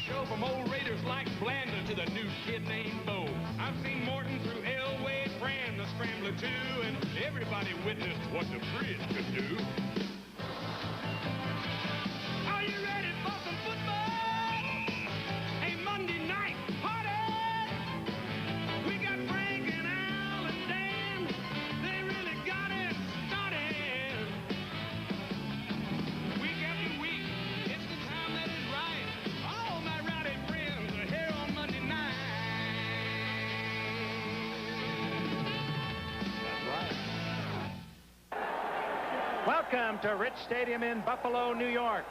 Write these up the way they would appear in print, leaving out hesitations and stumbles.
show from old Raiders like Blanda to the new kid named Bo. I've seen Morton through Elway, Fran, the Scrambler too, and everybody witnessed what the Frizz could do. Are you ready for some football? A Monday night party! We got Frank and Al and Dan. They really got it started. Week after week, it's the time that is right. All my rowdy friends are here on Monday night. That's right. Welcome to Rich Stadium in Buffalo, New York.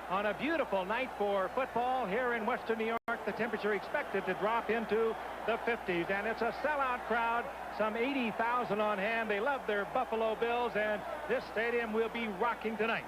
On a beautiful night for football here in Western New York, the temperature expected to drop into the 50s, and it's a sellout crowd, some 80,000 on hand. They love their Buffalo Bills, and this stadium will be rocking tonight.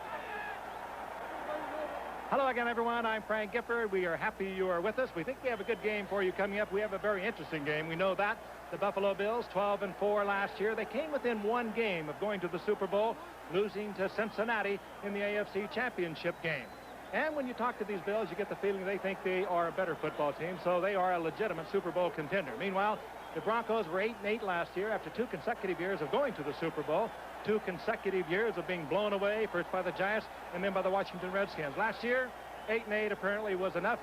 Hello again, everyone. I'm Frank Gifford. We are happy you are with us. We think we have a good game for you coming up. We have a very interesting game. We know that. The Buffalo Bills, 12-4 last year. They came within one game of going to the Super Bowl, losing to Cincinnati in the AFC Championship game. And when you talk to these Bills, you get the feeling they think they are a better football team, so they are a legitimate Super Bowl contender. Meanwhile, the Broncos were 8-8 last year after 2 consecutive years of going to the Super Bowl, 2 consecutive years of being blown away, first by the Giants and then by the Washington Redskins. Last year, 8-8 apparently was enough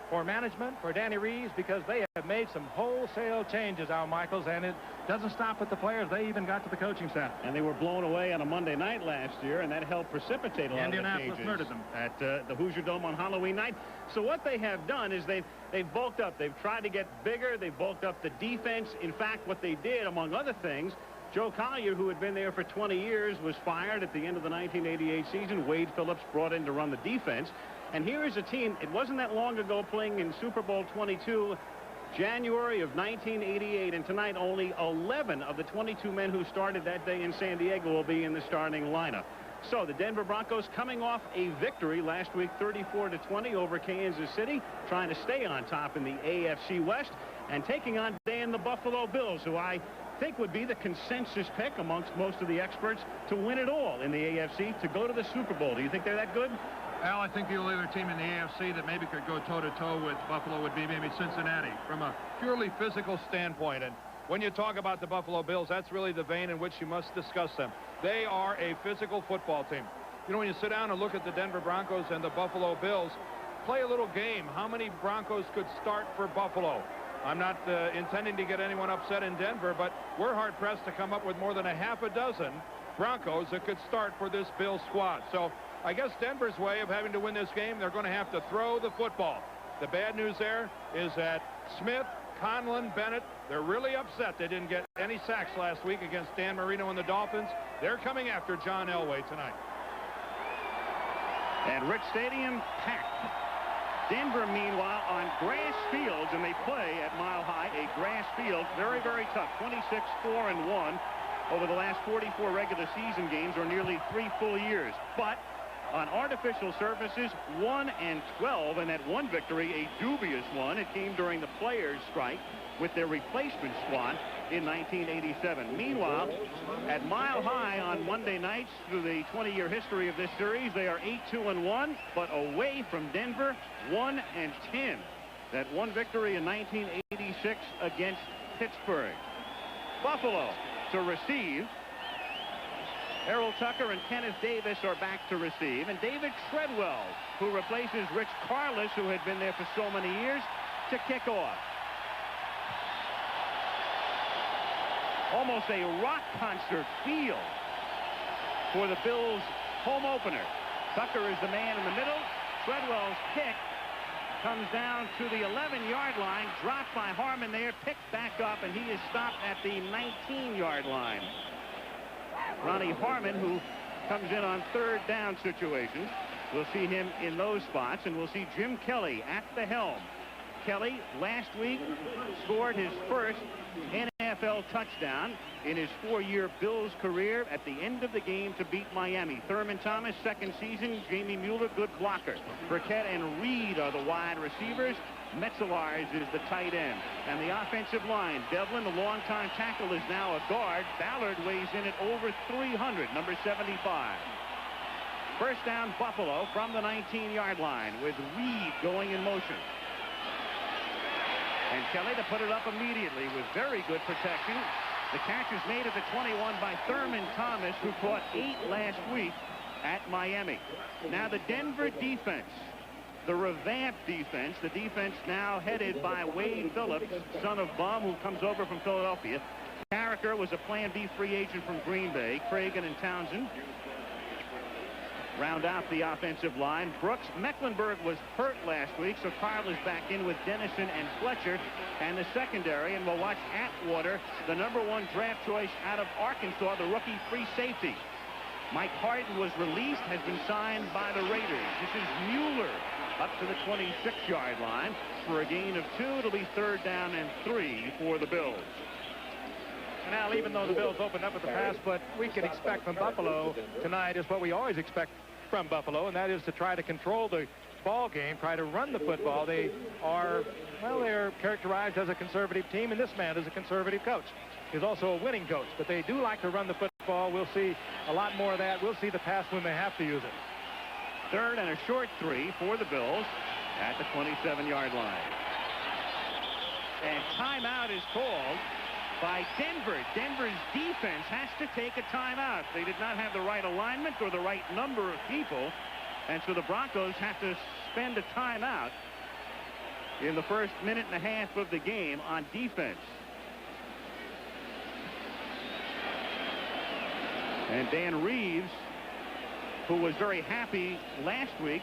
for management, for Danny Reeves, because they have made some wholesale changes, Al Michaels, and it doesn't stop with the players. They even got to the coaching staff. And they were blown away on a Monday night last year, and that helped precipitate a lot of the Indianapolis changes murdered them at the Hoosier Dome on Halloween night. So what they have done is they've bulked up. They've tried to get bigger. They've bulked up the defense. In fact, what they did, among other things, Joe Collier, who had been there for 20 years, was fired at the end of the 1988 season. Wade Phillips brought in to run the defense. And here is a team, it wasn't that long ago, playing in Super Bowl 22, January of 1988, and tonight only 11 of the 22 men who started that day in San Diego will be in the starting lineup. So the Denver Broncos coming off a victory last week, 34-20 over Kansas City, trying to stay on top in the AFC West, and taking on today in the Buffalo Bills, who I think would be the consensus pick amongst most of the experts to win it all in the AFC, to go to the Super Bowl. Do you think they're that good? Al, I think the only other team in the AFC that maybe could go toe-to-toe with Buffalo would be maybe Cincinnati from a purely physical standpoint. And when you talk about the Buffalo Bills, that's really the vein in which you must discuss them. They are a physical football team. You know, when you sit down and look at the Denver Broncos and the Buffalo Bills, play a little game. How many Broncos could start for Buffalo? I'm not intending to get anyone upset in Denver, but we're hard-pressed to come up with more than a half a dozen Broncos that could start for this Bills squad. So I guess Denver's way of having to win this game, they're going to have to throw the football. The bad news there is that Smith, Conlon, Bennett, they're really upset they didn't get any sacks last week against Dan Marino and the Dolphins. They're coming after John Elway tonight. And Rich Stadium packed. Denver, meanwhile, on grass fields, and they play at Mile High, a grass field, very, very tough. 26-4-1 over the last 44 regular season games, or nearly 3 full years. But on artificial surfaces, 1-12, and that one victory, a dubious one. It came during the players' strike with their replacement squad in 1987. Meanwhile, at Mile High on Monday nights, through the 20-year history of this series, they are 8-1, but away from Denver, 1-10. That one victory in 1986 against Pittsburgh. Buffalo to receive. Errol Tucker and Kenneth Davis are back to receive, and David Treadwell, who replaces Rich Karlis, who had been there for so many years, to kick off. Almost a rock concert feel for the Bills' home opener. Tucker is the man in the middle. Treadwell's kick comes down to the 11-yard line, dropped by Harmon there, picked back up, and he is stopped at the 19-yard line. Ronnie Harmon, who comes in on third down situations. We'll see him in those spots, and we'll see Jim Kelly at the helm. Kelly last week scored his first NFL touchdown in his 4-year Bills career at the end of the game to beat Miami. Thurman Thomas, second season. Jamie Mueller, good blocker. Burkett and Reed are the wide receivers. Metzelaars is the tight end. And the offensive line, Devlin, the longtime tackle, is now a guard. Ballard weighs in at over 300, number 75. First down, Buffalo from the 19-yard line with Reed going in motion. And Kelly to put it up immediately with very good protection. The catch is made at the 21 by Thurman Thomas, who caught 8 last week at Miami. Now the Denver defense, the revamped defense, the defense now headed by Wade Phillips, son of Bum, who comes over from Philadelphia. Carricker was a Plan B free agent from Green Bay. Cragen and Townsend round out the offensive line. Brooks Mecklenburg was hurt last week, so Carl is back in with Dennison and Fletcher and the secondary. And we'll watch Atwater, the #1 draft choice out of Arkansas, the rookie free safety. Mike Harden was released, has been signed by the Raiders. This is Mueller up to the 26-yard line for a gain of 2. It'll be 3rd down and 3 for the Bills. And now, even though the Bills opened up at the pass, what we can expect from Buffalo tonight is what we always expect from Buffalo, and that is to try to control the ball game, try to run the football. They are, well, they're characterized as a conservative team, and this man is a conservative coach. He's also a winning coach, but they do like to run the football. We'll see a lot more of that. We'll see the pass when they have to use it. 3rd and a short 3 for the Bills at the 27-yard line. And timeout is called by Denver. Denver's defense has to take a timeout. They did not have the right alignment or the right number of people, and so the Broncos have to spend a timeout in the first minute and a half of the game on defense. And Dan Reeves, who was very happy last week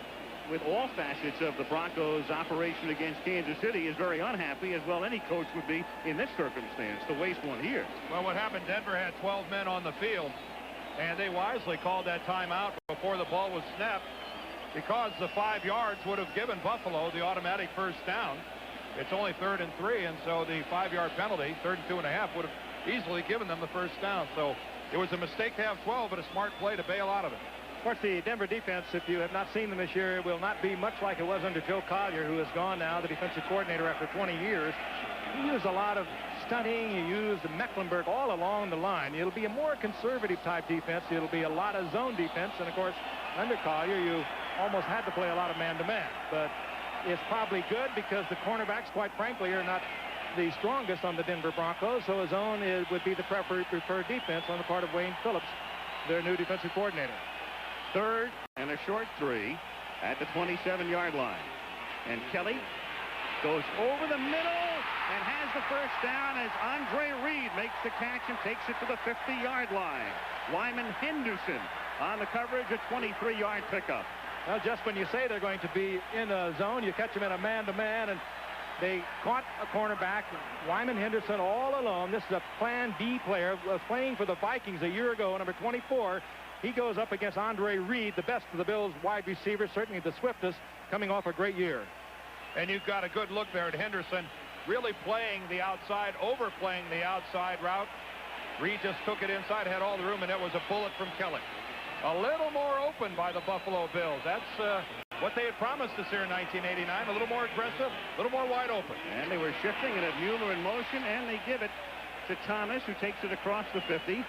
with all facets of the Broncos' operation against Kansas City, is very unhappy, as well any coach would be in this circumstance, to waste one here. Well, what happened, Denver had 12 men on the field, and they wisely called that timeout before the ball was snapped, because the 5 yards would have given Buffalo the automatic first down. It's only 3rd and 3, and so the 5-yard penalty, 3rd and 2.5, would have easily given them the first down. So it was a mistake to have 12, but a smart play to bail out of it. Of course, the Denver defense, if you have not seen them this year, will not be much like it was under Joe Collier, who is gone now, the defensive coordinator, after 20 years. He used a lot of stunting. He used Mecklenburg all along the line. It'll be a more conservative type defense. It'll be a lot of zone defense. And, of course, under Collier, you almost had to play a lot of man-to-man. But it's probably good because the cornerbacks, quite frankly, are not the strongest on the Denver Broncos. So a zone would be the preferred defense on the part of Wayne Phillips, their new defensive coordinator. 3rd and a short 3 at the 27-yard line. And Kelly goes over the middle and has the first down as Andre Reed makes the catch and takes it to the 50-yard line. Wyman Henderson on the coverage, a 23-yard pickup. Well, just when you say they're going to be in a zone, you catch them in a man-to-man, and they caught a cornerback, Wyman Henderson, all alone. This is a Plan B player, was playing for the Vikings a year ago, number 24. He goes up against Andre Reed, the best of the Bills wide receivers, certainly the swiftest, coming off a great year. And you've got a good look there at Henderson, really playing the outside, overplaying the outside route. Reed just took it inside, had all the room, and it was a bullet from Kelly. A little more open by the Buffalo Bills. That's what they had promised us here in 1989. A little more aggressive, a little more wide open. And they were shifting and had Mueller in motion, and they give it to Thomas, who takes it across the 50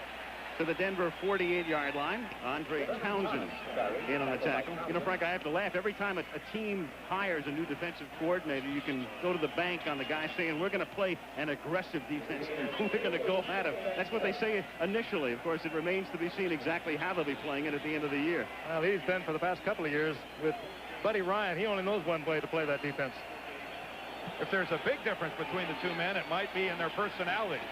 to the Denver 48-yard line. Andre Townsend in on the tackle. You know, Frank, I have to laugh. Every time a team hires a new defensive coordinator, you can go to the bank on the guy saying, we're going to play an aggressive defense. We're going to go at him. That's what they say initially. Of course, it remains to be seen exactly how they'll be playing it at the end of the year. Well, he's been for the past couple of years with Buddy Ryan. He only knows one way to play that defense. If there's a big difference between the two men, it might be in their personality.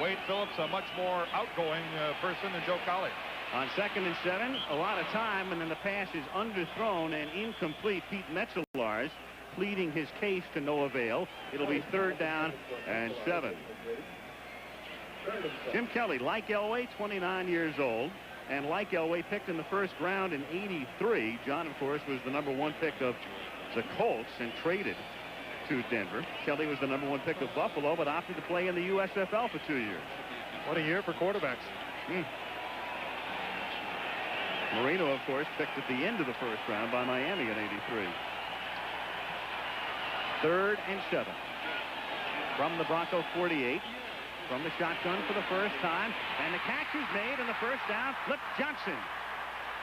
Wade Phillips, a much more outgoing person than Joe Collier. On 2nd and 7, a lot of time, and then the pass is underthrown and incomplete. Pete Metzelaars pleading his case to no avail. It'll be 3rd down and 7. Jim Kelly, like Elway, 29 years old. And like Elway, picked in the first round in '83. John, of course, was the #1 pick of the Colts and traded to Denver. Kelly was the #1 pick of Buffalo, but opted to play in the USFL for 2 years. What a year for quarterbacks. Marino, of course, picked at the end of the first round by Miami in '83. 3rd and 7 from the Bronco 48. From the shotgun for the first time, and the catch is made, and the first down. Flip Johnson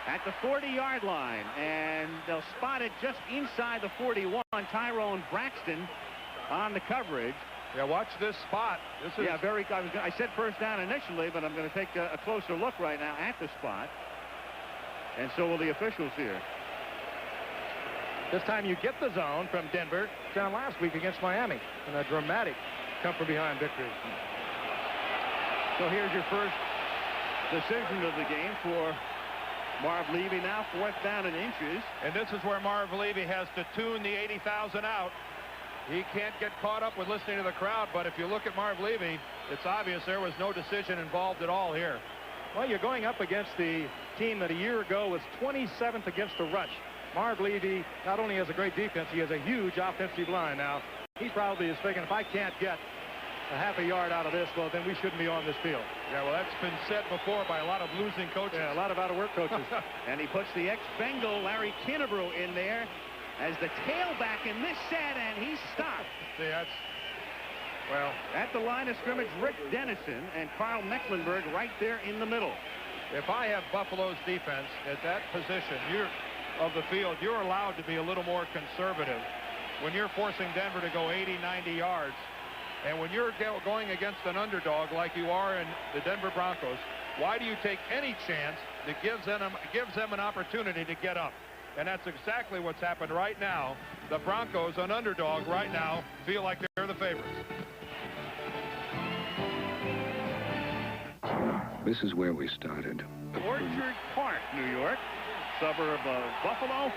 at the 40-yard line, and they'll spot it just inside the 41. Tyrone Braxton on the coverage. Yeah, watch this spot. This is I said first down initially, but I'm going to take a closer look right now at the spot. And so will the officials here. This time you get the zone from Denver down last week against Miami in a dramatic come-from-behind victory. So here's your first decision of the game for Marv Levy. Now 4th down and inches. And this is where Marv Levy has to tune the 80,000 out. He can't get caught up with listening to the crowd, but if you look at Marv Levy, it's obvious there was no decision involved at all here. Well, you're going up against the team that a year ago was 27th against the rush. Marv Levy not only has a great defense, he has a huge offensive line. Now, he probably is thinking, if I can't get a half a yard out of this, well, then we shouldn't be on this field. Yeah, well, that's been said before by a lot of losing coaches. Yeah, a lot of out-of-work coaches. And he puts the ex-Bengal Larry Kinnebrew in there as the tailback in this set, and he's stopped. See, that's, well, at the line of scrimmage, Rick Dennison and Carl Mecklenburg right there in the middle. If I have Buffalo's defense at that position of the field, you're allowed to be a little more conservative when you're forcing Denver to go 80, 90 yards. And when you're going against an underdog like you are in the Denver Broncos, why do you take any chance that gives them an opportunity to get up? And that's exactly what's happened right now. The Broncos, an underdog right now, feel like they're the favorites. This is where we started. Orchard Park, New York, suburb of Buffalo,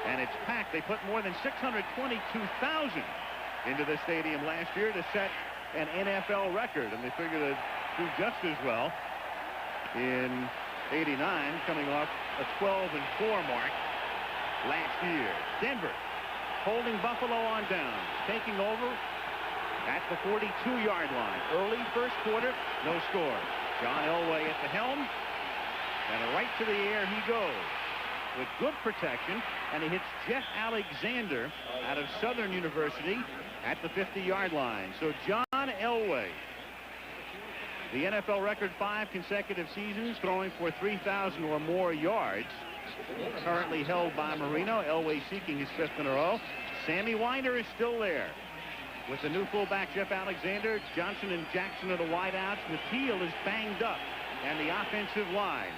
and it's packed. They put more than 622,000 into the stadium last year to set an NFL record, and they figure to do just as well in '89, coming off a 12-4 mark last year. Denver holding Buffalo on down, taking over at the 42-yard line. Early first quarter, no score. John Elway at the helm, and right to the air he goes with good protection, and he hits Jeff Alexander out of Southern University at the 50-yard line. So John Elway, the NFL record 5 consecutive seasons, throwing for 3,000 or more yards, currently held by Marino. Elway seeking his 5th in a row. Sammy Winder is still there with the new fullback Jeff Alexander. Johnson and Jackson are the wideouts. Mathiel is banged up, and the offensive line.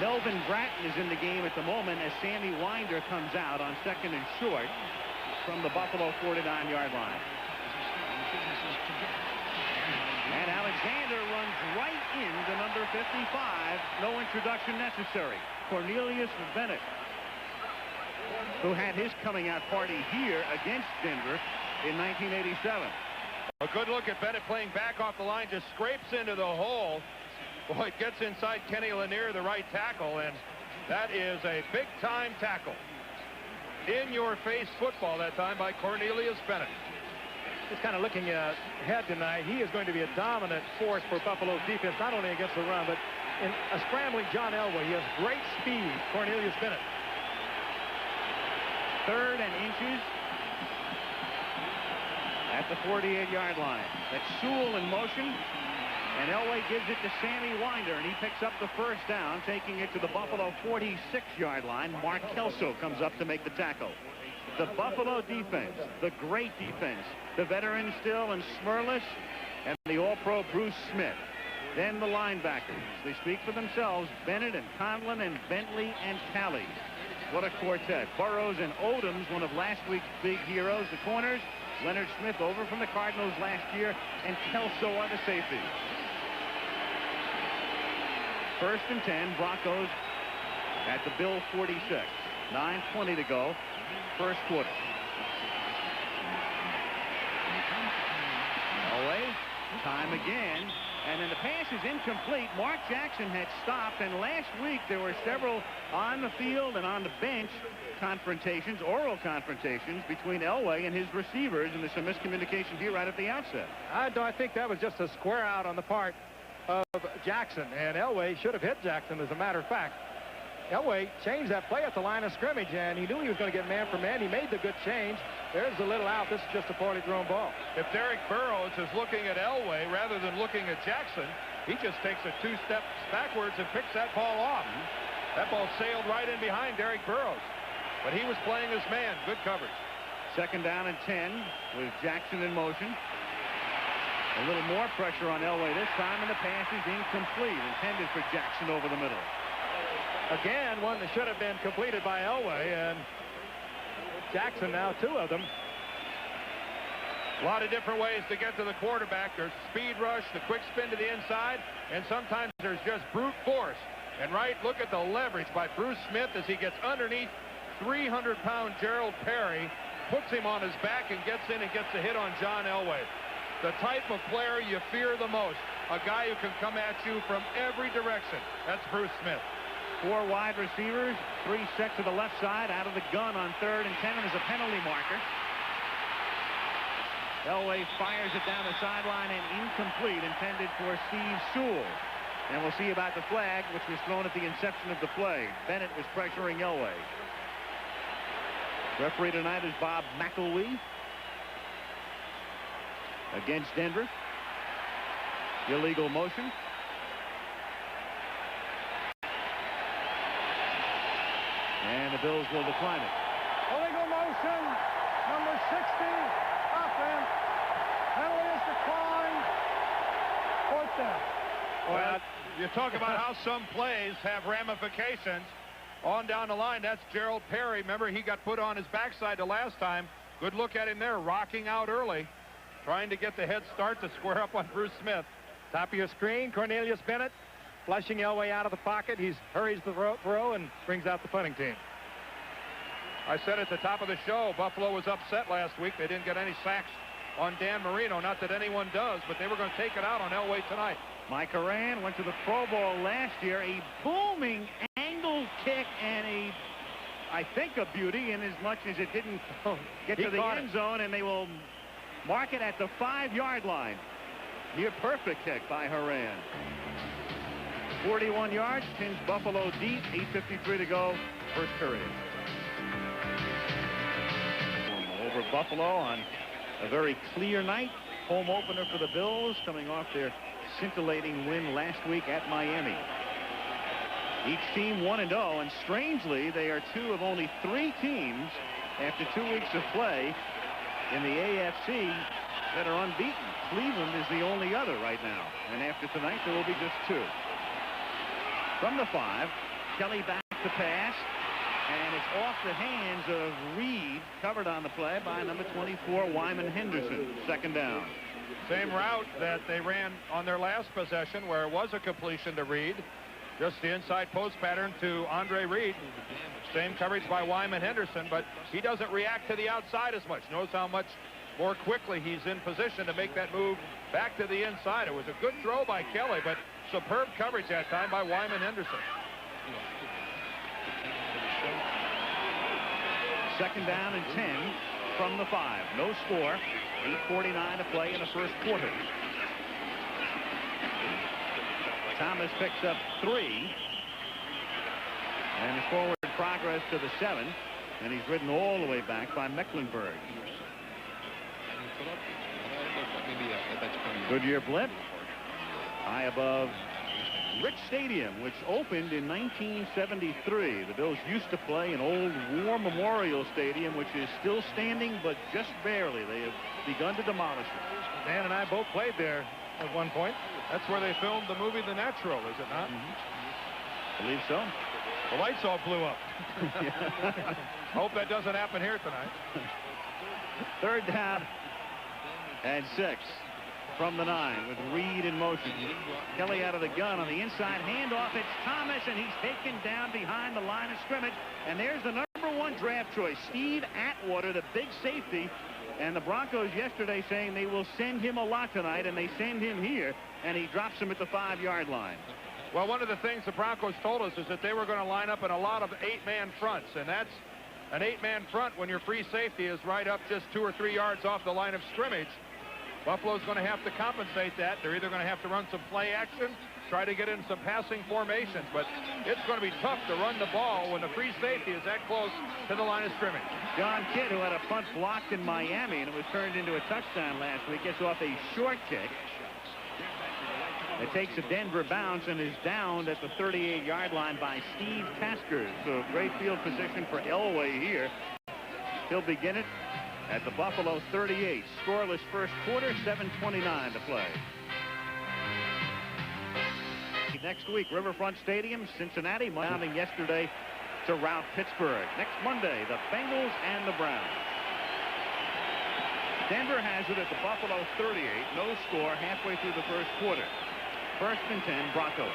Melvin Bratton is in the game at the moment as Sammy Winder comes out on 2nd and short from the Buffalo 49-yard line. And Alexander runs right into number 55. No introduction necessary. Cornelius Bennett, who had his coming out party here against Denver in 1987. A good look at Bennett playing back off the line, just scrapes into the hole. Boy, it gets inside Kenny Lanier, the right tackle, and that is a big-time tackle. In-your-face football that time by Cornelius Bennett. Just kind of looking ahead tonight, he is going to be a dominant force for Buffalo's defense, not only against the run, but in a scrambling John Elway. He has great speed, Cornelius Bennett. 3rd and inches at the 48-yard line. That's Sewell in motion, and Elway gives it to Sammy Winder, and he picks up the 1st down, taking it to the Buffalo 46-yard line. Mark Kelso comes up to make the tackle. The Buffalo defense, the great defense, the veteran Still and Smirlis, and the All-Pro Bruce Smith. Then the linebackers. They speak for themselves. Bennett and Conlon and Bentley and Talley. What a quartet. Burrows and Odoms, one of last week's big heroes. The corners, Leonard Smith over from the Cardinals last year, and Kelso are the safety. 1st and 10, Broncos at the Bill 46. 9:20 to go, first quarter. Elway, time again, and then the pass is incomplete. Mark Jackson had stopped, and last week there were several on the field and on the bench confrontations, oral confrontations between Elway and his receivers, and there's some miscommunication here right at the outset. I think that was just a square out on the part of Jackson, and Elway should have hit Jackson, as a matter of fact. Elway changed that play at the line of scrimmage, and he knew he was going to get man for man. He made the good change. There's the little out. This is just a poorly thrown ball. If Derek Burrows is looking at Elway rather than looking at Jackson, he just takes a 2 steps backwards and picks that ball off. That ball sailed right in behind Derek Burrows. But he was playing his man. Good coverage. Second down and 10 with Jackson in motion. A little more pressure on Elway this time, and the pass is incomplete, intended for Jackson over the middle. Again, one that should have been completed by Elway, and Jackson now 2 of them. A lot of different ways to get to the quarterback. There's speed rush, the quick spin to the inside, and sometimes there's just brute force. And look at the leverage by Bruce Smith as he gets underneath 300-pound Gerald Perry, puts him on his back and gets in and gets a hit on John Elway. The type of player you fear the most, a guy who can come at you from every direction. That's Bruce Smith. 4 wide receivers, 3 set to the left side, out of the gun on 3rd and 10, and is a penalty marker. Elway fires it down the sideline and incomplete, intended for Steve Sewell. And we'll see about the flag, which was thrown at the inception of the play. Bennett was pressuring Elway. Referee tonight is Bob McElwee against Denver. Illegal motion. And the Bills will decline it. Illegal motion, number 60, offense. Penalty is declined. 4th down. Well, you talk about how some plays have ramifications on down the line. That's Gerald Perry. Remember, he got put on his backside the last time. Good look at him there, rocking out early, trying to get the head start to square up on Bruce Smith. Top of your screen, Cornelius Bennett flushing Elway out of the pocket. He hurries the throw and brings out the punting team. I said at the top of the show, Buffalo was upset last week. They didn't get any sacks on Dan Marino. Not that anyone does, but they were going to take it out on Elway tonight. Mike Horan went to the Pro Bowl last year. A booming angle kick and I think a beauty in as much as it didn't get to the end zone, and they will mark it at the 5-yard line. Near perfect kick by Horan. 41 yards, pins Buffalo deep. 8:53 to go, first period. Over Buffalo on a very clear night. Home opener for the Bills, coming off their scintillating win last week at Miami. Each team 1-0, and strangely, they are 2 of only 3 teams after 2 weeks of play in the AFC that are unbeaten. Cleveland is the only other right now, and after tonight, there will be just 2. From the 5, Kelly back to pass, and it's off the hands of Reed, covered on the play by number 24, Wyman Henderson. Second down. Same route that they ran on their last possession, where it was a completion to Reed. Just the inside post pattern to Andre Reed. Same coverage by Wyman Henderson, but he doesn't react to the outside as much. Knows how much more quickly he's in position to make that move back to the inside. It was a good throw by Kelly, but superb coverage that time by Wyman Henderson. Second down and 10 from the 5. No score. 8:49 to play in the first quarter. Thomas picks up 3. And his forward progress to the 7. And he's ridden all the way back by Mecklenburg. Goodyear Blip. High above Rich Stadium, which opened in 1973. The Bills used to play in old War Memorial Stadium, which is still standing, but just barely. They have begun to demolish it. Dan and I both played there at one point. That's where they filmed the movie The Natural, is it not? I believe so. The lights all blew up. Hope that doesn't happen here tonight. Third down and 6 from the 9 with Reed in motion. Kelly out of the gun on the inside handoff. It's Thomas, and he's taken down behind the line of scrimmage. And there's the number 1 draft choice, Steve Atwater, the big safety. And the Broncos yesterday saying they will send him a lot tonight, and they send him here, and he drops him at the 5-yard line. Well, one of the things the Broncos told us is that they were going to line up in a lot of 8-man fronts, and that's an 8-man front when your free safety is right up just 2 or 3 yards off the line of scrimmage. Buffalo's going to have to compensate that. They're either going to have to run some play action, try to get in some passing formations, but it's going to be tough to run the ball when the free safety is that close to the line of scrimmage. John Kidd, who had a punt blocked in Miami, and it was turned into a touchdown last week, gets off a short kick. It takes a Denver bounce and is downed at the 38-yard line by Steve Tasker. So great field position for Elway here. He'll begin it at the Buffalo 38. Scoreless first quarter, 7:29 to play. Next week, Riverfront Stadium, Cincinnati, mounting yesterday to rout Pittsburgh. Next Monday, the Bengals and the Browns. Denver has it at the Buffalo 38. No score halfway through the first quarter. 1st and 10, Broncos.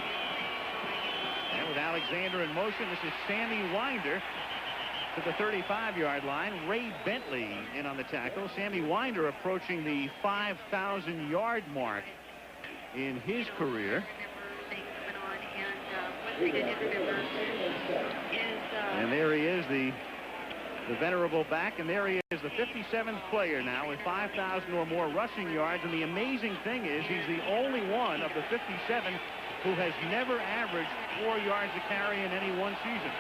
And with Alexander in motion, this is Sammy Winder to the 35-yard line. Ray Bentley in on the tackle. Sammy Winder approaching the 5,000-yard mark in his career. And there he is, the venerable back, and there he is, the 57th player now with 5,000 or more rushing yards. And the amazing thing is he's the only one of the 57 who has never averaged 4 yards a carry in any one season.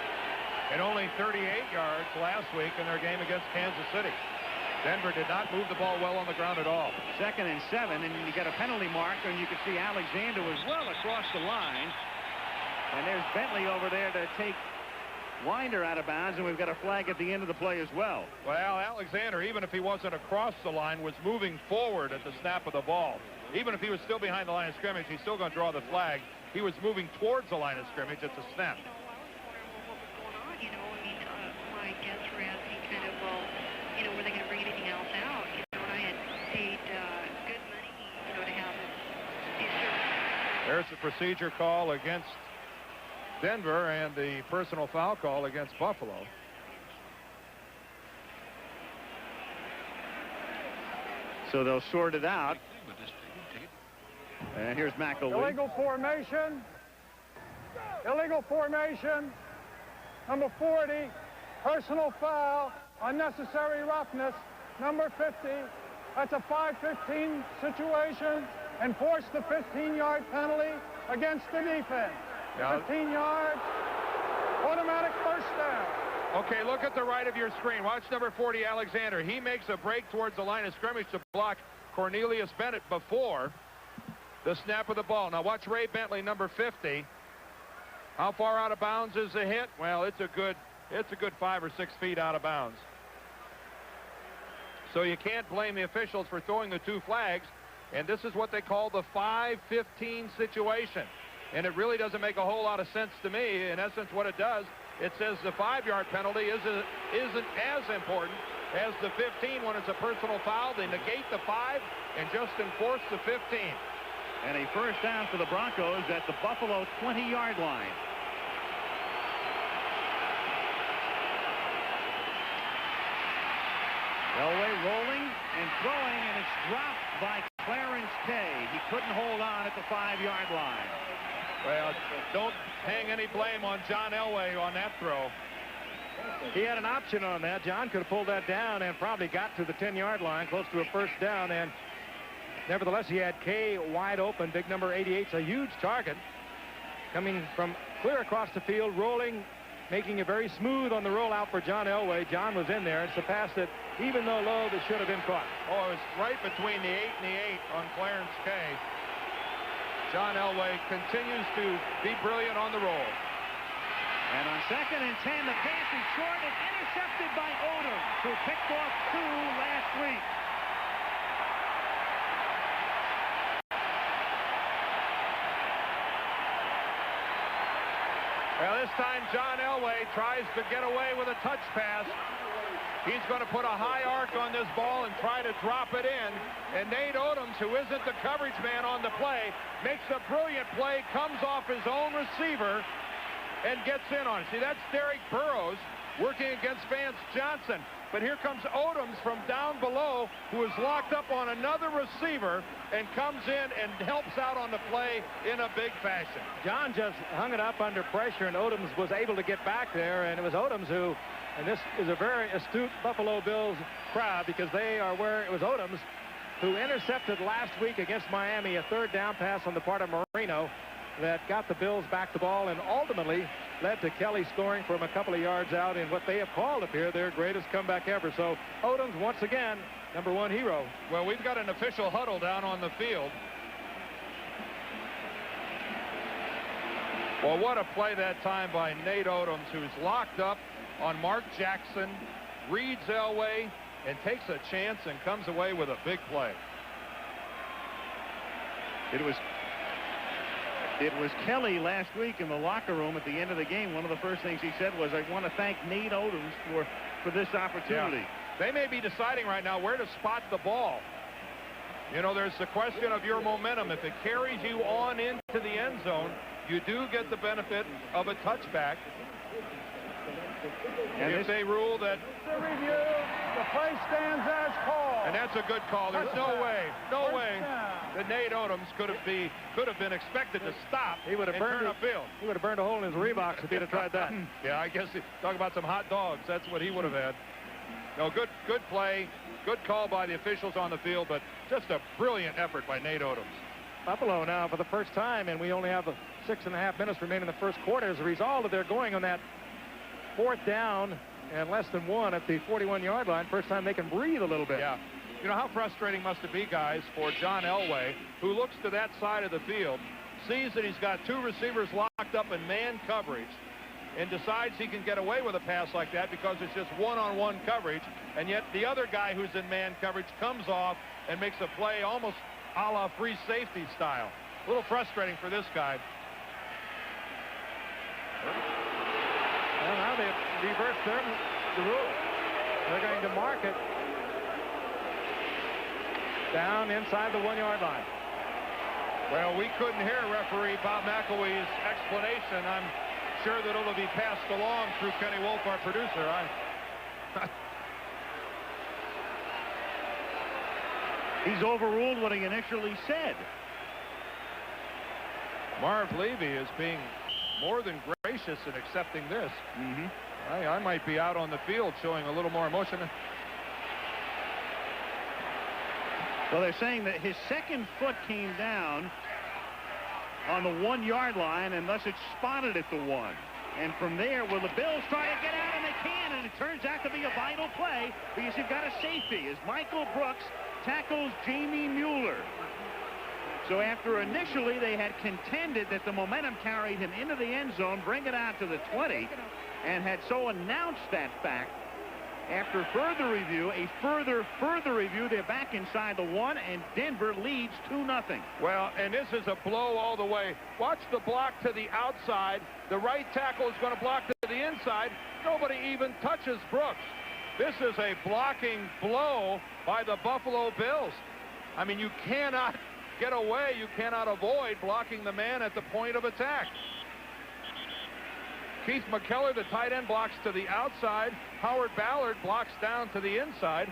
And only 38 yards last week in their game against Kansas City. Denver did not move the ball well on the ground at all. 2nd and 7, and you get a penalty mark, and you can see Alexander was well across the line. And there's Bentley over there to take Winder out of bounds, and we've got a flag at the end of the play as well. Well, Alexander, even if he wasn't across the line, was moving forward at the snap of the ball. Even if he was still behind the line of scrimmage, he's still going to draw the flag. He was moving towards the line of scrimmage at the snap. You know, I mean, my guests were asking kind of, well, you know, were they going to bring anything else out? You know, and I had paid good money, you know, to have these services. There's the procedure call against Denver and the personal foul call against Buffalo. So they'll sort it out. And here's McElwee. Illegal formation. Illegal formation. Number 40, personal foul, unnecessary roughness. Number 50, that's a 5-15 situation. Enforce the 15-yard penalty against the defense. Now, 15 yards, automatic first down. Okay, look at the right of your screen. Watch number 40, Alexander. He makes a break towards the line of scrimmage to block Cornelius Bennett before the snap of the ball. Now watch Ray Bentley, number 50. How far out of bounds is the hit? Well, it's a good 5 or 6 feet out of bounds. So you can't blame the officials for throwing the 2 flags, and this is what they call the 5-15 situation. And it really doesn't make a whole lot of sense to me. In essence, what it does, it says the 5-yard penalty isn't as important as the 15 when it's a personal foul. They negate the 5 and just enforce the 15. And a first down for the Broncos at the Buffalo 20-yard line. Elway rolling and throwing, and it's dropped by Clarence Kay. He couldn't hold on at the 5-yard line. Well, don't hang any blame on John Elway on that throw. He had an option on that. John could have pulled that down and probably got to the 10-yard line, close to a first down. And nevertheless, he had Kay wide open. Big number 88's a huge target. Coming from clear across the field, rolling, making it very smooth on the rollout for John Elway. John was in there. It's a pass that, even though low, that should have been caught. Oh, it was right between the 8 and the 8 on Clarence Kay. John Elway continues to be brilliant on the roll. And on 2nd and 10, the pass is short and intercepted by Odom, who picked off 2 last week. Well, this time John Elway tries to get away with a touch pass. He's going to put a high arc on this ball and try to drop it in. And Nate Odoms, who isn't the coverage man on the play, makes a brilliant play, comes off his own receiver, and gets in on it. See, that's Derek Burrows working against Vance Johnson. But here comes Odoms from down below, who is locked up on another receiver and comes in and helps out on the play in a big fashion. John just hung it up under pressure, and Odoms was able to get back there. And it was Odoms who, and this is a very astute Buffalo Bills crowd, because they are where it was Odoms who intercepted last week against Miami a 3rd down pass on the part of Marino that got the Bills back the ball and ultimately led to Kelly scoring from a couple of yards out in what they have called up here their greatest comeback ever. So Odoms, once again, number 1 hero. Well, we've got an official huddle down on the field. Well, what a play that time by Nate Odoms, who's locked up on Mark Jackson, reads Elway, and takes a chance and comes away with a big play. It was Kelly last week in the locker room at the end of the game. One of the first things he said was, I want to thank Nate Odoms for this opportunity. Yeah. They may be deciding right now where to spot the ball. You know, there's the question of your momentum. If it carries you on into the end zone, you do get the benefit of a touchback. And if they rule that... The review, the play stands as called. And that's a good call. There's no way that Nate Odoms could have been expected to stop. He would have burned upfield. He would have burned a hole in his Reeboks if he'd have tried that. Yeah, I guess talk about some hot dogs. That's what he would have had. No, good play, good call by the officials on the field, but just a brilliant effort by Nate Odoms. Buffalo now for the first time, and we only have 6.5 minutes remaining in the first quarter. As a result of their going on that 4th down and less than 1 at the 41-yard line, first time they can breathe a little bit. Yeah. You know how frustrating must it be, guys, for John Elway, who looks to that side of the field, sees that he's got 2 receivers locked up in man coverage, and decides he can get away with a pass like that because it's just one-on-one coverage, and yet the other guy who's in man coverage comes off and makes a play almost a la free safety style. A little frustrating for this guy. Well, now they reverse the rule. They're going to mark it down inside the 1-yard line. Well, we couldn't hear referee Bob McElwee's explanation. I'm sure that it'll be passed along through Kenny Wolf, our producer. He's overruled what he initially said. Marv Levy is being more than gracious in accepting this. I might be out on the field showing a little more emotion. Well, they're saying that his second foot came down on the 1-yard line, and thus it's spotted at the 1. And from there, will the Bills try to get out? And they can, and it turns out to be a vital play because you've got a safety as Michael Brooks tackles Jamie Mueller. So after initially they had contended that the momentum carried him into the end zone, bring it out to the 20, and had so announced that fact, after further review, further review, they're back inside the 1, and Denver leads 2-0. Well, and this is a blow all the way. Watch the block to the outside. The right tackle is going to block to the inside. Nobody even touches Brooks. This is a blocking blow by the Buffalo Bills. I mean, you cannot get away. You cannot avoid blocking the man at the point of attack. Keith McKellar, the tight end, blocks to the outside. Howard Ballard blocks down to the inside.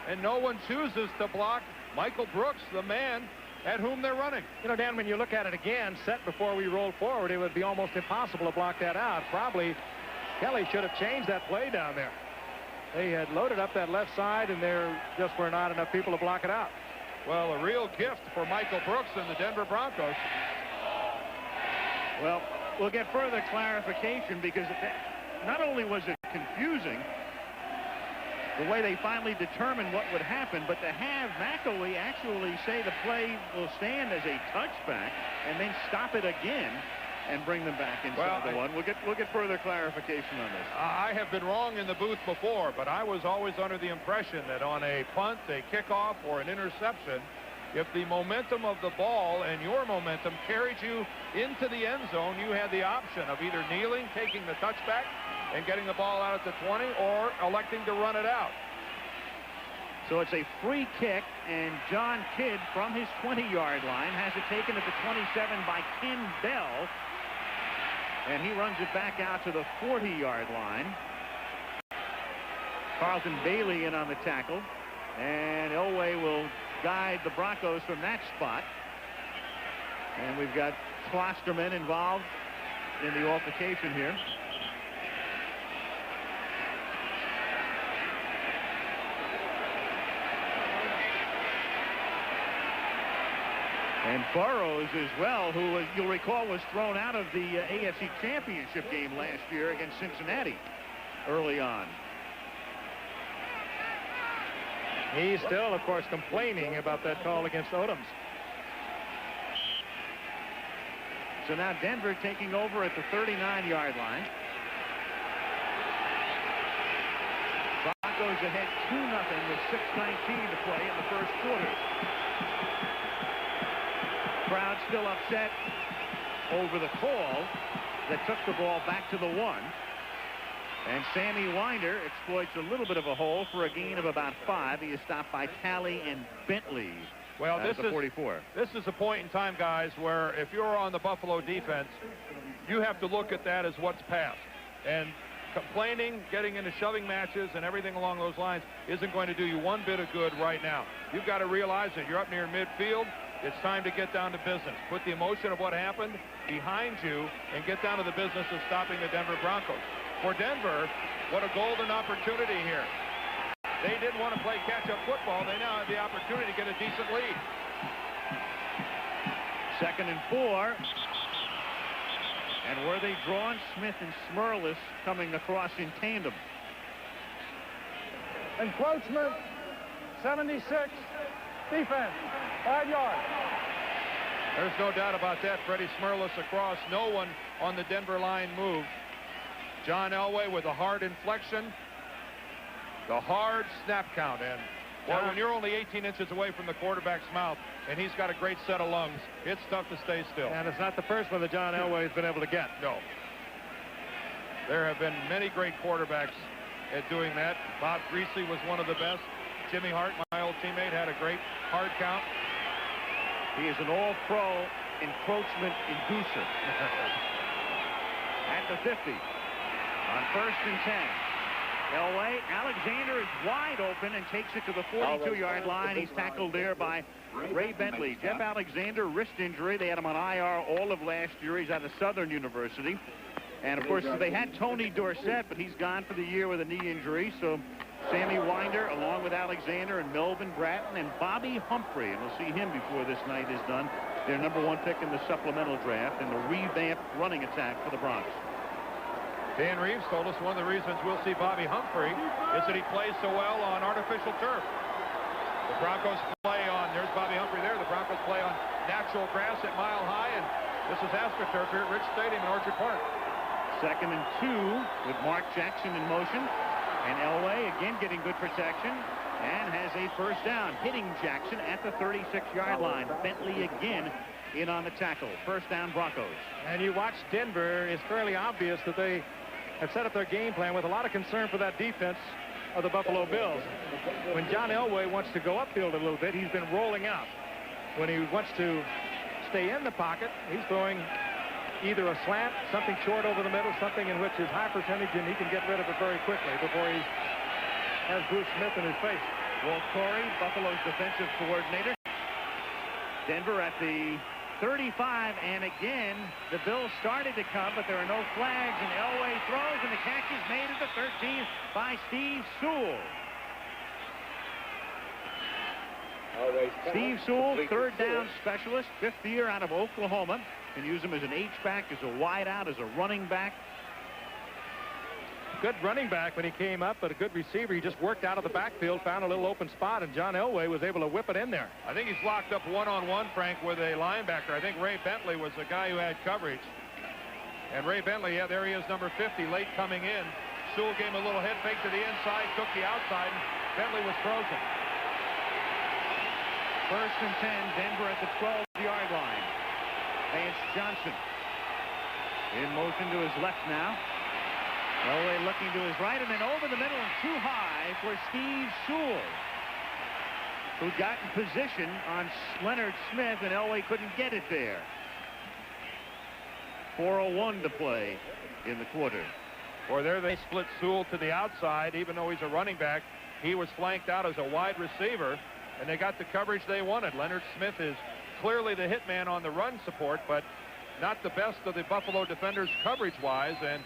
And no one chooses to block Michael Brooks, the man at whom they're running. You know, Dan, when you look at it again, set before we roll forward, it would be almost impossible to block that out. Probably Kelly should have changed that play down there. They had loaded up that left side, and there just were not enough people to block it out. Well, a real gift for Michael Brooks and the Denver Broncos. Well, we'll get further clarification because not only was it confusing the way they finally determined what would happen, but to have McElwee actually say the play will stand as a touchback and then stop it again and bring them back inside the 1. We'll get further clarification on this. I have been wrong in the booth before, but I was always under the impression that on a punt, a kickoff, or an interception, if the momentum of the ball and your momentum carried you into the end zone, you had the option of either kneeling, taking the touchback, and getting the ball out at the 20, or electing to run it out. So it's a free kick, and John Kidd from his 20-yard line has it taken at the 27 by Ken Bell. And he runs it back out to the 40-yard line. Carlton Bailey in on the tackle. And Elway will guide the Broncos from that spot. And we've got Klosterman involved in the altercation here. And Burrows as well, who you'll recall was thrown out of the AFC Championship game last year against Cincinnati early on. He's still, of course, complaining about that call against Odoms. So now Denver taking over at the 39-yard line. Broncos Broncos ahead 2-0 with 6:19 to play in the first quarter. Crowd still upset over the call that took the ball back to the 1. And Sammy Winder exploits a little bit of a hole for a gain of about 5. He is stopped by Talley and Bentley. Well, this is 44. This is a point in time, guys, where if you're on the Buffalo defense, you have to look at that as what's passed. And complaining, getting into shoving matches and everything along those lines isn't going to do you one bit of good right now. You've got to realize that you're up near midfield. It's time to get down to business. Put the emotion of what happened behind you and get down to the business of stopping the Denver Broncos. For Denver, what a golden opportunity here. They didn't want to play catch-up football. They now have the opportunity to get a decent lead. 2nd and 4. And were they drawn? Smith and Smerlis coming across in tandem. Encroachment, 76. Defense, 5 yards. There's no doubt about that. Freddie Smerlis across. No one on the Denver line moved. John Elway with a hard inflection. The hard snap count. And well, when you're only 18 inches away from the quarterback's mouth and he's got a great set of lungs, it's tough to stay still. And it's not the first one that John Elway has been able to get. No. There have been many great quarterbacks at doing that. Bob Greasy was one of the best. Jimmy Hart, my old teammate, had a great hard count. He is an all-pro encroachment inducer. At the 50. On 1st and 10. Elway, Alexander is wide open and takes it to the 42-yard line. He's tackled there by Ray Bentley. Jeff Alexander, wrist injury. They had him on IR all of last year. He's out of Southern University. And, of course, they had Tony Dorsett, but he's gone for the year with a knee injury. So Sammy Winder, along with Alexander and Melvin Bratton and Bobby Humphrey, and we'll see him before this night is done, their #1 pick in the supplemental draft, and the revamped running attack for the Bronx. Dan Reeves told us one of the reasons we'll see Bobby Humphrey is that he plays so well on artificial turf. The Broncos play on, there's Bobby Humphrey there, the Broncos play on natural grass at Mile High, and this is AstroTurf here at Rich Stadium in Orchard Park. 2nd and 2 with Mark Jackson in motion. And Elway again getting good protection and has a first down, hitting Jackson at the 36-yard line. Bentley again in on the tackle. First down, Broncos. And you watch Denver, it's fairly obvious that they have set up their game plan with a lot of concern for that defense of the Buffalo Bills. When John Elway wants to go upfield a little bit, he's been rolling out. When he wants to stay in the pocket, he's throwing either a slant, something short over the middle, something in which is high percentage and he can get rid of it very quickly before he has Bruce Smith in his face. Walt Corey, Buffalo's defensive coordinator. Denver at the 35, and again, the Bills started to come, but there are no flags, and Elway throws, and the catch is made at the 13 by Steve Sewell. Steve Sewell, 3rd down specialist, 5th year out of Oklahoma. Can use him as an H-back, as a wide-out, as a running back. Good running back when he came up, but a good receiver. He just worked out of the backfield, found a little open spot, and John Elway was able to whip it in there. I think he's locked up one-on-one, Frank, with a linebacker. I think Ray Bentley was the guy who had coverage. And Ray Bentley, yeah, there he is, number 50, late coming in. Sewell gave him a little head fake to the inside, took the outside, and Bentley was frozen. 1st and 10, Denver at the 12-yard line. Vance Johnson in motion to his left now. Elway looking to his right, and then over the middle and too high for Steve Sewell, who got in position on Leonard Smith, and Elway couldn't get it there. 4:01 to play in the quarter. Or there they split Sewell to the outside, even though he's a running back. He was flanked out as a wide receiver, and they got the coverage they wanted. Leonard Smith is clearly the hit man on the run support, but not the best of the Buffalo defenders coverage-wise, and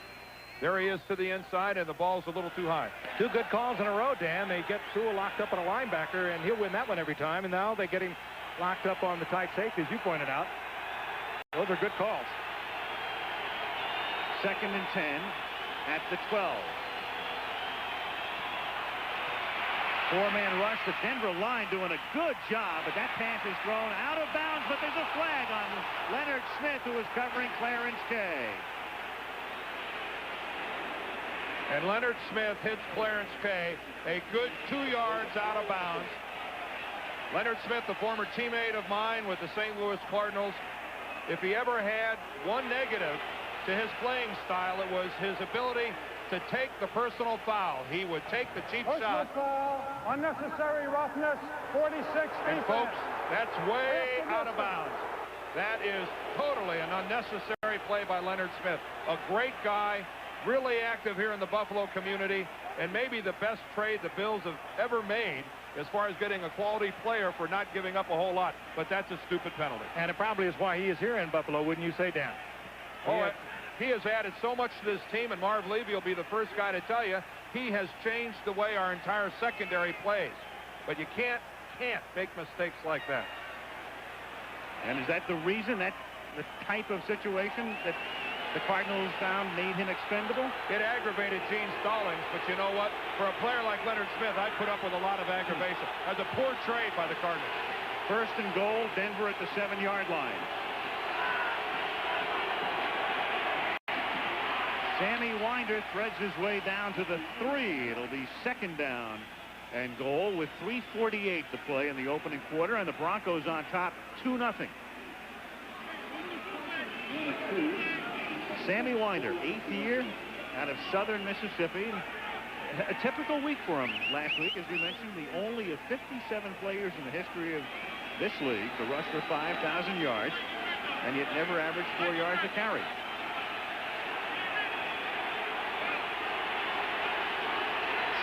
there he is to the inside, and the ball's a little too high. 2 good calls in a row, Dan. They get Sewell locked up on a linebacker, and he'll win that one every time, and now they get him locked up on the tight safety, as you pointed out. Those are good calls. 2nd and 10 at the 12. 4-man rush. The Denver line doing a good job, but that pass is thrown out of bounds, but there's a flag on Leonard Smith, who is covering Clarence Kay. And Leonard Smith hits Clarence Kay a good 2 yards out of bounds. Leonard Smith, the former teammate of mine with the St. Louis Cardinals, if he ever had one negative to his playing style, it was his ability to take the personal foul. He would take the cheap shot. Foul, unnecessary roughness, 46 And defense. folks, that's way out of bounds. That is totally an unnecessary play by Leonard Smith. A great guy, really active here in the Buffalo community, and maybe the best trade the Bills have ever made as far as getting a quality player for not giving up a whole lot. But that's a stupid penalty. And it probably is why he is here in Buffalo, wouldn't you say, Dan? He has added so much to this team, and Marv Levy will be the first guy to tell you he has changed the way our entire secondary plays. But you can't make mistakes like that. And is that the reason, that the type of situation that the Cardinals found made him expendable? It aggravated Gene Stallings, but you know what? For a player like Leonard Smith, I put up with a lot of aggravation. That's a poor trade by the Cardinals. 1st and goal, Denver at the 7-yard line. Sammy Winder threads his way down to the 3. It'll be 2nd down and goal with 3:48 to play in the opening quarter, and the Broncos on top 2-0. Sammy Winder, 8th year out of Southern Mississippi. A typical week for him last week, as we mentioned, the only of 57 players in the history of this league to rush for 5,000 yards, and yet never averaged 4 yards a carry.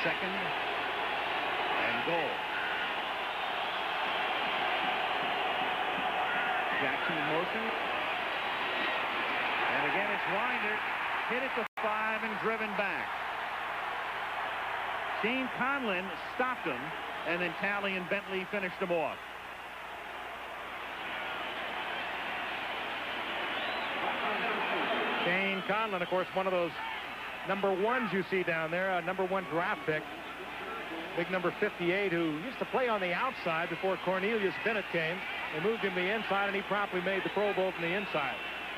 Second and goal. Jackson in motion. And again, it's Winder, hit at the 5 and driven back. Shane Conlon stopped him, and then Talley and Bentley finished him off. Shane Conlon, of course, one of those number 1s you see down there, a number 1 draft pick. Big number 58, who used to play on the outside before Cornelius Bennett came. They moved him to the inside, and he promptly made the Pro Bowl from the inside.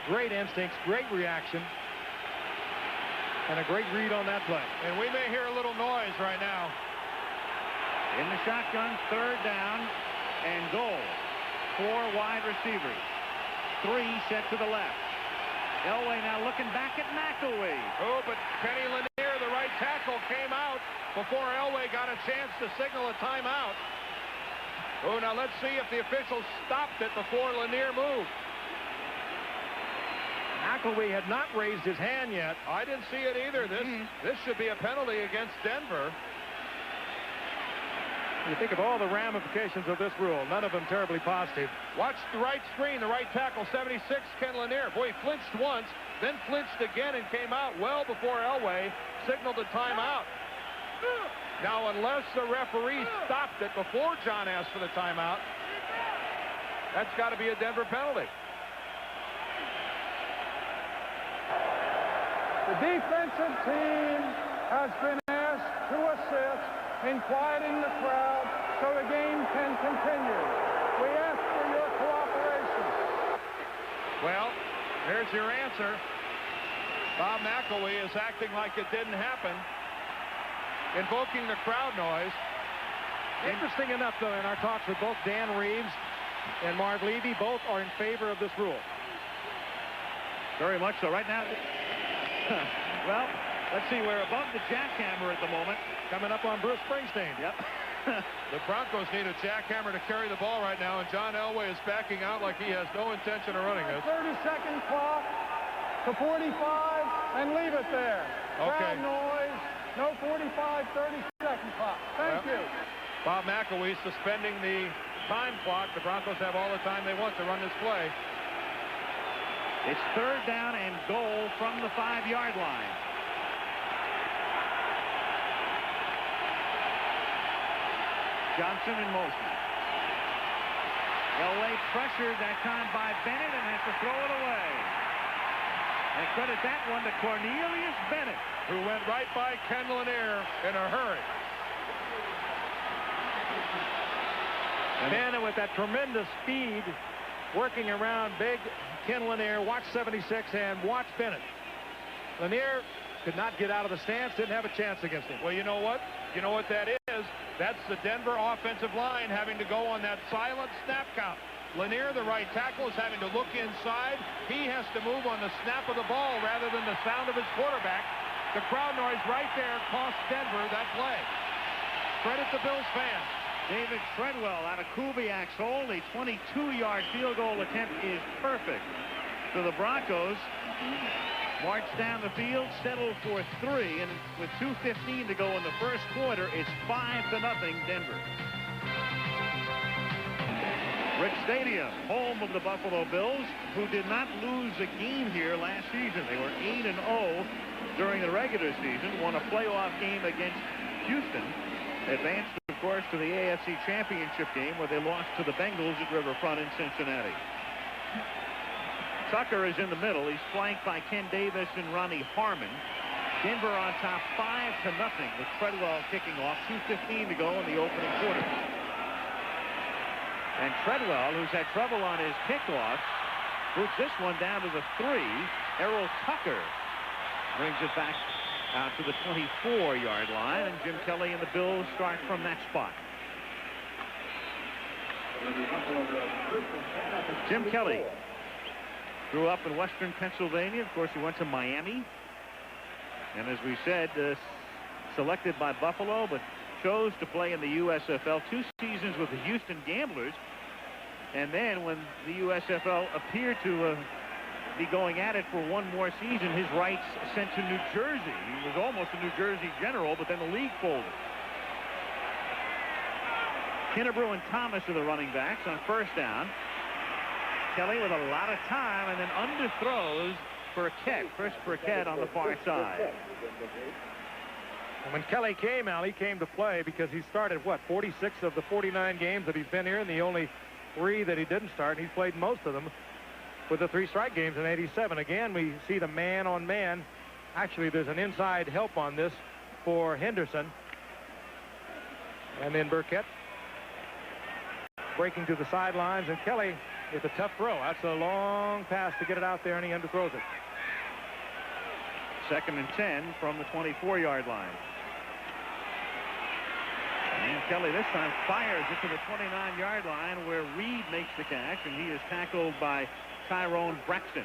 Great instincts, great reaction, and a great read on that play. And we may hear a little noise right now. In the shotgun, 3rd down and goal. 4 wide receivers. 3 set to the left. Elway now looking back at McElwee. Oh, but Kenny Lanier, the right tackle, came out before Elway got a chance to signal a timeout. Oh, now let's see if the officials stopped it before Lanier moved. McElwee had not raised his hand yet. I didn't see it either. This should be a penalty against Denver. You think of all the ramifications of this rule, none of them terribly positive. Watch the right screen, the right tackle, 76, Ken Lanier. Boy, he flinched once, then flinched again and came out well before Elway signaled a timeout. Now, unless the referee stopped it before John asked for the timeout, that's got to be a Denver penalty. The defensive team has been asked to assist in quieting the crowd so the game can continue. We ask for your cooperation. Well, there's your answer. Bob McElwee is acting like it didn't happen, invoking the crowd noise. Interesting enough, though, in our talks with both Dan Reeves and Marv Levy, both are in favor of this rule. Very much so. Right now, well, let's see, we're above the jackhammer at the moment. Coming up on Bruce Springsteen. Yep. The Broncos need a jackhammer to carry the ball right now, and John Elway is backing out like he has no intention of running this. 30-second clock to 45 and leave it there. Okay. Crowd noise, no 45, 30-second clock. Thank you. Bob McElwee suspending the time clock. The Broncos have all the time they want to run this play. It's 3rd down and goal from the 5-yard line. Johnson in motion. Elway pressured that time by Bennett and has to throw it away. And credit that one to Cornelius Bennett, who went right by Ken Lanier in a hurry. Bennett with that tremendous speed working around big Ken Lanier. Watch 76 and watch Bennett. Lanier could not get out of the stance, didn't have a chance against him. Well, you know what? You know what that is? That's the Denver offensive line having to go on that silent snap count. Lanier, the right tackle, is having to look inside. He has to move on the snap of the ball rather than the sound of his quarterback. The crowd noise right there cost Denver that play. Credit the Bills fans. David Treadwell out of Kubiak's hole. The 22-yard field goal attempt is perfect. So the Broncos march down the field, settle for 3, and with 2:15 to go in the first quarter, it's 5-0 Denver. Rich Stadium, home of the Buffalo Bills, who did not lose a game here last season. They were 8-0 during the regular season, won a playoff game against Houston, advanced, of course, to the AFC Championship game where they lost to the Bengals at Riverfront in Cincinnati. Tucker is in the middle. He's flanked by Ken Davis and Ronnie Harmon. Denver on top 5-0 with Treadwell kicking off. 2:15 to go in the opening quarter. And Treadwell, who's had trouble on his kickoff, boots this one down to the 3. Errol Tucker brings it back out to the 24-yard line, and Jim Kelly and the Bills start from that spot. Jim Kelly grew up in western Pennsylvania. Of course, he went to Miami. And as we said, selected by Buffalo, but chose to play in the USFL. 2 seasons with the Houston Gamblers. And then when the USFL appeared to be going at it for one more season, his rights sent to New Jersey. He was almost a New Jersey General, but then the league folded. Kinnebrew and Thomas are the running backs on first down. Kelly with a lot of time and then underthrows Burkett. Chris Burkett on the far side. And when Kelly came out, he came to play because he started, what, 46 of the 49 games that he's been here, and the only 3 that he didn't start. He's played most of them with the 3 strike games in '87. Again, we see the man-on-man. Actually, there's an inside help on this for Henderson. And then Burkett breaking to the sidelines, and Kelly with a tough throw. That's a long pass to get it out there, and he underthrows it. 2nd and 10 from the 24-yard line. And Kelly this time fires it to the 29-yard line where Reed makes the catch, and he is tackled by Tyrone Braxton.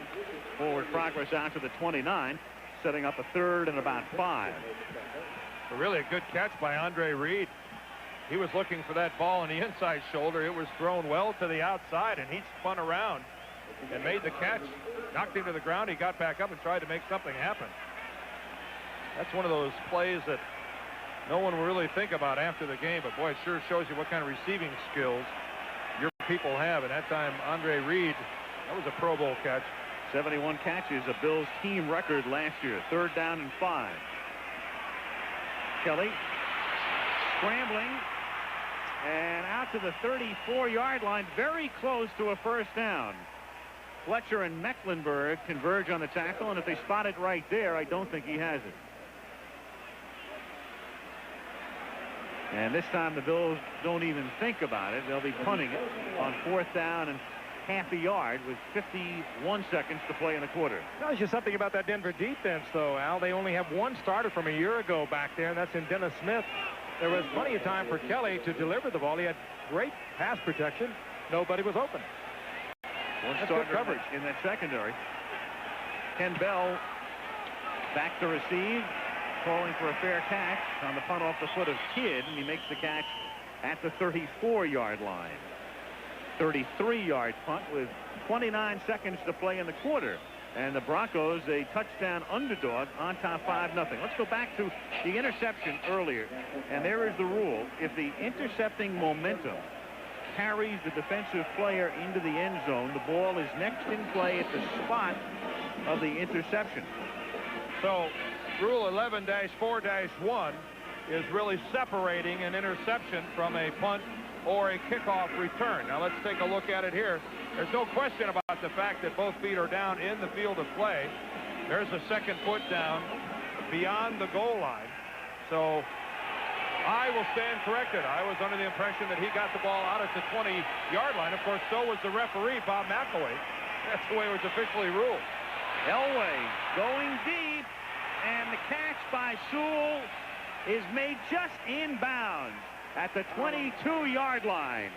Forward progress out to the 29, setting up a 3rd and about 5. Really a good catch by Andre Reed. He was looking for that ball on the inside shoulder. It was thrown well to the outside, and he spun around and made the catch. Knocked him to the ground. He got back up and tried to make something happen. That's one of those plays that no one will really think about after the game, but boy, it sure shows you what kind of receiving skills your people have. And that time, Andre Reed, that was a Pro Bowl catch. 71 catches, a Bills team record last year. 3rd down and 5. Kelly scrambling and out to the 34-yard line, very close to a first down. Fletcher and Mecklenburg converge on the tackle, and if they spot it right there, I don't think he has it. And this time the Bills don't even think about it. They'll be punting it on 4th down and half a yard with 51 seconds to play in the quarter. Tells you something about that Denver defense, though, Al. They only have 1 starter from a year ago back there, and that's in Dennis Smith. There was plenty of time for Kelly to deliver the ball. He had great pass protection. Nobody was open. One starter coverage in that secondary. Ken Bell back to receive, calling for a fair catch on the punt off the foot of Kidd, and he makes the catch at the 34-yard line. 33-yard punt with 29 seconds to play in the quarter. And the Broncos, a touchdown underdog on top 5-0. Let's go back to the interception earlier. And there is the rule. If the intercepting momentum carries the defensive player into the end zone, the ball is next in play at the spot of the interception. So Rule 11-4-1 is really separating an interception from a punt or a kickoff return. Now let's take a look at it here. There's no question about the fact that both feet are down in the field of play. There's a second foot down beyond the goal line. So I will stand corrected. I was under the impression that he got the ball out at the 20-yard line. Of course, so was the referee, Bob McElway. That's the way it was officially ruled. Elway going deep, and the catch by Sewell is made just inbounds at the 22-yard line.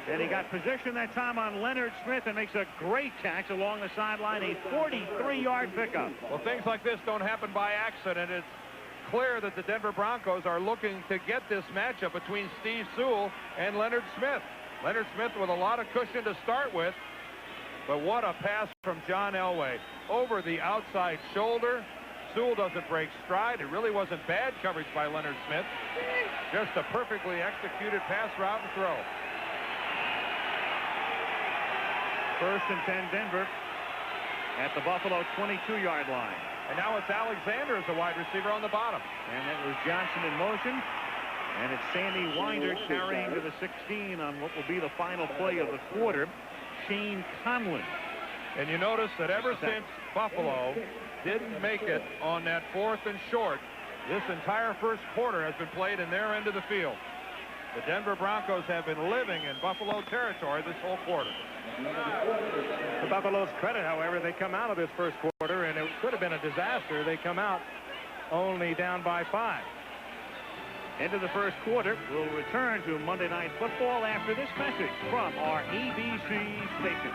And he got position that time on Leonard Smith and makes a great catch along the sideline, a 43-yard pickup. Well, things like this don't happen by accident. It's clear that the Denver Broncos are looking to get this matchup between Steve Sewell and Leonard Smith. Leonard Smith with a lot of cushion to start with, but what a pass from John Elway over the outside shoulder. Sewell doesn't break stride. It really wasn't bad coverage by Leonard Smith. Just a perfectly executed pass route and throw. First and 10 Denver at the Buffalo 22-yard line. And now it's Alexander as the wide receiver on the bottom. And that was Johnson in motion. And it's Sammy Winder carrying to the 16 on what will be the final play of the quarter. Shane Conlon. And you notice that ever since Buffalo didn't make it on that 4th and short, this entire first quarter has been played in their end of the field. The Denver Broncos have been living in Buffalo territory this whole quarter. To Buffalo's credit, however, they come out of this first quarter, and it could have been a disaster. They come out only down by 5. Into the first quarter. We'll return to Monday Night Football after this message from our ABC station.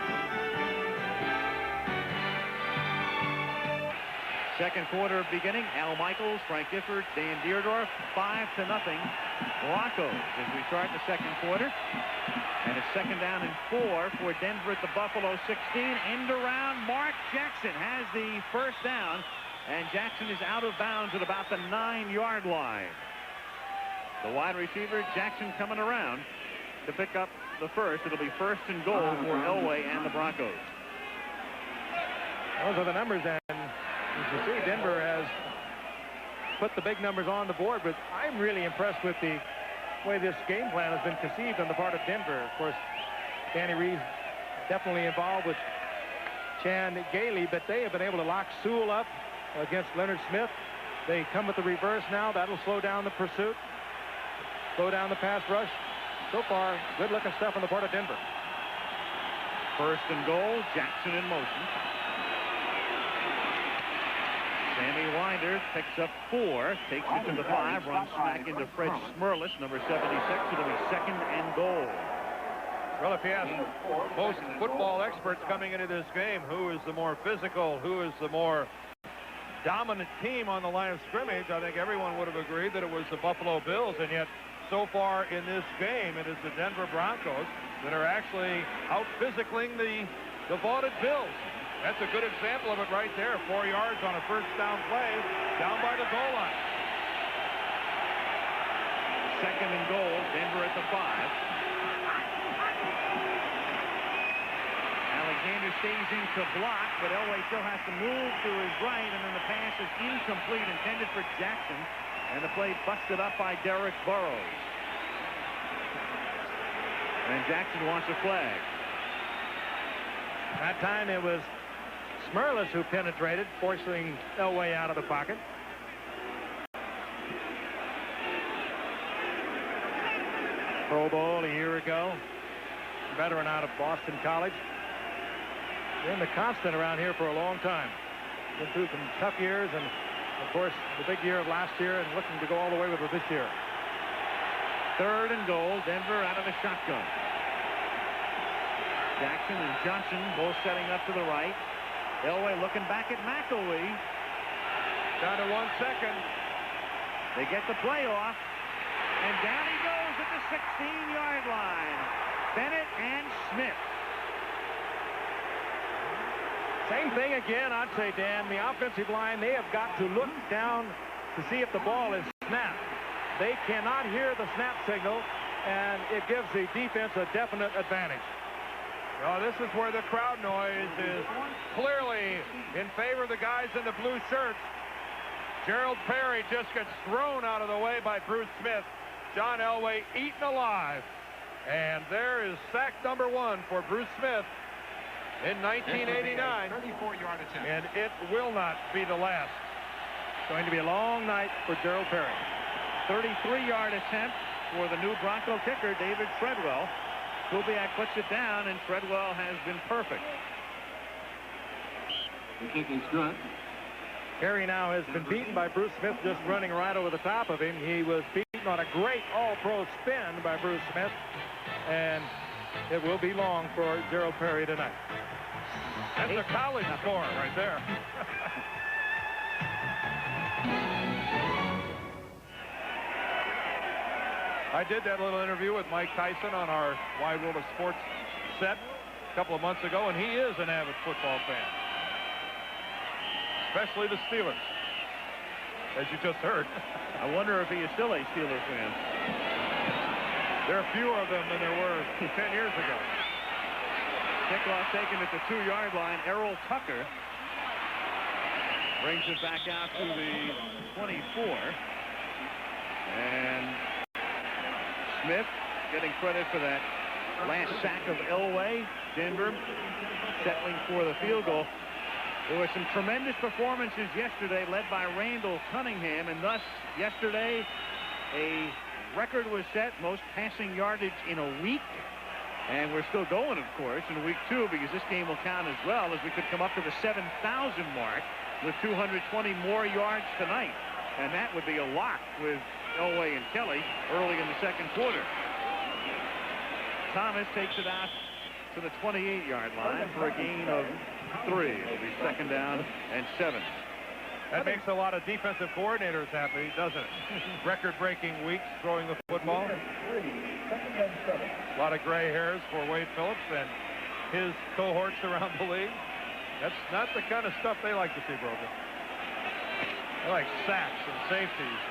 Second quarter beginning. Al Michaels, Frank Gifford, Dan Deerdorf, 5-0 Broncos as we start the second quarter. And it's second down and 4 for Denver at the Buffalo 16. End around. Mark Jackson has the first down, and Jackson is out of bounds at about the 9-yard line. The wide receiver, Jackson, coming around to pick up the first. It'll be first and goal for Elway and the Broncos. Those are the numbers, and as you see, Denver has put the big numbers on the board, but I'm really impressed with the way this game plan has been conceived on the part of Denver. Of course, Danny Reeves definitely involved with Chan Gailey, but they have been able to lock Sewell up against Leonard Smith. They come with the reverse now. That'll slow down the pursuit, slow down the pass rush. So far, good-looking stuff on the part of Denver. First and goal, Jackson in motion. Sammy Winder picks up 4, takes it to the 5, runs smack into Fred Smerlis, number 76. It'll be second and goal. Well, if you ask most football experts coming into this game, who is the more physical, who is the more dominant team on the line of scrimmage, I think everyone would have agreed that it was the Buffalo Bills, and yet so far in this game, it is the Denver Broncos that are actually out-physicaling the vaunted Bills. That's a good example of it right there. 4 yards on a first down play down by the goal line. Second and goal, Denver at the 5. Alexander stays in to block, but Elway still has to move to his right, and then the pass is incomplete, intended for Jackson, and the play busted up by Derek Burrows. And Jackson wants a flag. That time it was Smerlis who penetrated, forcing Elway out of the pocket. Pro Bowl a year ago. Veteran out of Boston College. Been the constant around here for a long time. Been through some tough years, and of course the big year of last year, and looking to go all the way with it this year. Third and goal, Denver out of the shotgun. Jackson and Johnson both setting up to the right. Elway looking back at McElwee. Down to 1 second. They get the play off, and down he goes at the 16-yard line. Bennett and Smith. Same thing again, I'd say, Dan. The offensive line, they have got to look down to see if the ball is snapped. They cannot hear the snap signal, and it gives the defense a definite advantage. Well, this is where the crowd noise is clearly in favor of the guys in the blue shirts. Gerald Perry just gets thrown out of the way by Bruce Smith. John Elway eaten alive. And there is sack number 1 for Bruce Smith in 1989. 34-yard attempt. And it will not be the last. It's going to be a long night for Gerald Perry. 33-yard attempt for the new Bronco kicker, David Treadwell. Kubiak puts it down, and Treadwell has been perfect. The kick is good. Perry now has been beaten by Bruce Smith, just running right over the top of him. He was beaten on a great all-pro spin by Bruce Smith, and it will be long for Gerald Perry tonight. That's a college score right there. I did that little interview with Mike Tyson on our Wide World of Sports set a couple of months ago, and he is an avid football fan. Especially the Steelers, as you just heard. I wonder if he is still a Steelers fan. There are fewer of them than there were 10 years ago. Kickoff taken at the 2-yard line. Errol Tucker brings it back out to the 24. And Smith getting credit for that last sack of Elway. Denver settling for the field goal. There were some tremendous performances yesterday led by Randall Cunningham, and thus yesterday a record was set, most passing yardage in a week. And we're still going, of course, in week 2, because this game will count as well, as we could come up to the 7,000 mark with 220 more yards tonight. And that would be a lock with Elway and Kelly early in the second quarter. Thomas takes it out to the 28-yard line for a gain of 3. It'll be 2nd down and 7. That makes a lot of defensive coordinators happy, doesn't it? Record-breaking weeks throwing the football. A lot of gray hairs for Wade Phillips and his cohorts around the league. That's not the kind of stuff they like to see broken. They like sacks and safeties.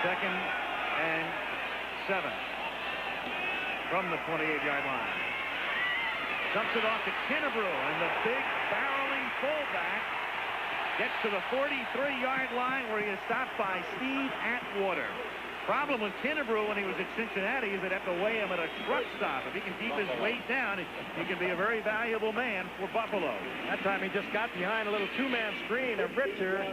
Second and 7 from the 28-yard line. Dumps it off to Kennebrew, and the big barreling fullback gets to the 43-yard line, where he is stopped by Steve Atwater. Problem with Kennebrew when he was at Cincinnati is they'd have to weigh him at a truck stop. If he can keep his weight down, he can be a very valuable man for Buffalo. That time he just got behind a little 2-man screen of Richter,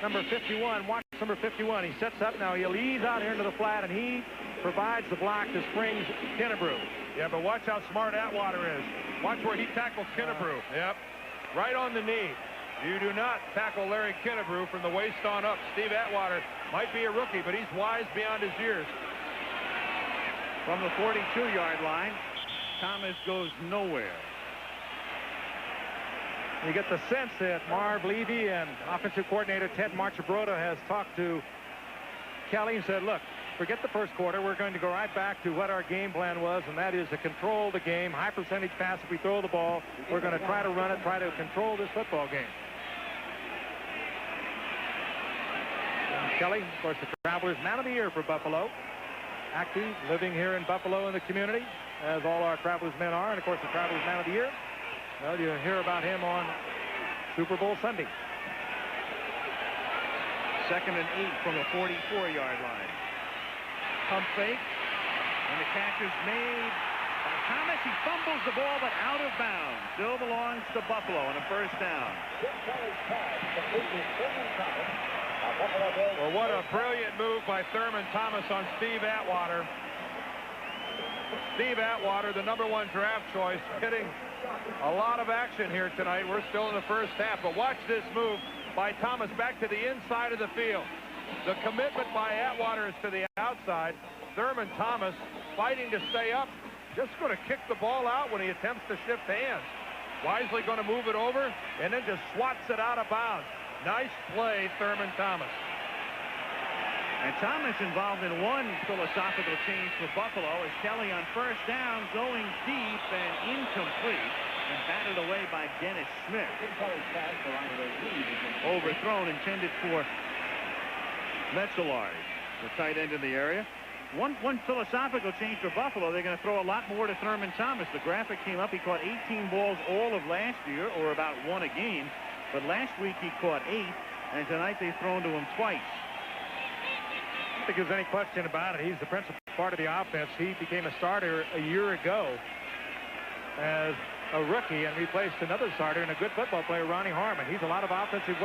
number 51. Watch number 51. He sets up now. He'll ease out here into the flat, and he provides the block to Springs Kennebrew. Yeah, but watch how smart Atwater is. Watch where he tackles Kennebrew. Yep, right on the knee. You do not tackle Larry Kennebrew from the waist on up. Steve Atwater might be a rookie, but he's wise beyond his years. From the 42-yard line, Thomas goes nowhere. You get the sense that Marv Levy and offensive coordinator Ted Marchibroda has talked to Kelly and said, look, forget the first quarter. We're going to go right back to what our game plan was, and that is to control the game. High percentage pass if we throw the ball. We're going to try to run it, try to control this football game. And Kelly, of course, the Travelers Man of the Year for Buffalo. Active, living here in Buffalo in the community, as all our Travelers men are. And, of course, the Travelers Man of the Year. Well, you'll hear about him on Super Bowl Sunday. 2nd and 8 from the 44-yard line. Pump fake, and the catch is made by Thomas. He fumbles the ball, but out of bounds. Still belongs to Buffalo on a 1st down. Well, what a brilliant move by Thurman Thomas on Steve Atwater. Steve Atwater, the #1 draft choice, getting a lot of action here tonight. We're still in the first half, but watch this move by Thomas back to the inside of the field. The commitment by Atwater is to the outside. Thurman Thomas fighting to stay up. Just going to kick the ball out when he attempts to shift hands. Wisely going to move it over and then just swats it out of bounds. Nice play, Thurman Thomas. And Thomas involved in one philosophical change for Buffalo as Kelly on 1st down going deep and incomplete and batted away by Dennis Smith. Overthrown, intended for Metzelaars, the tight end in the area. One philosophical change for Buffalo. They're going to throw a lot more to Thurman Thomas. The graphic came up. He caught 18 balls all of last year, or about 1 a game. But last week he caught 8, and tonight they've thrown to him twice. I don't think there's any question about it. He's the principal part of the offense. He became a starter a year ago as a rookie and replaced another starter and a good football player, Ronnie Harmon. He's a lot of offensive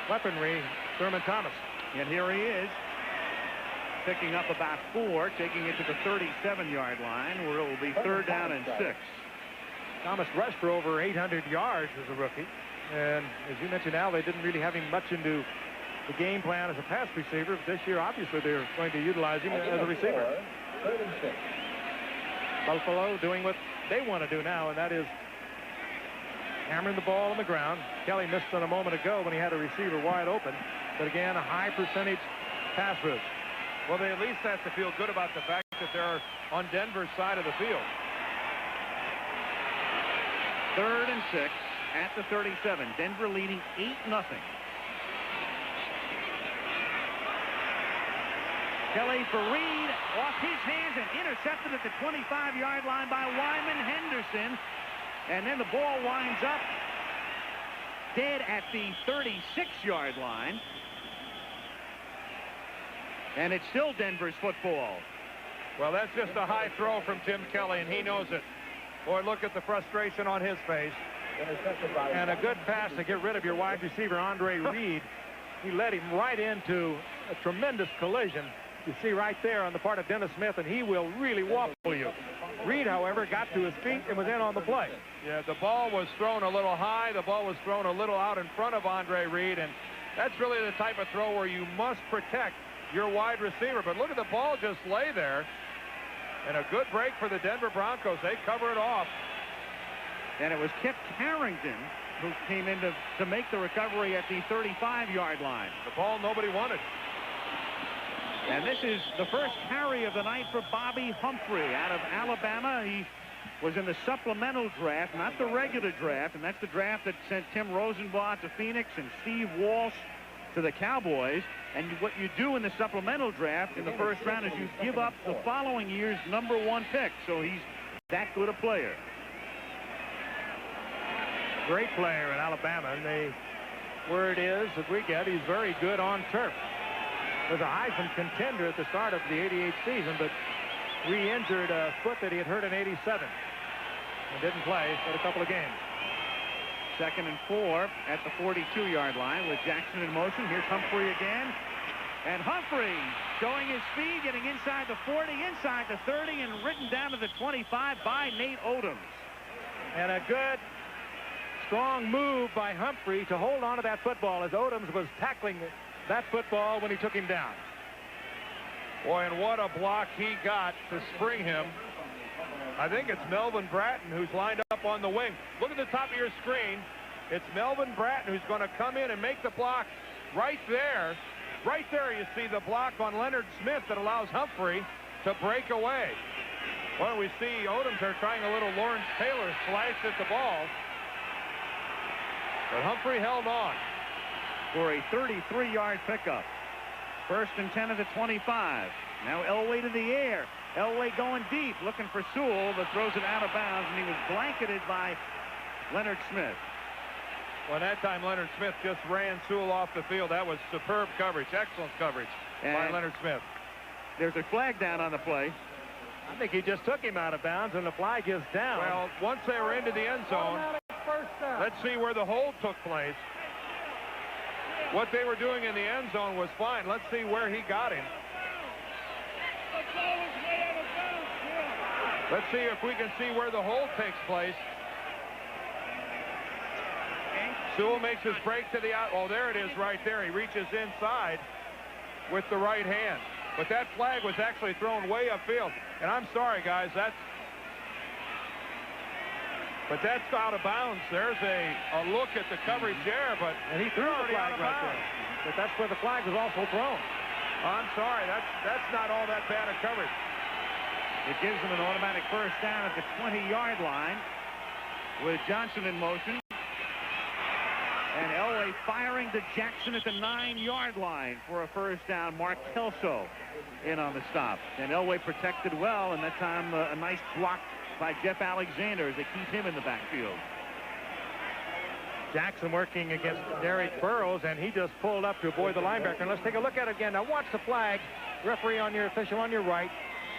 weaponry, Thurman Thomas. And here he is, picking up about 4, taking it to the 37-yard line, where it will be 3rd down and 6. Thomas rushed for over 800 yards as a rookie. And as you mentioned, Al, they didn't really have him much into the game plan as a pass receiver. But this year, obviously, they're going to utilize him as a receiver. Buffalo doing what they want to do now, and that is hammering the ball on the ground. Kelly missed it a moment ago when he had a receiver wide open. But again, a high percentage pass route. Well, they at least have to feel good about the fact that they're on Denver's side of the field. 3rd and 6 at the 37. Denver leading 8-0. Kelly for Reed, off his hands and intercepted at the 25-yard line by Wyman Henderson. And then the ball winds up dead at the 36-yard line. And it's still Denver's football. Well, that's just a high throw from Tim Kelly, and he knows it. Boy, look at the frustration on his face. And a good pass to get rid of your wide receiver, Andre Reed. He led him right into a tremendous collision. You see right there on the part of Dennis Smith, and he will really wobble you. Reed, however, got to his feet and was in on the play. Yeah, the ball was thrown a little high. The ball was thrown a little out in front of Andre Reed, and that's really the type of throw where you must protect your wide receiver. But look at the ball just lay there. And a good break for the Denver Broncos. They cover it off. And it was Kip Carrington who came in to make the recovery at the 35-yard line. The ball nobody wanted. And this is the first carry of the night for Bobby Humphrey out of Alabama. He was in the supplemental draft, not the regular draft, and that's the draft that sent Tim Rosenblatt to Phoenix and Steve Walsh to the Cowboys. And what you do in the supplemental draft in the first round is you give up the following year's #1 pick. So he's that good a player. Great player in Alabama, and the word is that we get he's very good on turf. Was a Heisman contender at the start of the '88 season, but re-injured a foot that he had hurt in '87 and didn't play for a couple of games. 2nd and 4 at the 42-yard line with Jackson in motion. Here's Humphrey again. And Humphrey showing his speed, getting inside the 40, inside the 30, and written down to the 25 by Nate Odoms. And a good, strong move by Humphrey to hold on to that football as Odoms was tackling that football when he took him down. Boy, and what a block he got to spring him. I think it's Melvin Bratton who's lined up on the wing. Look at the top of your screen. It's Melvin Bratton who's going to come in and make the block right there. Right there you see the block on Leonard Smith that allows Humphrey to break away. Well, we see Odoms are trying a little Lawrence Taylor slash at the ball. But Humphrey held on For a 33-yard pickup. 1st and 10 at the 25. Now Elway to the air. Elway going deep, looking for Sewell, but throws it out of bounds, and he was blanketed by Leonard Smith. Well, that time Leonard Smith just ran Sewell off the field. That was superb coverage, excellent coverage by Leonard Smith. There's a flag down on the play. I think he just took him out of bounds, and the flag is down. Well, once they were into the end zone, let's see where the hold took place. What they were doing in the end zone was fine. Let's see where he got him. Let's see if we can see where the hold takes place. Sewell makes his break to the out. Oh, there it is right there. He reaches inside with the right hand. But that flag was actually thrown way upfield. And I'm sorry, guys, that's out of bounds. There's a look at the coverage there, but and he threw the flag right there. But that's where the flag was also thrown. I'm sorry, that's not all that bad a coverage. It gives them an automatic first down at the 20-yard line with Johnson in motion. And Elway firing to Jackson at the 9-yard line for a first down. Mark Kelso in on the stop. And Elway protected well, and that time a nice block by Jeff Alexander as they keep him in the backfield. Jackson working against Derek Burrows, and he just pulled up to avoid the linebacker. And let's take a look at it again. Now watch the flag. Referee on your official on your right.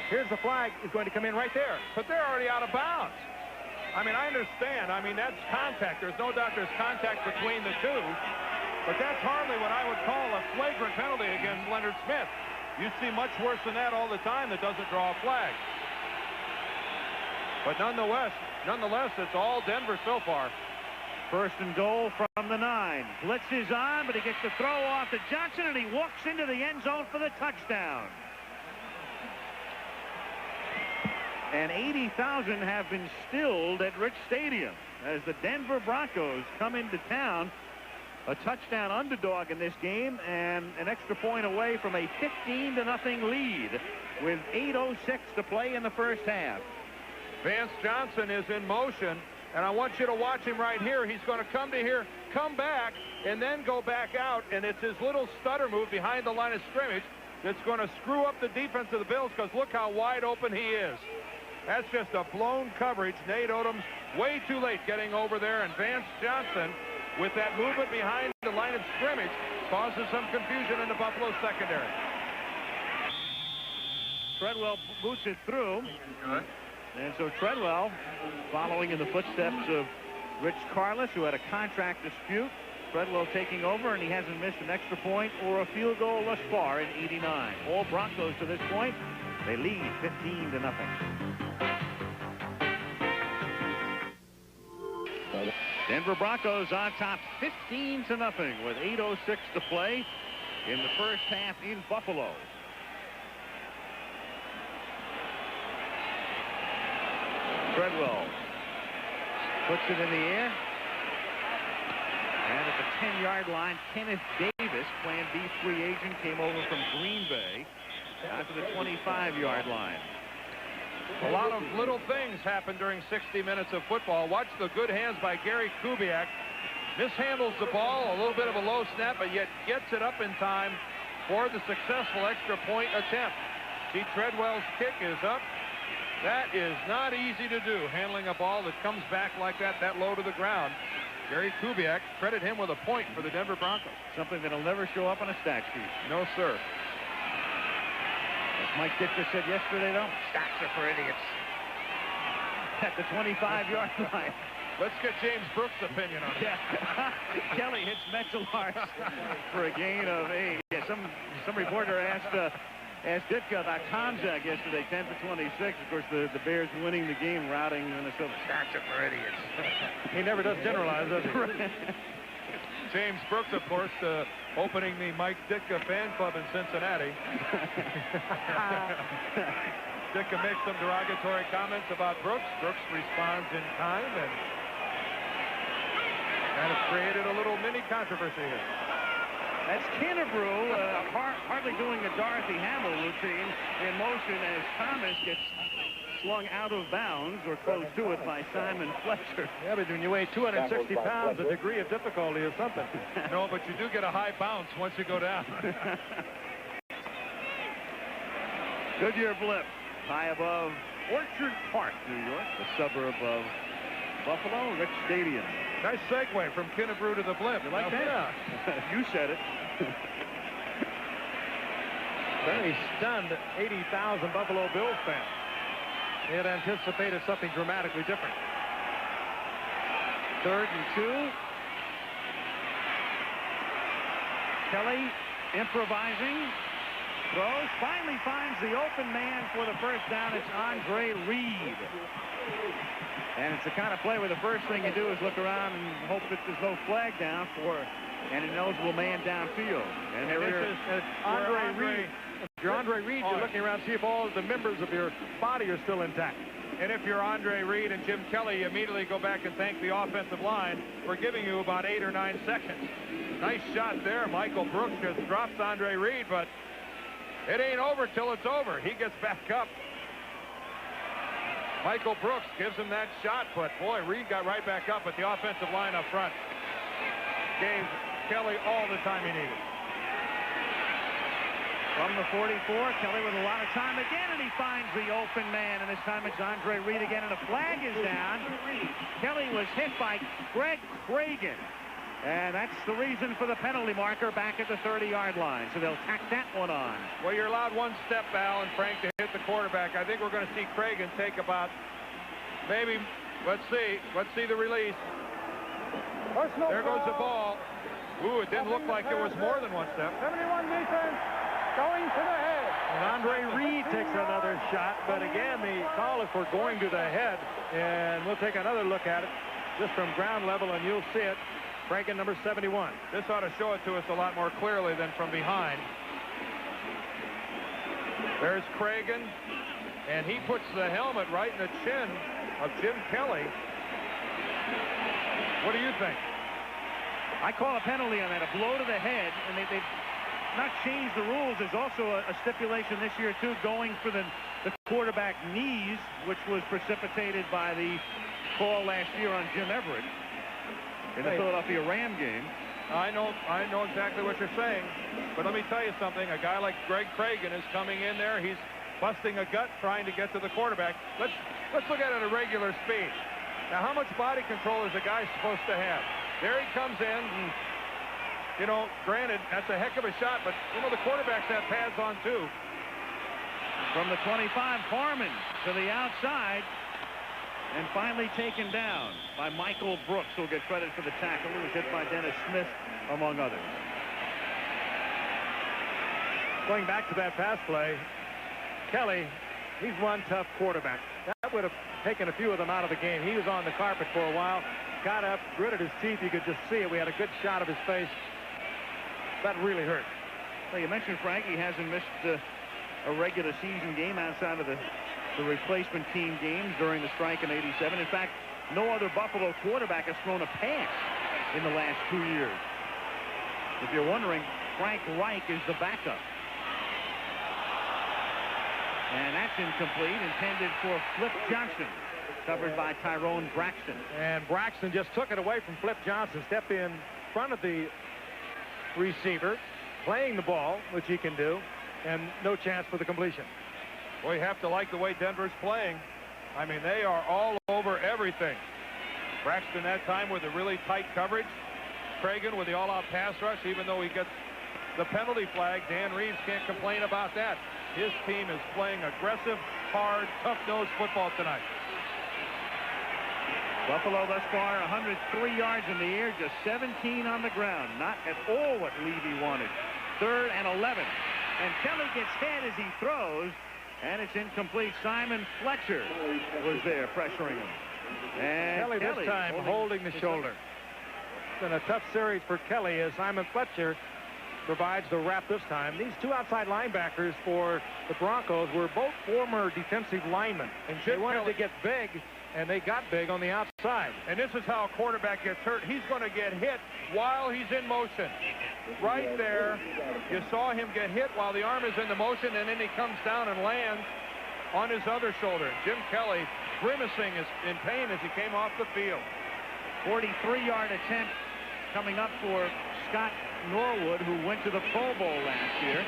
Here's the flag. Is going to come in right there. But they're already out of bounds. I mean, I understand. I mean, that's contact. There's no doubt there's contact between the two. But that's hardly what I would call a flagrant penalty against Leonard Smith. You see much worse than that all the time that doesn't draw a flag. But nonetheless, nonetheless, it's all Denver so far. First and goal from the 9. Blitz is on, but he gets the throw off to Johnson, and he walks into the end zone for the touchdown. And 80,000 have been stilled at Rich Stadium as the Denver Broncos come into town. A touchdown underdog in this game and an extra point away from a 15-0 lead with 8:06 to play in the first half. Vance Johnson is in motion, and I want you to watch him right here. He's going to come to here, come back, and then go back out, and it's his little stutter move behind the line of scrimmage that's going to screw up the defense of the Bills, because look how wide open he is. That's just a blown coverage. Nate Odom's way too late getting over there, and Vance Johnson, with that movement behind the line of scrimmage, causes some confusion in the Buffalo secondary. Treadwell boots it through. Good. And so Treadwell, following in the footsteps of Rich Karlis, who had a contract dispute. Treadwell taking over, and he hasn't missed an extra point or a field goal thus far in 89. All Broncos to this point, they lead 15-0. Denver Broncos on top 15-0 with 8:06 to play in the first half in Buffalo. Treadwell puts it in the air. And at the 10-yard line, Kenneth Davis, Plan B free agent, came over from Green Bay out to the 25-yard line. A lot of little things happen during 60 minutes of football. Watch the good hands by Gary Kubiak. Mishandles the ball, a little bit of a low snap, but yet gets it up in time for the successful extra point attempt. See, Treadwell's kick is up. That is not easy to do, handling a ball that comes back like that low to the ground. Gary Kubiak, credit him with a point for the Denver Broncos. Something that'll never show up on a stat sheet. No, sir. As Mike Ditka said yesterday, though, stats are for idiots. At the 25-yard line. Let's get James Brooks' opinion on it. Yeah. Kelly hits Metzelars for a gain of 8. Yeah, some reporter asked Ditka about Tomzak yesterday, 10-for-26. Of course, the Bears winning the game, routing Minnesota. Stats are for idiots. He never does generalize, does he? James Brooks, of course, opening the Mike Ditka fan club in Cincinnati. Ditka makes some derogatory comments about Brooks. Brooks responds in kind, and it's created a little mini controversy here. That's Kennebrew hardly doing the Dorothy Hamill routine in motion as Thomas gets slung out of bounds or close to it by Simon Fletcher. Yeah, but when you weigh 260 pounds, a degree of difficulty is something. No, but you do get a high bounce once you go down. Goodyear blip high above Orchard Park, New York, the suburb of Buffalo, Rich Stadium. Nice segue from Kennebrew to the blip. You like that? Yeah. You said it. Very stunned 80,000 Buffalo Bills fans. They had anticipated something dramatically different. 3rd and 2. Kelly improvising. Throws. Finally finds the open man for the first down. It's Andre Reed. And it's the kind of play where the first thing you do is look around and hope that there's no flag down for an ineligible man downfield. And this is Andre Reed. If you're Andre Reed, you're looking around to see if all the members of your body are still intact. And if you're Andre Reed and Jim Kelly, you immediately go back and thank the offensive line for giving you about 8 or 9 seconds. Nice shot there. Michael Brooks just drops Andre Reed, but it ain't over till it's over. He gets back up. Michael Brooks gives him that shot, but boy, Reed got right back up at the offensive line up front. Gave Kelly all the time he needed. From the 44, Kelly with a lot of time again, and he finds the open man, and this time it's Andre Reed again, and a flag is down. Kelly was hit by Greg Cragen, and that's the reason for the penalty marker back at the 30-yard line, so they'll tack that one on. Well, you're allowed one step, Al and Frank, to hit the quarterback. I think we're going to see Cragen take about, maybe, let's see the release. There goes the ball. Ooh, it didn't look like there was more than one step. 71 defense going to the head. And Andre Reed takes another shot, but again, the call is for going to the head, and we'll take another look at it just from ground level, and you'll see it. Franken, number 71. This ought to show it to us a lot more clearly than from behind. There's Cragen, and he puts the helmet right in the chin of Jim Kelly. What do you think? I call a penalty on that, a blow to the head, and they've not changed the rules. There's also a stipulation this year, too, going for the quarterback knees, which was precipitated by the call last year on Jim Everett in the Philadelphia Ram game. I know exactly what you're saying, but let me tell you something. A guy like Greg Cragen is coming in there. He's busting a gut trying to get to the quarterback. Let's look at it at a regular speed. Now, how much body control is a guy supposed to have? There he comes in. You know, granted, that's a heck of a shot, but, you know, the quarterbacks have pads on, too. From the 25, Harmon to the outside, and finally taken down by Michael Brooks, who'll get credit for the tackle. He was hit by Dennis Smith, among others. Going back to that pass play, Kelly, he's one tough quarterback. That would have taken a few of them out of the game. He was on the carpet for a while, got up, gritted his teeth. You could just see it. We had a good shot of his face. That really hurt. Well, you mentioned, Frank, he hasn't missed a regular season game outside of the replacement team games during the strike in '87. In fact, no other Buffalo quarterback has thrown a pass in the last 2 years. If you're wondering, Frank Reich is the backup. And that's incomplete, intended for Flip Johnson, covered by Tyrone Braxton. And Braxton just took it away from Flip Johnson, stepped in front of the receiver, playing the ball, which he can do, and no chance for the completion. Well, you have to like the way Denver's playing. I mean, they are all over everything. Braxton that time with a really tight coverage. Cragen with the all-out pass rush, even though he gets the penalty flag. Dan Reeves can't complain about that. His team is playing aggressive, hard, tough-nosed football tonight. Buffalo thus far 103 yards in the air, just 17 on the ground. Not at all what Levy wanted. 3rd and 11. And Kelly gets hit as he throws, and it's incomplete. Simon Fletcher was there pressuring him. And Kelly this time holding the shoulder. It's been a tough series for Kelly as Simon Fletcher provides the wrap this time. These two outside linebackers for the Broncos were both former defensive linemen. And they wanted to get big, and they got big on the outside. And this is how a quarterback gets hurt. He's going to get hit while he's in motion. Right there, you saw him get hit while the arm is in the motion, and then he comes down and lands on his other shoulder. Jim Kelly grimacing in pain as he came off the field. 43-yard attempt coming up for Scott Norwood, who went to the Pro Bowl last year.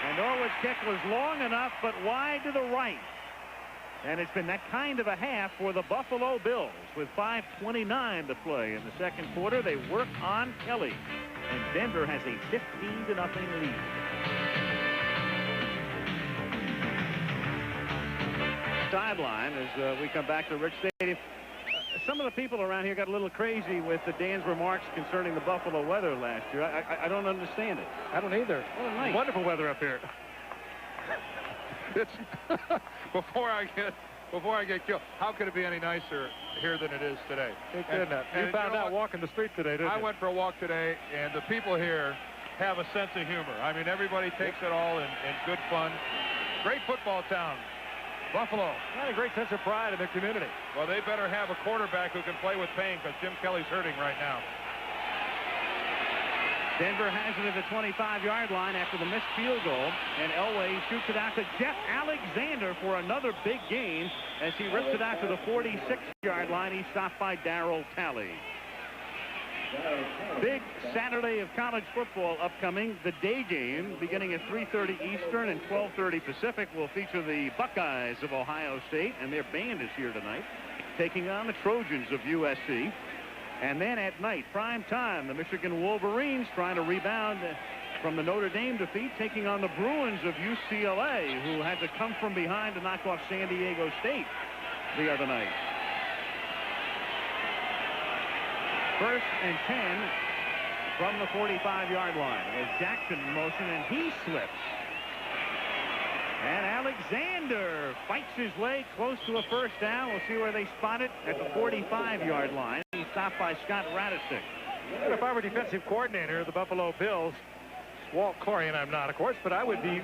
And Norwood's kick was long enough, but wide to the right. And it's been that kind of a half for the Buffalo Bills. With 5:29 to play in the second quarter, they work on Kelly. And Denver has a 15-0 lead. Sideline as we come back to Rich Stadium. Some of the people around here got a little crazy with Dan's remarks concerning the Buffalo weather last year. I don't understand it. I don't either. What a night. Wonderful weather up here. It's before I get killed. How could it be any nicer here than it is today? It couldn't. You found out walking the street today, didn't you? I went for a walk today, and the people here have a sense of humor. I mean, everybody takes it all in good fun. Great football town, Buffalo. Got a great sense of pride in their community. Well, they better have a quarterback who can play with pain, because Jim Kelly's hurting right now. Denver has it at the 25-yard line after the missed field goal, and Elway shoots it out to Jeff Alexander for another big gain as he rips it out to the 46-yard line. He's stopped by Darryl Talley. Big Saturday of college football upcoming. The day game beginning at 3:30 Eastern and 12:30 Pacific will feature the Buckeyes of Ohio State, and their band is here tonight, taking on the Trojans of USC. And then at night, prime time, the Michigan Wolverines trying to rebound from the Notre Dame defeat, taking on the Bruins of UCLA, who had to come from behind to knock off San Diego State the other night. 1st and 10 from the 45-yard line. As Jackson in motion, and he slips. And Alexander fights his way close to a first down. We'll see where they spot it at the 45-yard line. He's stopped by Scott Radisik. If I were defensive coordinator of the Buffalo Bills, Walt Corian, I'm not, of course, but I would be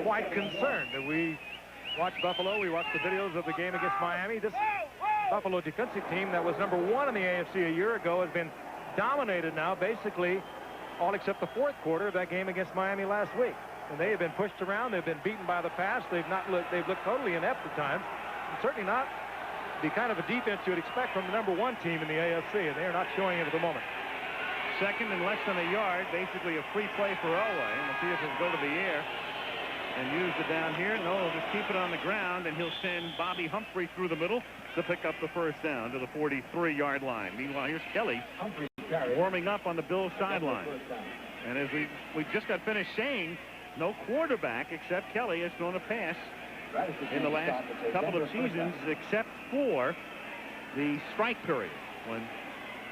quite concerned that we watch Buffalo. We watch the videos of the game against Miami. This Buffalo defensive team that was #1 in the AFC a year ago has been dominated now, basically all except the fourth quarter of that game against Miami last week. And they have been pushed around. They've been beaten by the pass. They've looked totally inept at times. And certainly not the kind of a defense you would expect from the #1 team in the AFC, and they are not showing it at the moment. Second and less than a yard, basically a free play for Elway. And we'll see if he'll go to the air and use it down here. No, he'll just keep it on the ground, and he'll send Bobby Humphrey through the middle to pick up the first down to the 43-yard line. Meanwhile, here's Kelly warming up on the Bills sideline. And as we just got finished saying, no quarterback except Kelly has thrown a pass in the last couple of seasons, except for the strike period when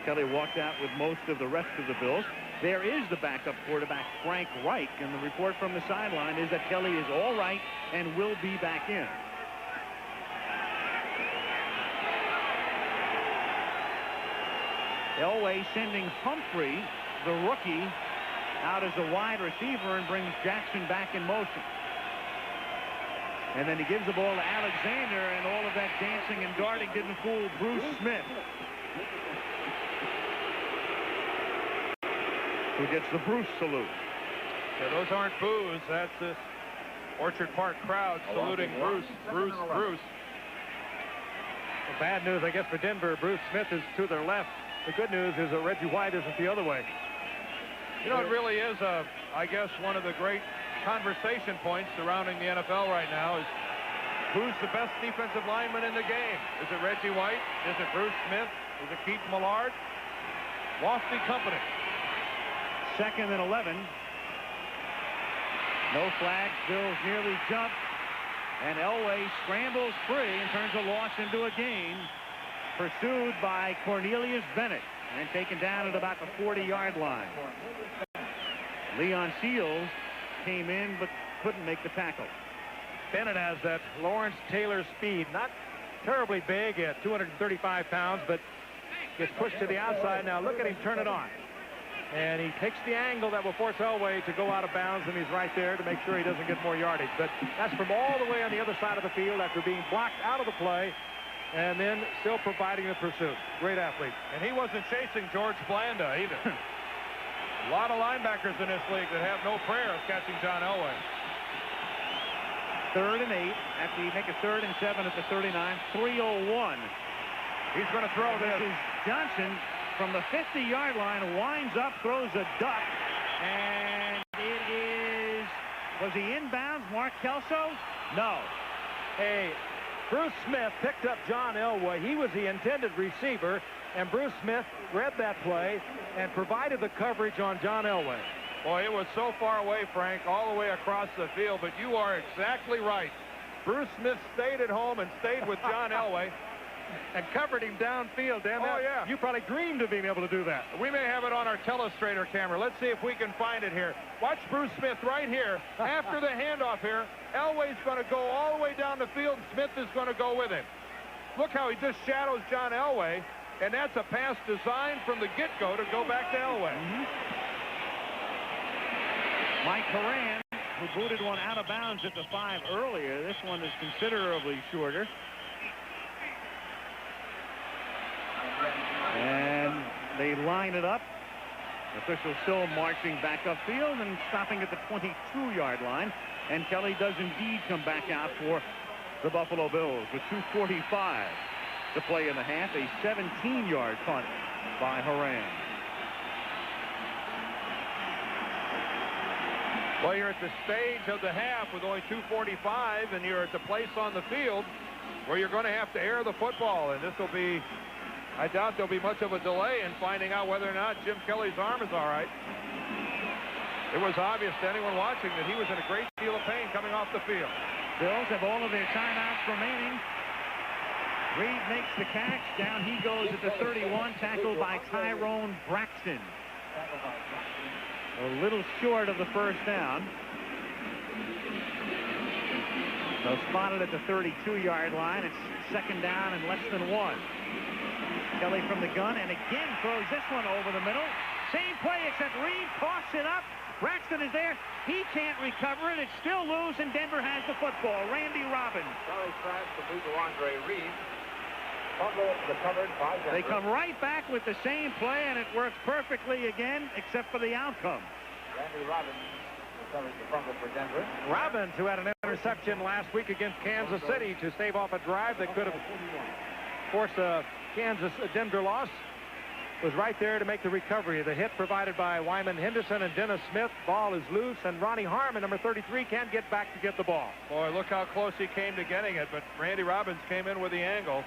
Kelly walked out with most of the rest of the Bills. There is the backup quarterback, Frank Reich, and the report from the sideline is that Kelly is all right and will be back in. Elway sending Humphrey, the rookie, out as a wide receiver and brings Jackson back in motion. And then he gives the ball to Alexander, and all of that dancing and darting didn't fool Bruce Smith, who gets the Bruce salute. Yeah, those aren't boos. That's this Orchard Park crowd saluting Bruce, Bruce, Bruce. The bad news, I guess, for Denver, Bruce Smith is to their left. The good news is that Reggie White isn't the other way. You know, it really is, I guess, one of the great conversation points surrounding the NFL right now is who's the best defensive lineman in the game? Is it Reggie White? Is it Bruce Smith? Is it Keith Millard? Lofty company. Second and 11. No flags. Bills nearly jump. And Elway scrambles free and turns a loss into a gain. Pursued by Cornelius Bennett and taken down at about the 40-yard line. Leon Seals came in but couldn't make the tackle. Bennett has that Lawrence Taylor speed. Not terribly big at 235 pounds, but gets pushed to the outside. Now look at him turn it on. And he takes the angle that will force Elway to go out of bounds, and he's right there to make sure he doesn't get more yardage. But that's from all the way on the other side of the field after being blocked out of the play and then still providing the pursuit. Great athlete. And he wasn't chasing George Blanda either. A lot of linebackers in this league that have no prayer of catching John Elway. 3rd and 8 after you make a 3rd and 7 at the 39. 3:01. He's going to throw this. This is Johnson from the 50-yard line, winds up, throws a duck, and it is, was he inbounds, Mark Kelso? No. Hey, Bruce Smith picked up John Elway. He was the intended receiver, and Bruce Smith read that play and provided the coverage on John Elway. Boy, it was so far away, Frank, all the way across the field, but you are exactly right. Bruce Smith stayed at home and stayed with John Elway. And covered him downfield, Dan. Oh, yeah. You probably dreamed of being able to do that. We may have it on our telestrator camera. Let's see if we can find it here. Watch Bruce Smith right here. After the handoff here, Elway's going to go all the way down the field, and Smith is going to go with him. Look how he just shadows John Elway, and that's a pass designed from the get-go to go back to Elway. Mike Horan, who booted one out of bounds at the 5 earlier. This one is considerably shorter. And they line it up. Officials still marching back upfield and stopping at the 22-yard line. And Kelly does indeed come back out for the Buffalo Bills with 2:45 to play in the half. A 17-yard punt by Horan. Well, you're at the stage of the half with only 2:45, and you're at the place on the field where you're going to have to air the football. And this will be, I doubt there'll be much of a delay in finding out whether or not Jim Kelly's arm is all right. It was obvious to anyone watching that he was in a great deal of pain coming off the field. Bills have all of their timeouts remaining. Reed makes the catch. Down he goes at the 31, tackled by Tyrone Braxton. A little short of the first down. So spotted at the 32-yard line. It's second down and less than 1. Kelly from the gun and again throws this one over the middle. Same play except Reed coughs it up. Braxton is there. He can't recover it. It's still loose and Denver has the football. Randy Robbins. Charlie Trask complete to Andre Reed. Fumble recovered by Denver. They come right back with the same play and it works perfectly again except for the outcome. Randy Robbins recovers the fumble for Denver. Robbins, who had an interception last week against Kansas City to stave off a drive that could have forced a Denver loss, was right there to make the recovery. The hit provided by Wyman Henderson and Dennis Smith. Ball is loose, and Ronnie Harmon, number 33, can't get back to get the ball. Boy, look how close he came to getting it, but Randy Robbins came in with the angle.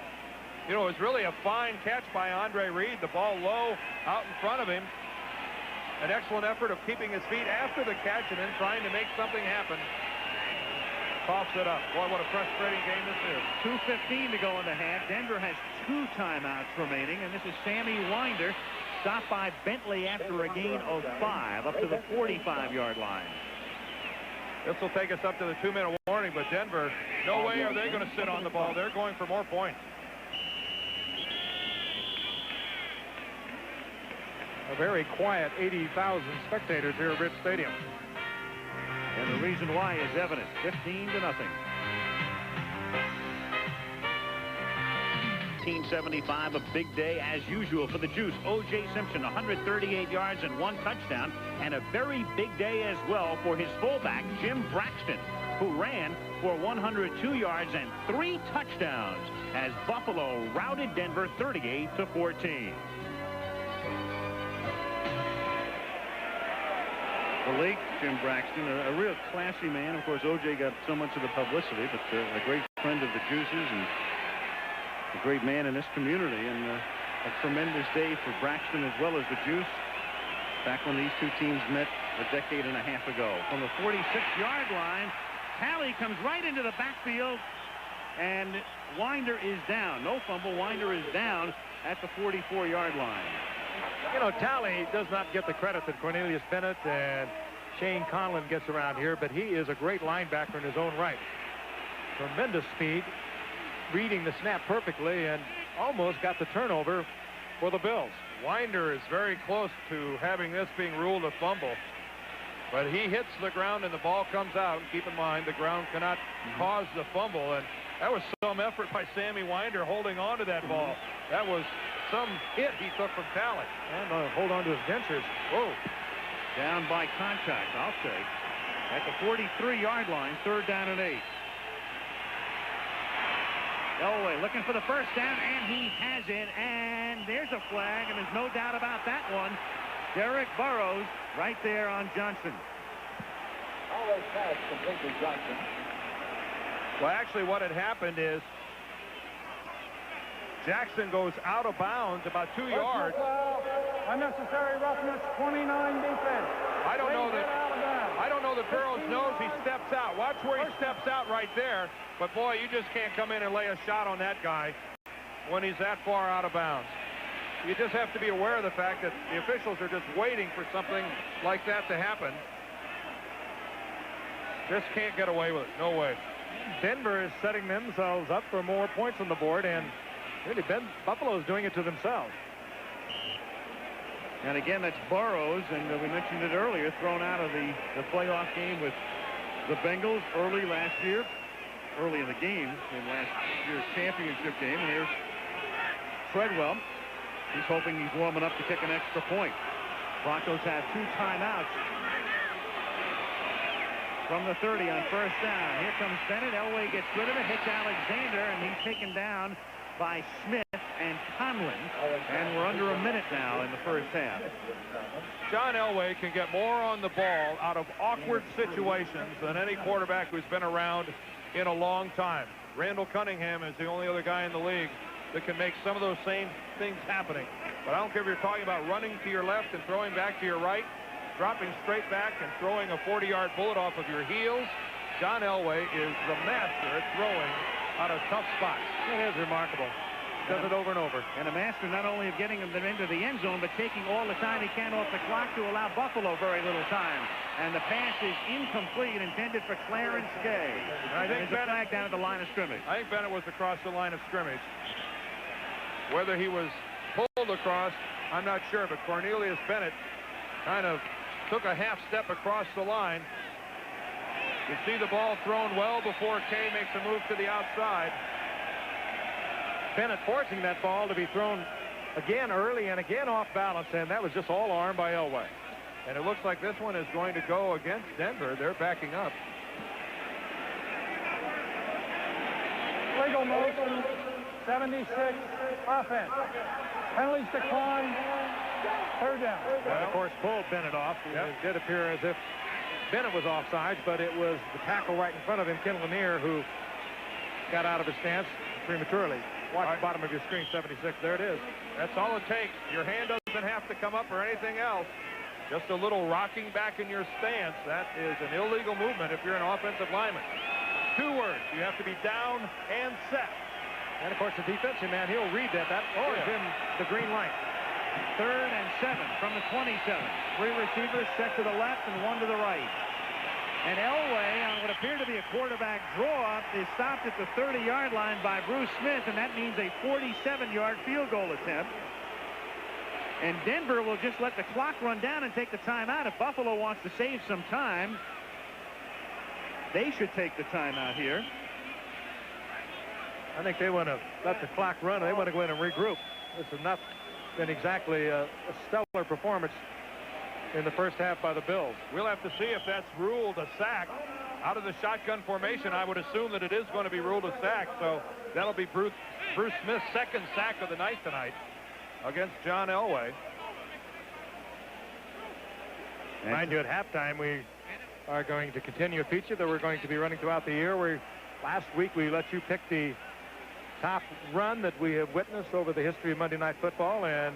You know, it was really a fine catch by Andre Reed. The ball low out in front of him. An excellent effort of keeping his feet after the catch and then trying to make something happen. Coughs it up. Boy, what a frustrating game this is. 2:15 to go in the half. Denver has 2 timeouts remaining, and this is Sammy Winder, stopped by Bentley after a gain of 5 up to the 45-yard line. This will take us up to the 2-minute warning, but Denver, no way are they going to sit on the ball. They're going for more points. A very quiet 80,000 spectators here at Rich Stadium. And the reason why is evident. 15-0. 1975, a big day as usual for the Juice. O.J. Simpson, 138 yards and 1 touchdown, and a very big day as well for his fullback, Jim Braxton, who ran for 102 yards and 3 touchdowns as Buffalo routed Denver 38-14. The late Jim Braxton, a real classy man. Of course, O.J. got so much of the publicity, but a great friend of the Juices and a great man in this community, and a tremendous day for Braxton as well as the Juice back when these two teams met a decade and a half ago. From the 46-yard line, Talley comes right into the backfield, and Winder is down. No fumble. Winder is down at the 44-yard line. You know, Talley does not get the credit that Cornelius Bennett and Shane Conlon gets around here, but he is a great linebacker in his own right. Tremendous speed, reading the snap perfectly, and almost got the turnover for the Bills. Winder is very close to having this being ruled a fumble, but he hits the ground and the ball comes out. And keep in mind, the ground cannot cause the fumble, and that was some effort by Sammy Winder holding on to that ball. That was some hit he took from Talley. And hold on to his dentures. Whoa. Down by contact, I'll say. At the 43-yard line, 3rd down and 8. Elway looking for the first down, and he has it. And there's a flag, and there's no doubt about that one. Derek Burrows right there on Johnson. Always pass completely Johnson. Well, actually, what had happened is Jackson goes out of bounds about 2 yards. Unnecessary roughness, 29 defense. I don't know that Burrows knows he steps out. Watch where he steps out right there. But boy, you just can't come in and lay a shot on that guy when he's that far out of bounds. You just have to be aware of the fact that the officials are just waiting for something like that to happen. Just can't get away with it. No way. Denver is setting themselves up for more points on the board, and really Buffalo is doing it to themselves. And again, that's Burrows, and we mentioned it earlier, thrown out of the playoff game with the Bengals early in the game, in last year's championship game. And here's Treadwell. He's hoping he's warming up to kick an extra point. Broncos have 2 timeouts from the 30 on 1st down. Here comes Bennett. Elway gets rid of it, hits Alexander, and he's taken down by Smith and Conlon. And we're under a minute now in the 1st half. John Elway can get more on the ball out of awkward situations than any quarterback who's been around in a long time. Randall Cunningham is the only other guy in the league that can make some of those same things happening. But I don't care if you're talking about running to your left and throwing back to your right, dropping straight back and throwing a 40-yard bullet off of your heels. John Elway is the master at throwing out of tough spots. It is remarkable. Does it over and over. And a master not only of getting them into the end zone, but taking all the time he can off the clock to allow Buffalo very little time. And the pass is incomplete, intended for Clarence Gay. I think there's a flag down at the line of scrimmage. I think Bennett was across the line of scrimmage. Whether he was pulled across, I'm not sure, but Cornelius Bennett kind of took a half step across the line. You see the ball thrown well before Kay makes a move to the outside. Bennett forcing that ball to be thrown again early and again off balance, and that was just all arm by Elway. And it looks like this one is going to go against Denver. They're backing up. Legal motion, 76, offense. Penalties decline, third down. And of course, pulled Bennett off. Yep. It did appear as if Bennett was offsides, but it was the tackle right in front of him, Ken Lanier, who got out of his stance prematurely. Watch the bottom of your screen, 76. There it is. That's all it takes. Your hand doesn't have to come up or anything else. Just a little rocking back in your stance. That is an illegal movement if you're an offensive lineman. 2 words. You have to be down and set. And of course, the defensive man, he'll read that. That gives him the green light. 3rd and 7 from the 27. 3 receivers set to the left and 1 to the right. And Elway, on what appeared to be a quarterback draw, is stopped at the 30-yard line by Bruce Smith, and that means a 47-yard field goal attempt. And Denver will just let the clock run down and take the timeout. If Buffalo wants to save some time, they should take the timeout here. I think they want to let the clock run. They want to go in and regroup. This has not been exactly a stellar performance in the first half by the Bills. We'll have to see if that's ruled a sack. Out of the shotgun formation, I would assume that it is going to be ruled a sack. So that'll be Bruce Smith's 2nd sack of the night tonight against John Elway. Mind you, at halftime, we are going to continue a feature that we're going to be running throughout the year. Last week, we let you pick the top run that we have witnessed over the history of Monday Night Football, and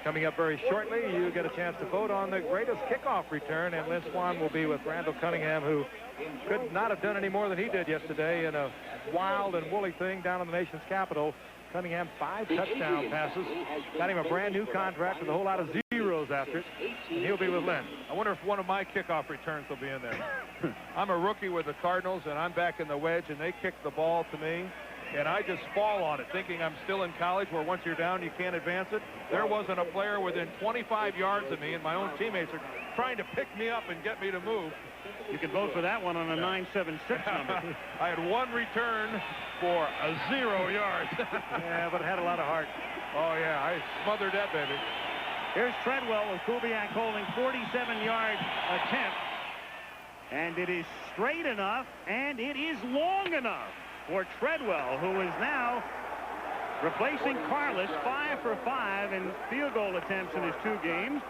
coming up very shortly, you get a chance to vote on the greatest kickoff return, and Lynn Swan will be with Randall Cunningham, who could not have done any more than he did yesterday in a wild and woolly thing down in the nation's capital. Cunningham, 5 touchdown passes, got him a brand new contract with a whole lot of zeros after it, and he'll be with Lynn. I wonder if one of my kickoff returns will be in there. I'm a rookie with the Cardinals, and I'm back in the wedge, and they kick the ball to me, and I just fall on it, thinking I'm still in college, where once you're down, you can't advance it. There wasn't a player within 25 yards of me, and my own teammates are trying to pick me up and get me to move. You can vote for that one on a 976 number. I had 1 return for 0 yards. Yeah, but it had a lot of heart. Oh, yeah, I smothered that baby. Here's Treadwell with Kubiak holding 47-yard attempt. And it is straight enough, and it is long enough for Treadwell, who is now replacing Carlos, 5 for 5 in field goal attempts in his 2 games.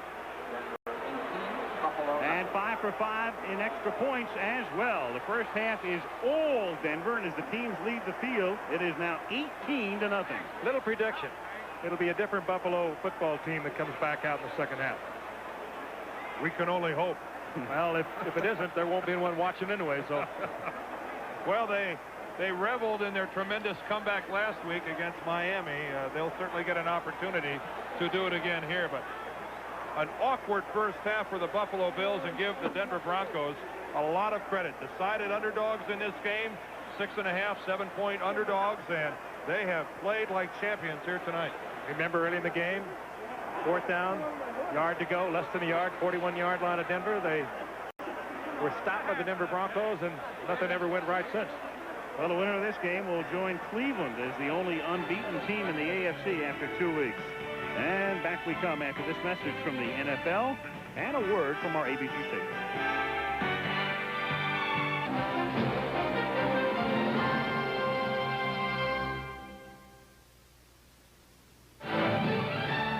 And 5 for 5 in extra points as well. The first half is all Denver, and as the teams leave the field, it is now 18-0. Little prediction. It'll be a different Buffalo football team that comes back out in the second half. We can only hope. Well, if it isn't, there won't be anyone watching anyway, so. Well, they reveled in their tremendous comeback last week against Miami. They'll certainly get an opportunity to do it again here, but an awkward first half for the Buffalo Bills, and give the Denver Broncos a lot of credit. Decided underdogs in this game, 6.5, 7-point underdogs, and they have played like champions here tonight. Remember early in the game, 4th down, yard to go, less than a yard, 41-yard line of Denver. They were stopped by the Denver Broncos, and nothing ever went right since. Well, the winner of this game will join Cleveland as the only unbeaten team in the AFC after 2 weeks. And back we come after this message from the NFL and a word from our ABC station.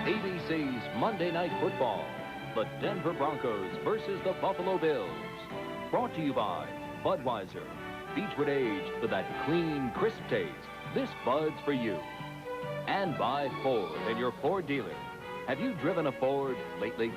ABC's Monday Night Football. The Denver Broncos versus the Buffalo Bills. Brought to you by Budweiser. Beechwood aged for that clean, crisp taste. This Bud's for you. And by Ford and your Ford dealer. Have you driven a Ford lately?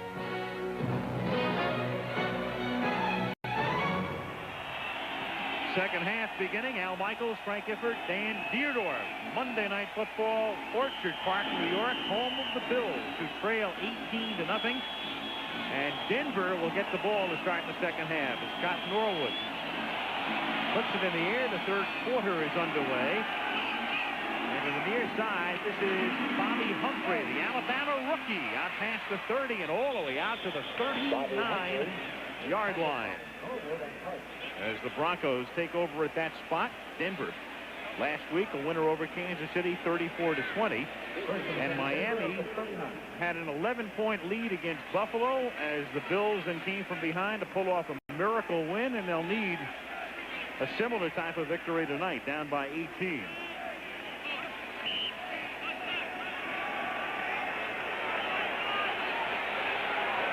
Second half beginning. Al Michaels, Frank Gifford, Dan Dierdorf. Monday Night Football, Orchard Park, New York, home of the Bills, who trail 18-0. And Denver will get the ball to start in the second half. As Scott Norwood puts it in the air. The third quarter is underway. And to the near side, this is Bobby Humphrey, the Alabama rookie, out past the 30 and all the way out to the 39-yard line. As the Broncos take over at that spot, Denver last week a winner over Kansas City 34-20, and Miami had an 11-point lead against Buffalo as the Bills then came from behind to pull off a miracle win, and they'll need a similar type of victory tonight, down by 18.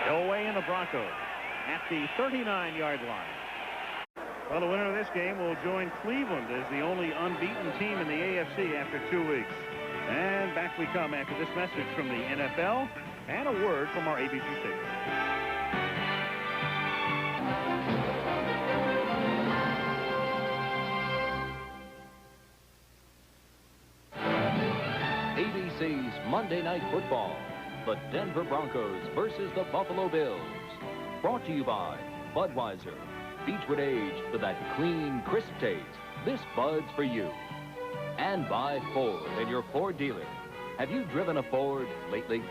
Elway and the Broncos at the 39-yard line. Well, the winner of this game will join Cleveland as the only unbeaten team in the AFC after 2 weeks. And back we come after this message from the NFL and a word from our ABC station. ABC's Monday Night Football. The Denver Broncos versus the Buffalo Bills. Brought to you by Budweiser. Beechwood aged for that clean, crisp taste. This Bud's for you. And by Ford and your Ford dealer. Have you driven a Ford lately?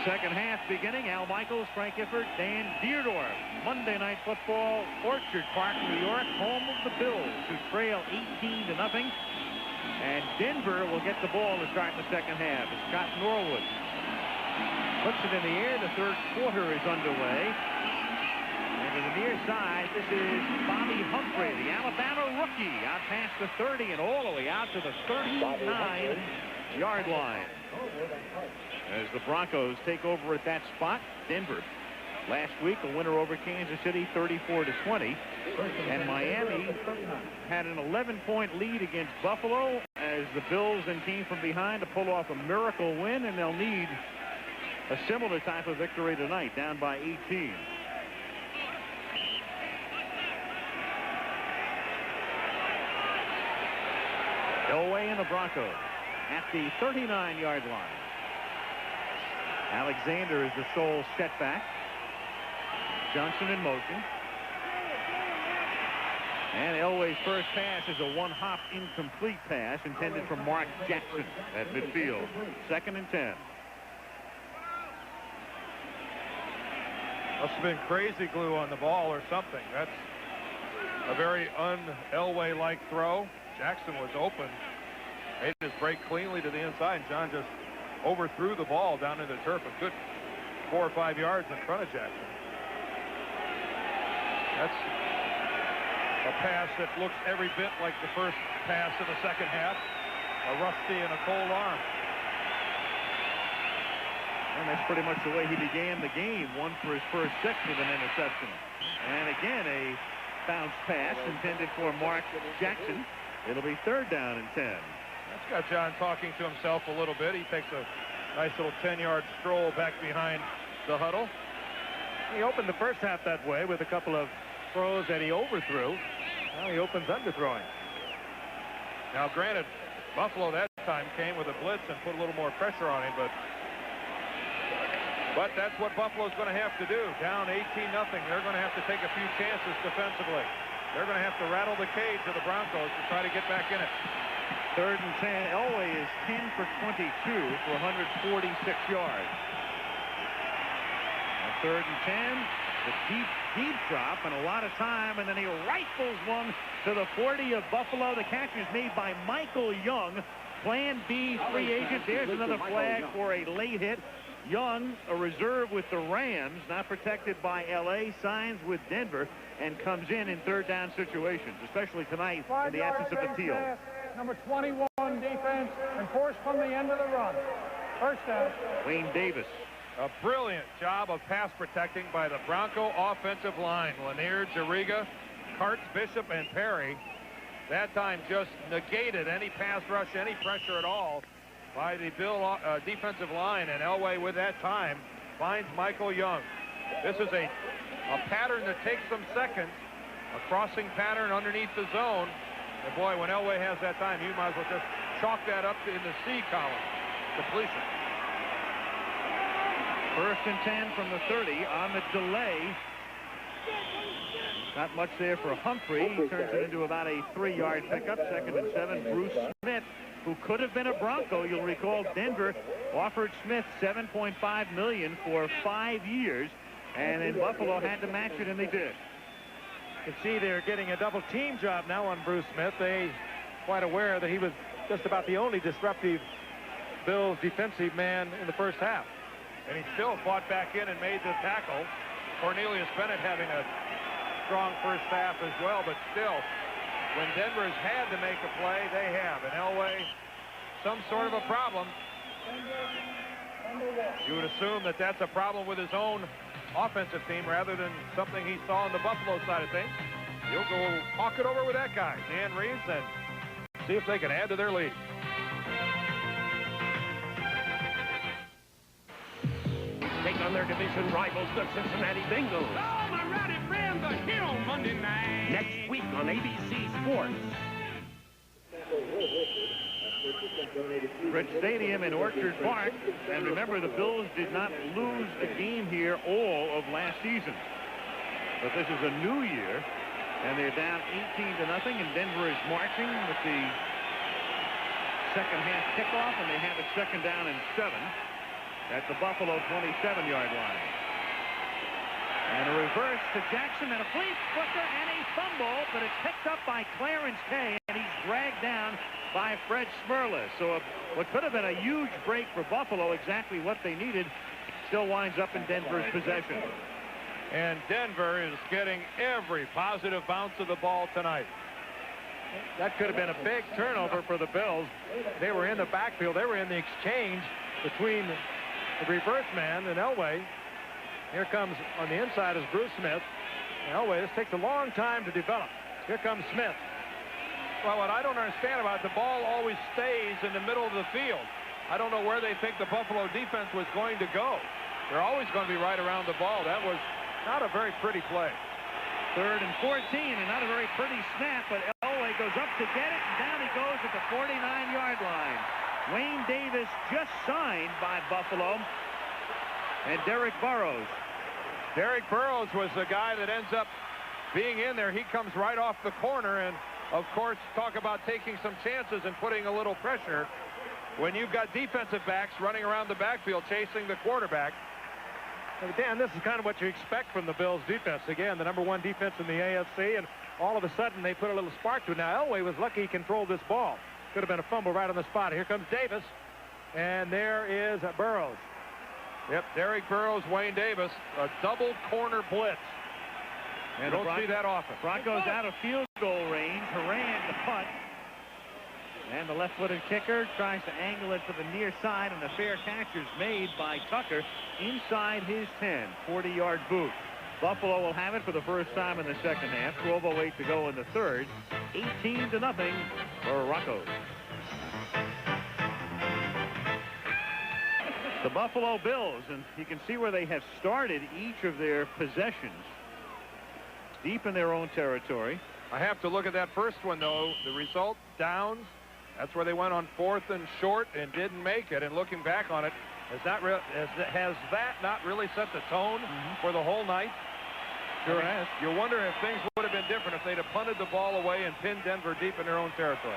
Second half beginning. Al Michaels, Frank Gifford, Dan Dierdorf. Monday Night Football, Orchard Park, New York, home of the Bills, who trail 18-0. And Denver will get the ball to start in the second half. As Scott Norwood puts it in the air. The third quarter is underway. And to the near side, this is Bobby Humphrey, the Alabama rookie, out past the 30 and all the way out to the 39-yard line. As the Broncos take over at that spot, Denver last week a winner over Kansas City 34-20, and Miami had an 11-point lead against Buffalo as the Bills then came from behind to pull off a miracle win, and they'll need a similar type of victory tonight, down by 18. Elway and the Broncos at the 39-yard line. Alexander is the sole setback. Johnson in motion. And Elway's first pass is a one-hop incomplete pass intended for Mark Jackson at midfield. 2nd and 10. Must have been crazy glue on the ball or something. That's a very un-Elway-like throw. Jackson was open. Made his break cleanly to the inside, and John just overthrew the ball down into the turf a good 4 or 5 yards in front of Jackson. That's a pass that looks every bit like the first pass of the second half. A rusty and a cold arm. And that's pretty much the way he began the game. 1 for his first 6 with an interception. And again, a bounce pass intended for Mark Jackson. It'll be 3rd down and 10. That's got John talking to himself a little bit. He takes a nice little 10-yard stroll back behind the huddle. He opened the first half that way with a couple of throws that he overthrew. Now he opens underthrowing. Now, granted, Buffalo that time came with a blitz and put a little more pressure on him, but that's what Buffalo's going to have to do. Down 18-0. They're going to have to take a few chances defensively. They're going to have to rattle the cage of the Broncos to try to get back in it. 3rd and 10. Elway is 10 for 22 for 146 yards. And 3rd and 10. The deep drop and a lot of time, and then he rifles one to the 40 of Buffalo. The catch is made by Michael Young, Plan B free agent. There's another flag for a late hit. Young, a reserve with the Rams, not protected by L.A., signs with Denver and comes in 3rd down situations, especially tonight in the absence of the Teal. Number 21 defense and force from the end of the run. 1st down. Wayne Davis. A brilliant job of pass protecting by the Bronco offensive line. Lanier, Jariga, Karts, Bishop, and Perry. That time just negated any pass rush, any pressure at all by the Bill defensive line. And Elway with that time finds Michael Young. This is a pattern that takes some seconds, a crossing pattern underneath the zone. And boy, when Elway has that time, you might as well just chalk that up in the C column. Completion. 1st and 10 from the 30 on the delay. Not much there for Humphrey. He turns it into about a 3-yard pickup. 2nd and 7. Bruce Smith, who could have been a Bronco. You'll recall Denver offered Smith $7.5 million for 5 years, and in Buffalo had to match it, and they did. You can see they're getting a double team job now on Bruce Smith. They quite aware that he was just about the only disruptive Bills defensive man in the first half. And he still fought back in and made the tackle. Cornelius Bennett having a strong first half as well, but still, when Denver's had to make a play, they have. And Elway, some sort of a problem. You would assume that that's a problem with his own offensive team rather than something he saw on the Buffalo side of things. He'll go talk it over with that guy, Dan Reeves, and see if they can add to their lead. Take on their division rivals, the Cincinnati Bengals. Oh, my rowdy friends are here on Monday night. Next week on ABC Sports. Rich Stadium in Orchard Park. And remember, the Bills did not lose a game here all of last season. But this is a new year, and they're down 18-0, and Denver is marching with the second half kickoff, and they have it 2nd down and 7. At the Buffalo 27-yard line. And a reverse to Jackson and a flea flicker and a fumble, but it's picked up by Clarence Kay, and he's dragged down by Fred Smerla. So what could have been a huge break for Buffalo, exactly what they needed, still winds up in Denver's possession. And Denver is getting every positive bounce of the ball tonight. That could have been a big turnover for the Bills. They were in the backfield. They were in the exchange between the reverse man and Elway. Here comes on the inside is Bruce Smith. Elway, this takes a long time to develop. Here comes Smith. Well, what I don't understand about it, the ball always stays in the middle of the field. I don't know where they think the Buffalo defense was going to go. They're always going to be right around the ball. That was not a very pretty play. 3rd and 14, and not a very pretty snap, but Elway goes up to get it, and down he goes at the 49-yard line. Wayne Davis just signed by Buffalo, and Derek Burrows. Derek Burrows was the guy that ends up being in there. He comes right off the corner, and of course, talk about taking some chances and putting a little pressure when you've got defensive backs running around the backfield chasing the quarterback. Dan, this is kind of what you expect from the Bills defense. Again, the #1 defense in the AFC, and all of a sudden they put a little spark to it. Now, Elway was lucky he controlled this ball. Could have been a fumble right on the spot. Here comes Davis, and there is Burrows. Yep, Derek Burrows, Wayne Davis, a double corner blitz. And don't see that often. Broncos out of field goal range. Haran the punt. And the left-footed kicker tries to angle it to the near side, and the fair catch is made by Tucker inside his 10. 40-yard boot. Buffalo will have it for the first time in the second half. 12:08 to go in the third. 18-0 for Broncos. The Buffalo Bills, and you can see where they have started each of their possessions. Deep in their own territory. I have to look at that first one, though. The result, downs. That's where they went on 4th and short and didn't make it. And looking back on it, has that not really set the tone for the whole night? Sure has. You wonder if things would have been different if they'd have punted the ball away and pinned Denver deep in their own territory.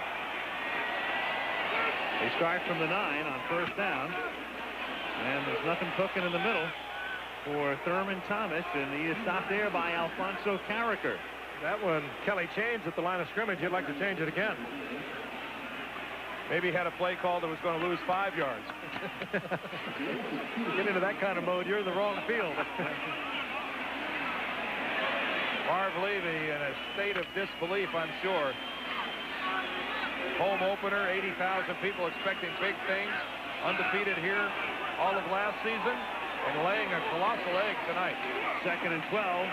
They start from the 9 on 1st down. And there's nothing cooking in the middle for Thurman Thomas, and he is stopped there by Alfonso Carricker. That one, Kelly changed at the line of scrimmage. He'd like to change it again. Maybe he had a play call that was going to lose 5 yards. Get into that kind of mode, you're in the wrong field. Marv Levy in a state of disbelief, I'm sure. Home opener, 80,000 people expecting big things. Undefeated here all of last season and laying a colossal egg tonight. 2nd and 12.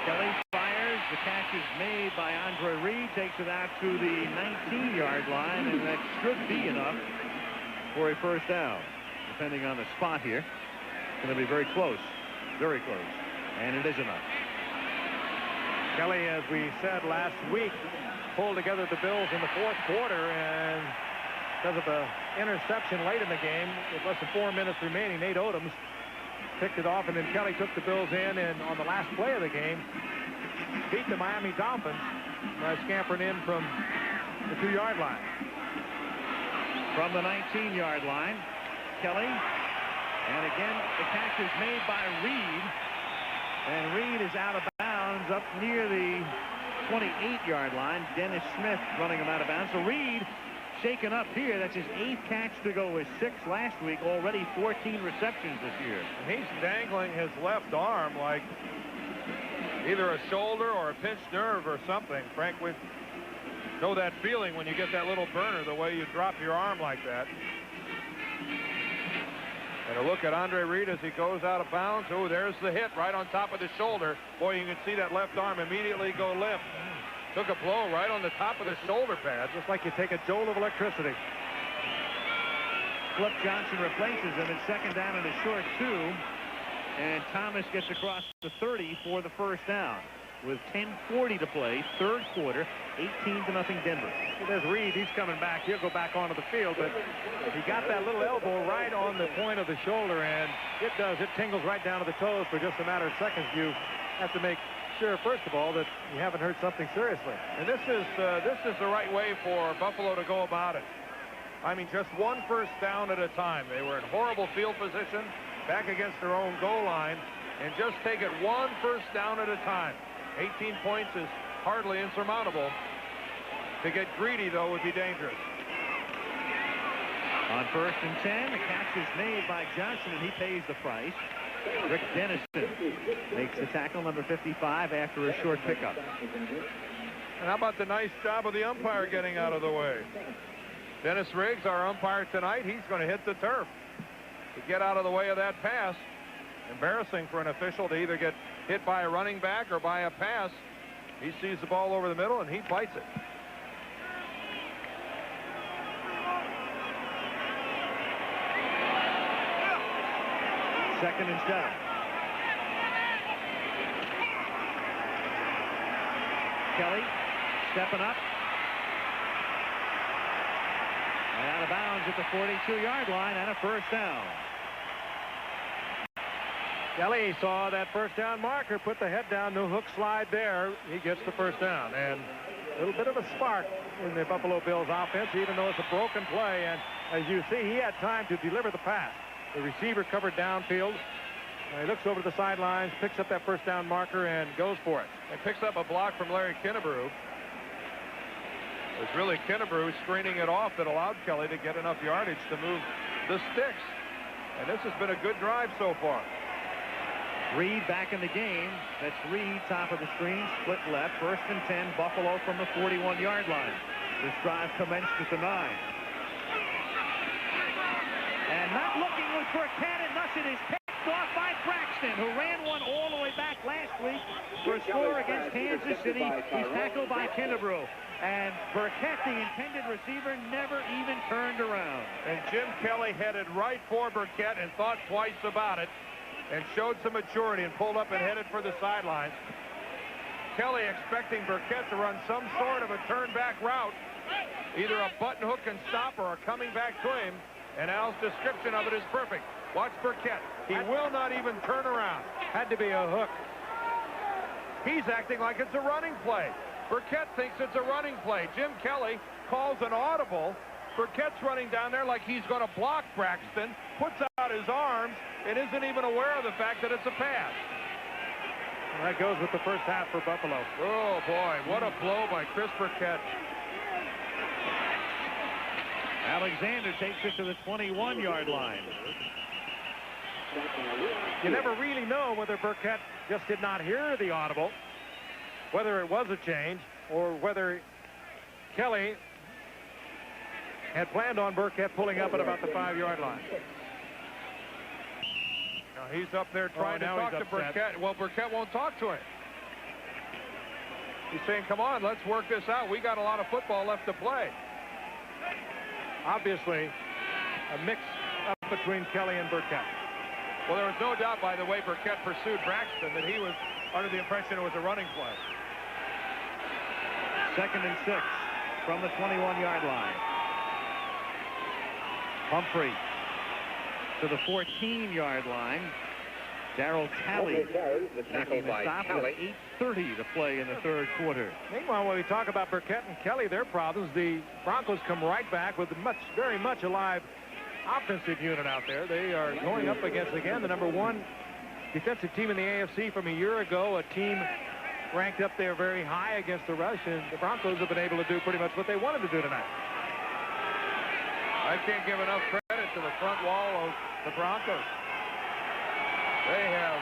Kelly fires. The catch is made by Andre Reed. Takes it out to the 19-yard line, and that should be enough for a first down. Depending on the spot here, it's going to be very close. Very close. And it is enough. Kelly, as we said last week, pulled together the Bills in the fourth quarter, and because of the interception late in the game, with less than 4 minutes remaining, Nate Odoms picked it off, and then Kelly took the Bills in, and on the last play of the game, beat the Miami Dolphins by scampering in from the 2-yard line. From the 19-yard line, Kelly, and again, the catch is made by Reed, and Reed is out of bounds up near the 28-yard line. Dennis Smith running him out of bounds. So Reed shaken up here. That's his 8th catch to go with 6 last week. Already 14 receptions this year. He's dangling his left arm like either a shoulder or a pinched nerve or something. Frank, we know that feeling when you get that little burner, the way you drop your arm like that. And a look at Andre Reed as he goes out of bounds. Oh, there's the hit right on top of the shoulder. Boy, you can see that left arm immediately go limp. Took a blow right on the top of the shoulder pad. Just like you take a jolt of electricity. Flip Johnson replaces him. It's second down and a short 2. And Thomas gets across the 30 for the first down. With 10:40 to play, third quarter, 18-0 Denver. There's Reed. He's coming back. He'll go back onto the field, but he got that little elbow right on the point of the shoulder, and it tingles right down to the toes for just a matter of seconds. You have to make sure, first of all, that you haven't hurt something seriously. And this is the right way for Buffalo to go about it. I mean, just one first down at a time. They were in horrible field position, back against their own goal line, and just take it one first down at a time. 18 points is hardly insurmountable. To get greedy, though, would be dangerous. On 1st and 10, the catch is made by Johnson, and he pays the price. Rick Dennison makes the tackle, number 55, after a short pickup. And how about the nice job of the umpire getting out of the way? Dennis Riggs, our umpire tonight, he's going to hit the turf to get out of the way of that pass. Embarrassing for an official to either get hit by a running back or by a pass. He sees the ball over the middle, and he bites it. Second and 7. Kelly stepping up. And out of bounds at the 42-yard line, and a first down. Kelly saw that first down marker, put the head down, no hook slide there. He gets the first down, and a little bit of a spark in the Buffalo Bills offense, even though it's a broken play. And as you see, he had time to deliver the pass. The receiver covered downfield. He looks over the sidelines, picks up that first down marker, and goes for it. And picks up a block from Larry Kinnebrew. It was really Kinnebrew screening it off that allowed Kelly to get enough yardage to move the sticks. And this has been a good drive so far. Reed back in the game. That's Reed, top of the screen, split left. 1st and 10, Buffalo from the 41-yard line. This drive commenced at the 9. And not looking was Burkett, and thus it is picked off by Braxton, who ran one all the way back last week for a score against Kansas City. He's tackled by Kinnebrew. And Burkett, the intended receiver, never even turned around. And Jim Kelly headed right for Burkett and thought twice about it, and showed some maturity and pulled up and headed for the sidelines. Kelly expecting Burkett to run some sort of a turn back route, either a button hook and stop or a coming back to him, and Al's description of it is perfect. Watch Burkett. He will not even turn around. Had to be a hook. He's acting like it's a running play. Burkett thinks it's a running play. Jim Kelly calls an audible. Burkett's running down there like he's going to block Braxton, puts out his arms, and isn't even aware of the fact that it's a pass. And that goes with the first half for Buffalo. Oh, boy, what a blow by Chris Burkett. Alexander takes it to the 21-yard line. You never really know whether Burkett just did not hear the audible, whether it was a change, or whether Kelly had planned on Burkett pulling up at about the 5-yard line. Now he's up there trying to talk to Burkett. Well, Burkett won't talk to him. He's saying, come on, let's work this out. We got a lot of football left to play. Obviously, a mix up between Kelly and Burkett. Well, there was no doubt by the way Burkett pursued Braxton that he was under the impression it was a running play. 2nd and 6 from the 21-yard line. Humphrey to the 14-yard line. Darryl Talley making the stop with 8:30 to play in the third quarter. Meanwhile, when we talk about Burkett and Kelly, their problems, the Broncos come right back with a very much alive offensive unit out there. They are going up against, again, the #1 defensive team in the AFC from a year ago, a team ranked up there very high against the rush, and the Broncos have been able to do pretty much what they wanted to do tonight. I can't give enough credit to the front wall of the Broncos. They have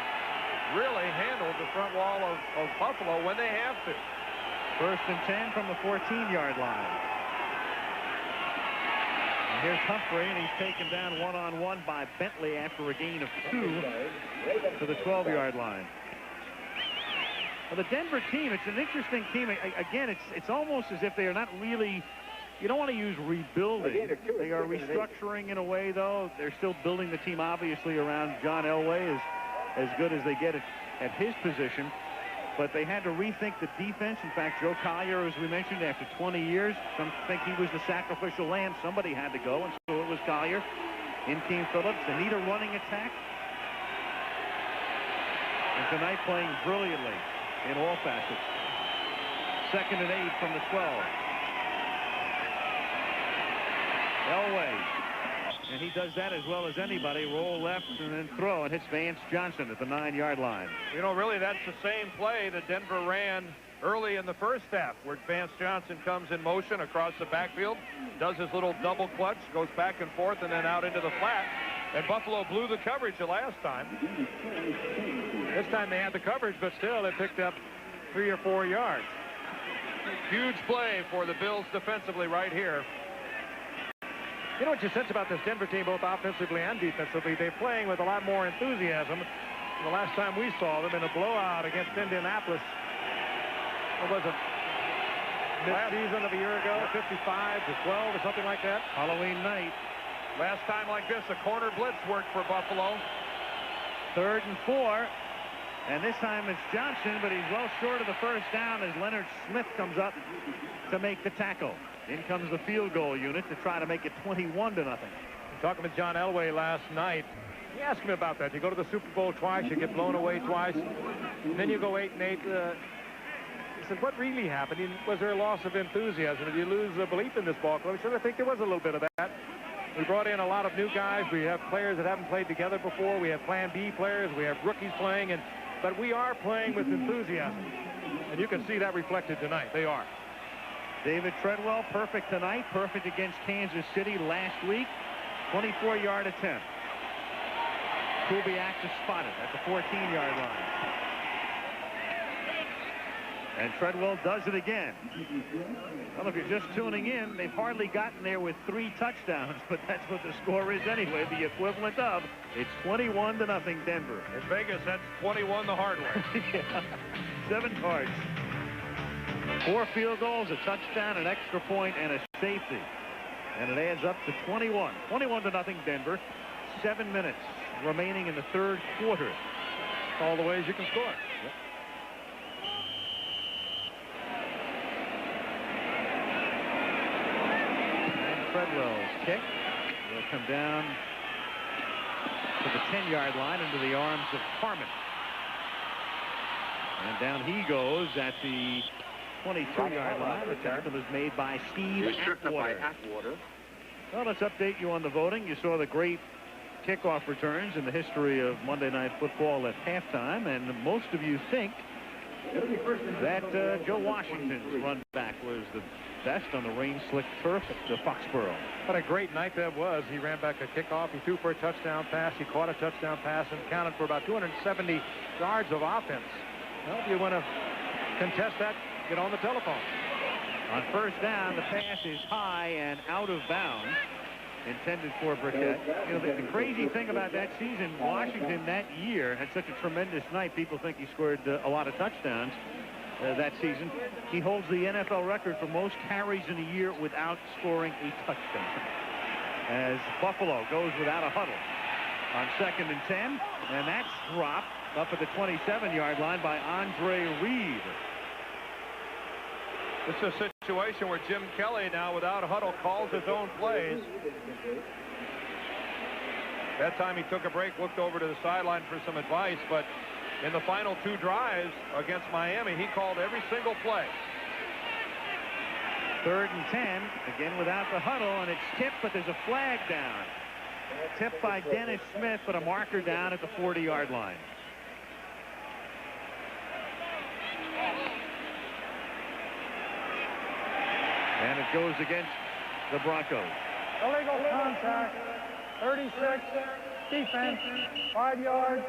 really handled the front wall of Buffalo when they have to. 1st and 10 from the 14-yard line. And here's Humphrey, and he's taken down one-on-one by Bentley after a gain of 2 to the 12-yard line. Well, the Denver team, it's an interesting team. Again, it's almost as if they are not really, you don't want to use rebuilding. They are restructuring in a way, though. They're still building the team, obviously, around John Elway as good as they get at his position. But they had to rethink the defense. In fact, Joe Collier, as we mentioned, after 20 years, some think he was the sacrificial lamb. Somebody had to go, and so it was Collier. In came Phillips. They need a running attack. And tonight playing brilliantly in all facets. 2nd and 8 from the 12. Elway. And he does that as well as anybody. Roll left and then throw, and hits Vance Johnson at the 9-yard line. You know, really, that's the same play that Denver ran early in the first half, where Vance Johnson comes in motion across the backfield, does his little double clutch, goes back and forth, and then out into the flat. And Buffalo blew the coverage the last time. This time they had the coverage, but still they picked up 3 or 4 yards. Huge play for the Bills defensively right here. You know what you sense about this Denver team, both offensively and defensively? They're playing with a lot more enthusiasm. The last time we saw them in a blowout against Indianapolis, what was it, mid-season of a year ago, 55-12 or something like that? Halloween night. Last time like this, a corner blitz worked for Buffalo. 3rd and 4. And this time it's Johnson, but he's well short of the first down as Leonard Smith comes up to make the tackle. In comes the field goal unit to try to make it 21-0. Talking with John Elway last night, he asked me about that. You go to the Super Bowl twice, you get blown away twice, and then you go 8-8. He said, what really happened? Was there a loss of enthusiasm? Did you lose belief in this ball club? He said, I think there was a little bit of that. We brought in a lot of new guys. We have players that haven't played together before. We have Plan B players. We have rookies playing, but we are playing with enthusiasm. And you can see that reflected tonight. They are. David Treadwell, perfect tonight, perfect against Kansas City last week. 24-yard attempt. Kubiak is spotted at the 14-yard line. And Treadwell does it again. Well, if you're just tuning in, they've hardly gotten there with 3 touchdowns, but that's what the score is anyway, the equivalent of. It's 21-0 Denver. In Vegas, that's 21 the hard way. Yeah. 7 cards. 4 field goals, a touchdown, an extra point, and a safety. And it adds up to 21. 21-0 Denver. 7 minutes remaining in the third quarter. All the ways you can score. Yep. And Treadwell's kick will come down to the 10-yard line into the arms of Harmon. And down he goes at the 22-yard line. The tackle is made by Steve Atwater. Well, let's update you on the voting. You saw the great kickoff returns in the history of Monday Night Football at halftime, and most of you think that Joe Washington's run back was the best on the rain-slicked turf at Foxborough. What a great night that was. He ran back a kickoff. He threw for a touchdown pass. He caught a touchdown pass and counted for about 270 yards of offense. Well, if you want to contest that, get on the telephone. On first down, the pass is high and out of bounds, intended for Burkett. You know, the crazy thing about that season, Washington that year had such a tremendous night. People think he scored a lot of touchdowns that season. He holds the NFL record for most carries in a year without scoring a touchdown, as Buffalo goes without a huddle. on 2nd and 10, and that's dropped up at the 27-yard line by Andre Reed. This is a situation where Jim Kelly now without a huddle calls his own plays. That time he took a break, looked over to the sideline for some advice, but in the final 2 drives against Miami, he called every single play. 3rd and 10, again without the huddle, and it's tipped, but there's a flag down. Tipped by Dennis Smith, but a marker down at the 40-yard line. And it goes against the Broncos. Illegal contact, 36, defense, 5 yards,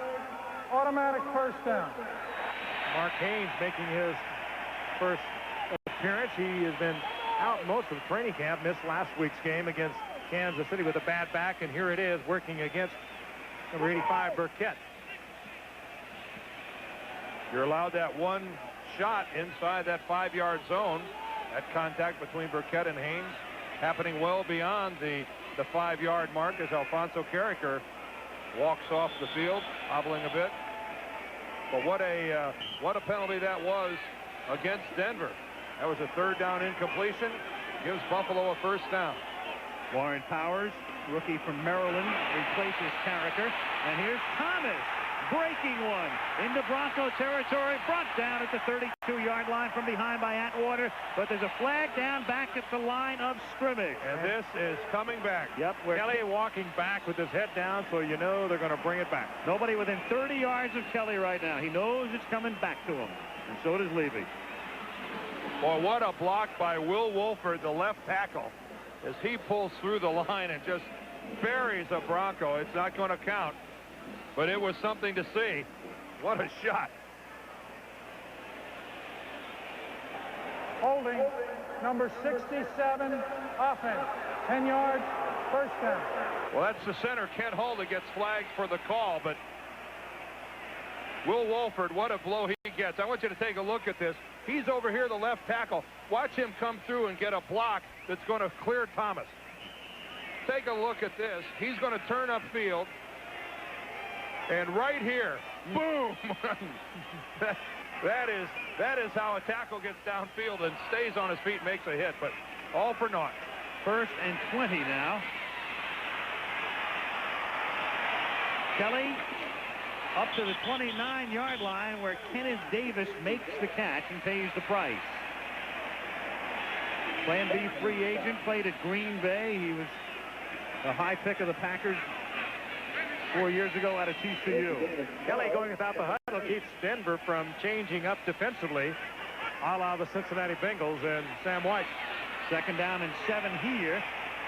automatic first down. Mark Haynes making his first appearance. He has been out most of the training camp, missed last week's game against Kansas City with a bad back, and here it is working against number 85, Burkett. You're allowed that one shot inside that 5-yard zone. That contact between Burkett and Haynes happening well beyond the 5-yard mark as Alfonso Carricker walks off the field, hobbling a bit. But what a penalty that was against Denver. That was a 3rd down incompletion. Gives Buffalo a first down. Warren Powers, rookie from Maryland, replaces Carricker. And here's Thomas breaking one into Bronco territory, brought down at the 32-yard line from behind by Atwater, but there's a flag down back at the line of scrimmage. And this is coming back. Yep, Kelly walking back with his head down, so you know they're going to bring it back. Nobody within 30 yards of Kelly right now. He knows it's coming back to him, and so does Levy. Boy, what a block by Will Wolford, the left tackle, as he pulls through the line and just buries a Bronco. It's not going to count, but it was something to see. What a shot. Holding, number 67, offense, 10 yards, first down. Well, that's the center, Kent Hull, that gets flagged for the call, but Will Wolford, what a blow he gets. I want you to take a look at this. He's over here, the left tackle. Watch him come through and get a block that's going to clear Thomas. Take a look at this. He's going to turn upfield. And right here, boom! that is how a tackle gets downfield and stays on his feet, makes a hit, but all for naught. 1st and 20 now. Kelly up to the 29-yard line where Kenneth Davis makes the catch and pays the price. Plan B free agent, played at Green Bay. He was a high pick of the Packers 4 years ago out of TCU. Kelly going without the huddle keeps Denver from changing up defensively, a la the Cincinnati Bengals and Sam White. 2nd down and 7 here.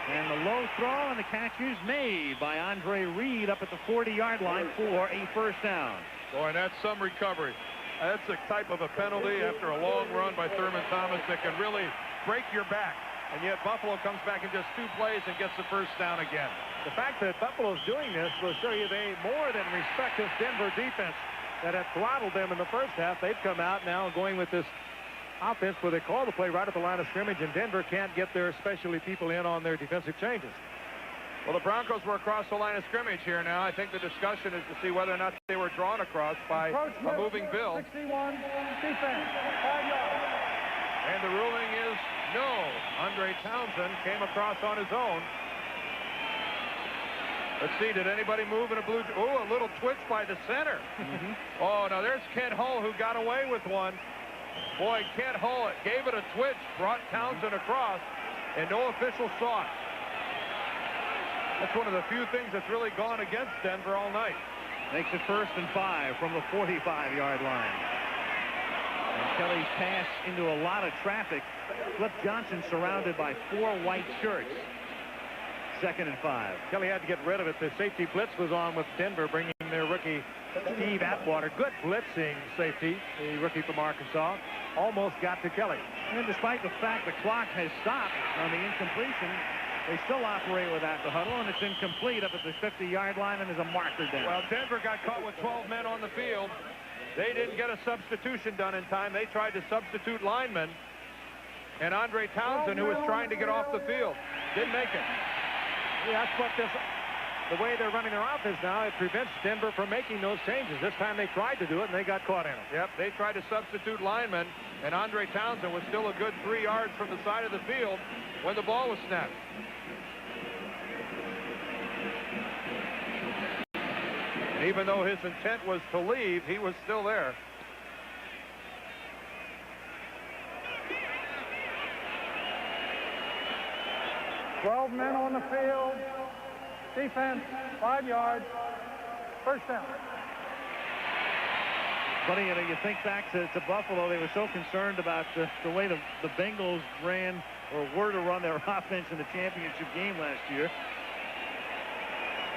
And the low throw, and the catch is made by Andre Reed up at the 40-yard line for a first down. Boy, and that's some recovery. That's a type of a penalty after a long run by Thurman Thomas that can really break your back. And yet Buffalo comes back in just 2 plays and gets the first down again. The fact that Buffalo's doing this will show you they more than respect this Denver defense that had throttled them in the first half. They've come out now going with this offense where they call the play right at the line of scrimmage, and Denver can't get their specialty people in on their defensive changes. Well, the Broncos were across the line of scrimmage here now. I think the discussion is to see whether or not they were drawn across by a moving Bill. 61, defense, 5 yards. And the ruling is no. Andre Townsend came across on his own. Let's see, did anybody move in a blue? Oh, a little twitch by the center. Oh, now there's Kent Hull who got away with one. Boy, Kent Hull gave it a twitch, brought Townsend across, and no official saw it. That's one of the few things that's really gone against Denver all night. Makes it 1st and 5 from the 45-yard line. And Kelly's pass into a lot of traffic. Flip Johnson surrounded by 4 white shirts. 2nd and 5. Kelly had to get rid of it. The safety blitz was on with Denver, bringing their rookie Steve Atwater. Good blitzing safety, the rookie from Arkansas. Almost got to Kelly. And despite the fact the clock has stopped on the incompletion, they still operate without the huddle, and it's incomplete up at the 50-yard line, and there's a marker down. Well, Denver got caught with 12 men on the field. They didn't get a substitution done in time. They tried to substitute linemen, and Andre Townsend, who was trying to get off the field, didn't make it. Yeah, that's what this the way they're running their offense now, it prevents Denver from making those changes. This time they tried to do it, and they got caught in it. Yep, they tried to substitute linemen, and Andre Townsend was still a good 3 yards from the side of the field when the ball was snapped. And even though his intent was to leave, he was still there. Twelve men on the field. Defense, 5 yards. First down. Funny, you think back to Buffalo, they were so concerned about the way the Bengals ran or were to run their offense in the championship game last year.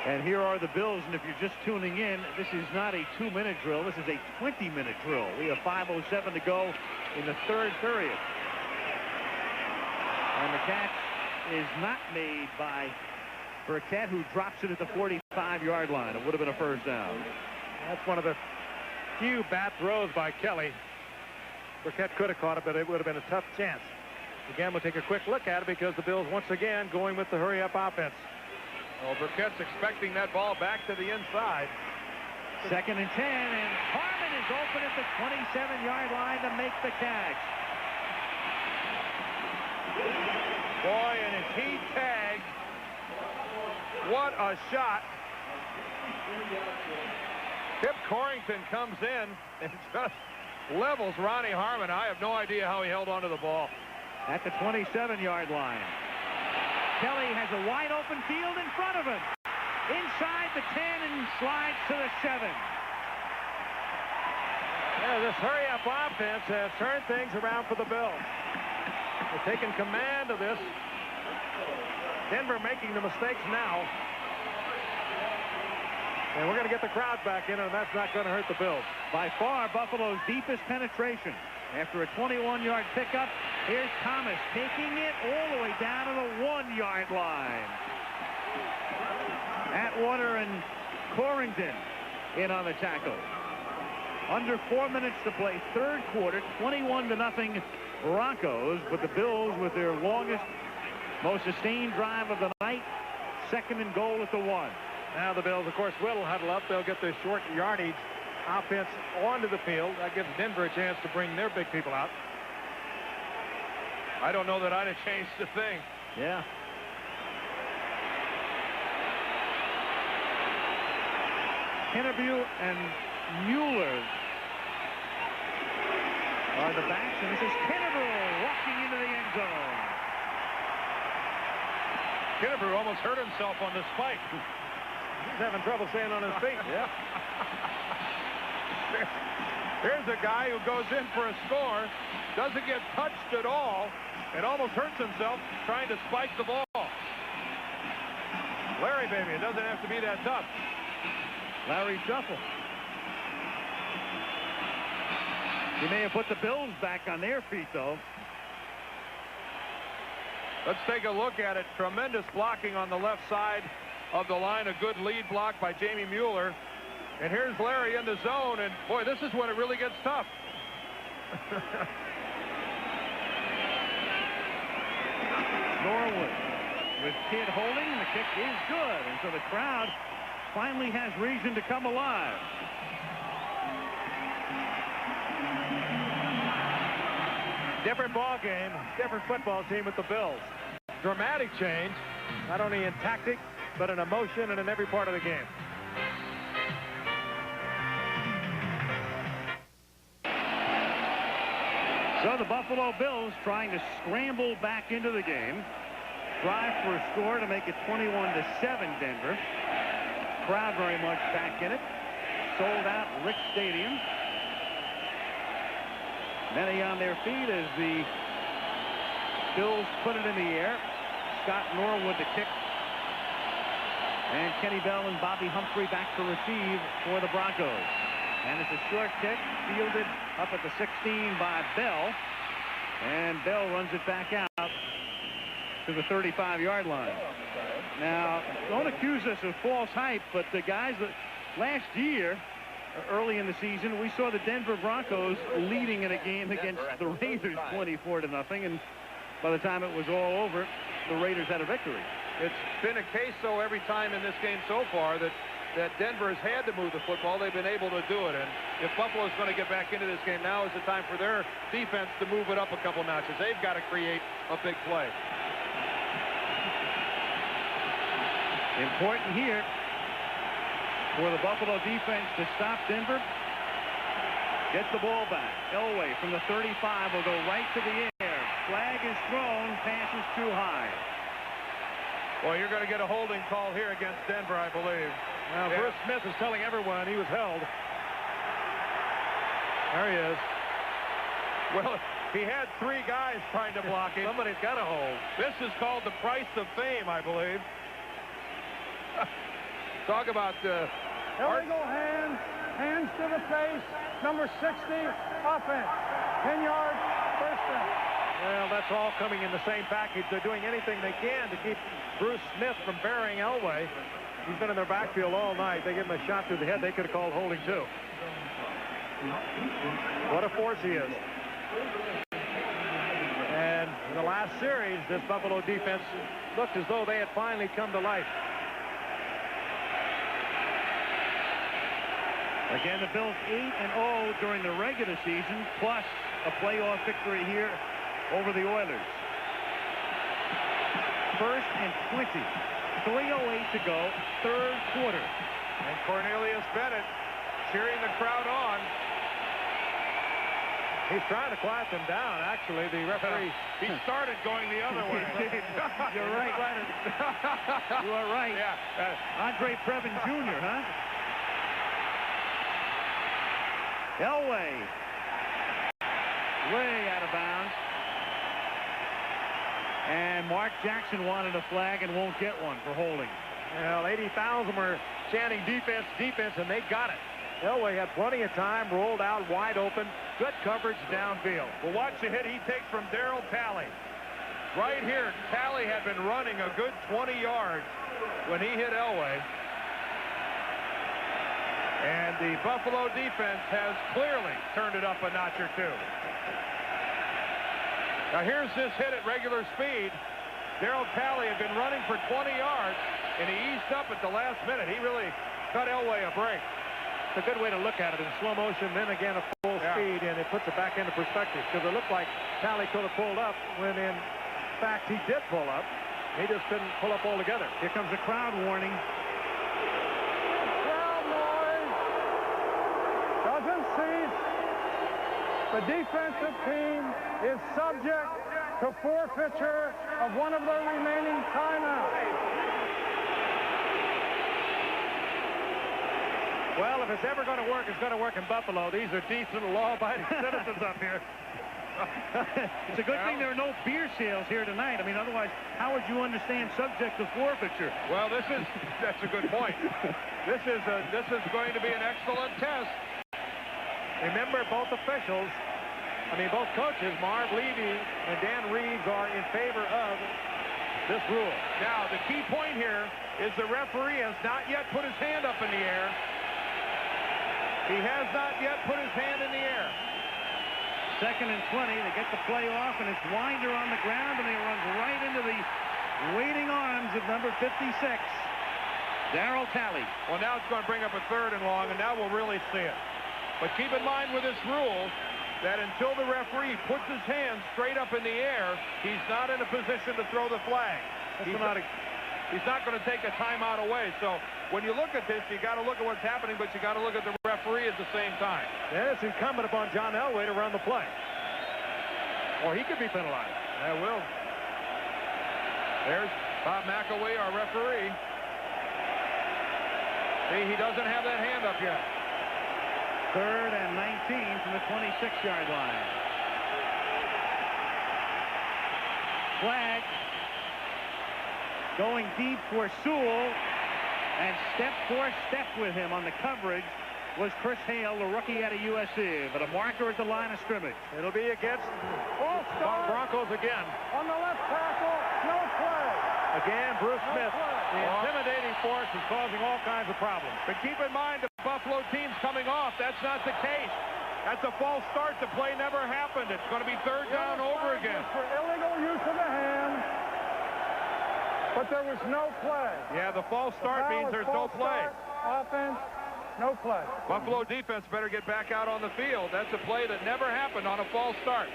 And here are the Bills, and if you're just tuning in, this is not a 2-minute drill. This is a 20-minute drill. We have 5:07 to go in the third period. And the catch is not made by Burkett, who drops it at the 45-yard line. It would have been a first down. That's one of the few bad throws by Kelly. Burkett could have caught it, but it would have been a tough chance. Again, we'll take a quick look at it because the Bills once again going with the hurry-up offense. Well, Burkett's expecting that ball back to the inside. 2nd and 10, and Harmon is open at the 27-yard line to make the catch. Boy, and if he tagged, what a shot. Kip Corrington comes in and just levels Ronnie Harmon. I have no idea how he held onto the ball. At the 27-yard line. Kelly has a wide open field in front of him. Inside the 10 and slides to the 7. Yeah, this hurry-up offense has turned things around for the Bills. They're taking command of this. Denver making the mistakes now. And we're going to get the crowd back in, and that's not going to hurt the Bills. By far, Buffalo's deepest penetration. After a 21-yard pickup, here's Thomas taking it all the way down to the 1-yard line. Atwater and Corrington in on the tackle. Under 4 minutes to play, third quarter, 21-0 Broncos, but the Bills with their longest, most sustained drive of the night, 2nd and goal at the 1. Now the Bills, of course, will huddle up. They'll get the short yardage offense onto the field. That gives Denver a chance to bring their big people out. I don't know that I'd have changed a thing. Yeah. Kennebrew and Mueller are the backs, and this is Kennebrew walking into the end zone. Kennebrew almost hurt himself on the spike. He's having trouble staying on his feet. Yeah. Here's a guy who goes in for a score, doesn't get touched at all, and almost hurts himself trying to spike the ball. Larry, baby, it doesn't have to be that tough. Larry Shuffle. He may have put the Bills back on their feet, though. Let's take a look at it. Tremendous blocking on the left side of the line. A good lead block by Jamie Mueller. And here's Larry in the zone, and boy, this is when it really gets tough. Norwood with Kidd holding, and the kick is good. And so the crowd finally has reason to come alive. Different ball game, different football team with the Bills. Dramatic change, not only in tactic, but in emotion and in every part of the game. So the Buffalo Bills trying to scramble back into the game. Drive for a score to make it 21-7 Denver. Crowd very much back in it. Sold out Rick Stadium. Many on their feet as the Bills put it in the air. Scott Norwood to kick. And Kenny Bell and Bobby Humphrey back to receive for the Broncos. And it's a short kick fielded up at the 16 by Bell. And Bell runs it back out to the 35-yard line. Now, don't accuse us of false hype, but the guys that last year, early in the season, we saw the Denver Broncos leading in a game against the Raiders 24-0, and by the time it was all over, the Raiders had a victory. it's been a case, so every time in this game so far that Denver has had to move the football, they've been able to do it. And if Buffalo's going to get back into this game, now is the time for their defense to move it up a couple notches. They've got to create a big play. Important here for the Buffalo defense to stop Denver. Get the ball back. Elway from the 35 will go right to the air. Flag is thrown. Pass is too high. Well, you're going to get a holding call here against Denver, I believe. Now, Bruce Smith is telling everyone he was held. There he is. Well, he had 3 guys trying to block him. Somebody's got to hold. This is called the price of fame, I believe. Talk about Illegal hands to the face, number 60, offense, 10 yards, first down. Well, that's all coming in the same package. They're doing anything they can to keep Bruce Smith from burying Elway. He's been in their backfield all night. They give him a shot through the head. They could have called holding too. What a force he is. And in the last series, this Buffalo defense looked as though they had finally come to life. Again, the Bills 8-0 during the regular season, plus a playoff victory here over the Oilers. 1st and 20. 3:08 to go, 3rd quarter. And Cornelius Bennett cheering the crowd on. He's trying to quiet them down, actually. The referee... He started going the other way. You're right. You are right. Yeah. Andre Previn Jr., huh? Elway. Way out of bounds. And Mark Jackson wanted a flag and won't get one for holding. Well, 80,000 were chanting defense, defense, and they got it. Elway had plenty of time, rolled out wide open, good coverage downfield. Well, watch the hit he takes from Darryl Talley. Right here, Talley had been running a good 20 yards when he hit Elway. And the Buffalo defense has clearly turned it up a notch or two. Now here's this hit at regular speed. Darryl Talley had been running for 20 yards, and he eased up at the last minute. He really cut Elway a break. It's a good way to look at it in slow motion, then again at full speed, and it puts it back into perspective, because it looked like Talley could have pulled up when in fact he did pull up. He just couldn't pull up altogether. Here comes a crowd warning. Crowd noise doesn't cease. The defensive team is subject to forfeiture of one of their remaining timeouts. Well, if it's ever going to work, it's going to work in Buffalo. These are decent, law-abiding citizens up here. It's a good thing there are no beer sales here tonight. I mean, otherwise, how would you understand subject to forfeiture? Well, that's a good point. This is going to be an excellent test. Remember, both officials, both coaches, Marv Levy and Dan Reeves, are in favor of this rule. Now, the key point here is the referee has not yet put his hand up in the air. He has not yet put his hand in the air. 2nd and 20. They get the play off, and it's Winder on the ground, and he runs right into the waiting arms of number 56, Darryl Talley. Well, now it's going to bring up a 3rd and long, and now we'll really see it. But keep in mind with this rule that until the referee puts his hand straight up in the air, he's not in a position to throw the flag. He's not going to take a timeout away. So when you look at this, you got to look at what's happening, but you got to look at the referee at the same time. And it's incumbent upon John Elway to run the play, or he could be penalized. That will. There's Bob McAway, our referee. See, he doesn't have that hand up yet. 3rd and 19 from the 26-yard line. Flag going deep for Sewell, and step for step with him on the coverage was Chris Hale, the rookie out of USC, but a marker at the line of scrimmage. It'll be against Broncos again. On the left tackle, no play. Again, Bruce Smith, the intimidating force, is causing all kinds of problems. But keep in mind, the Buffalo team's coming off. That's not the case. That's a false start. The play never happened. It's going to be 3rd down over again. For illegal use of the hand. but there was no play. Yeah, the false start means there's no play. Offense, no play. Buffalo defense better get back out on the field. That's a play that never happened on a false start.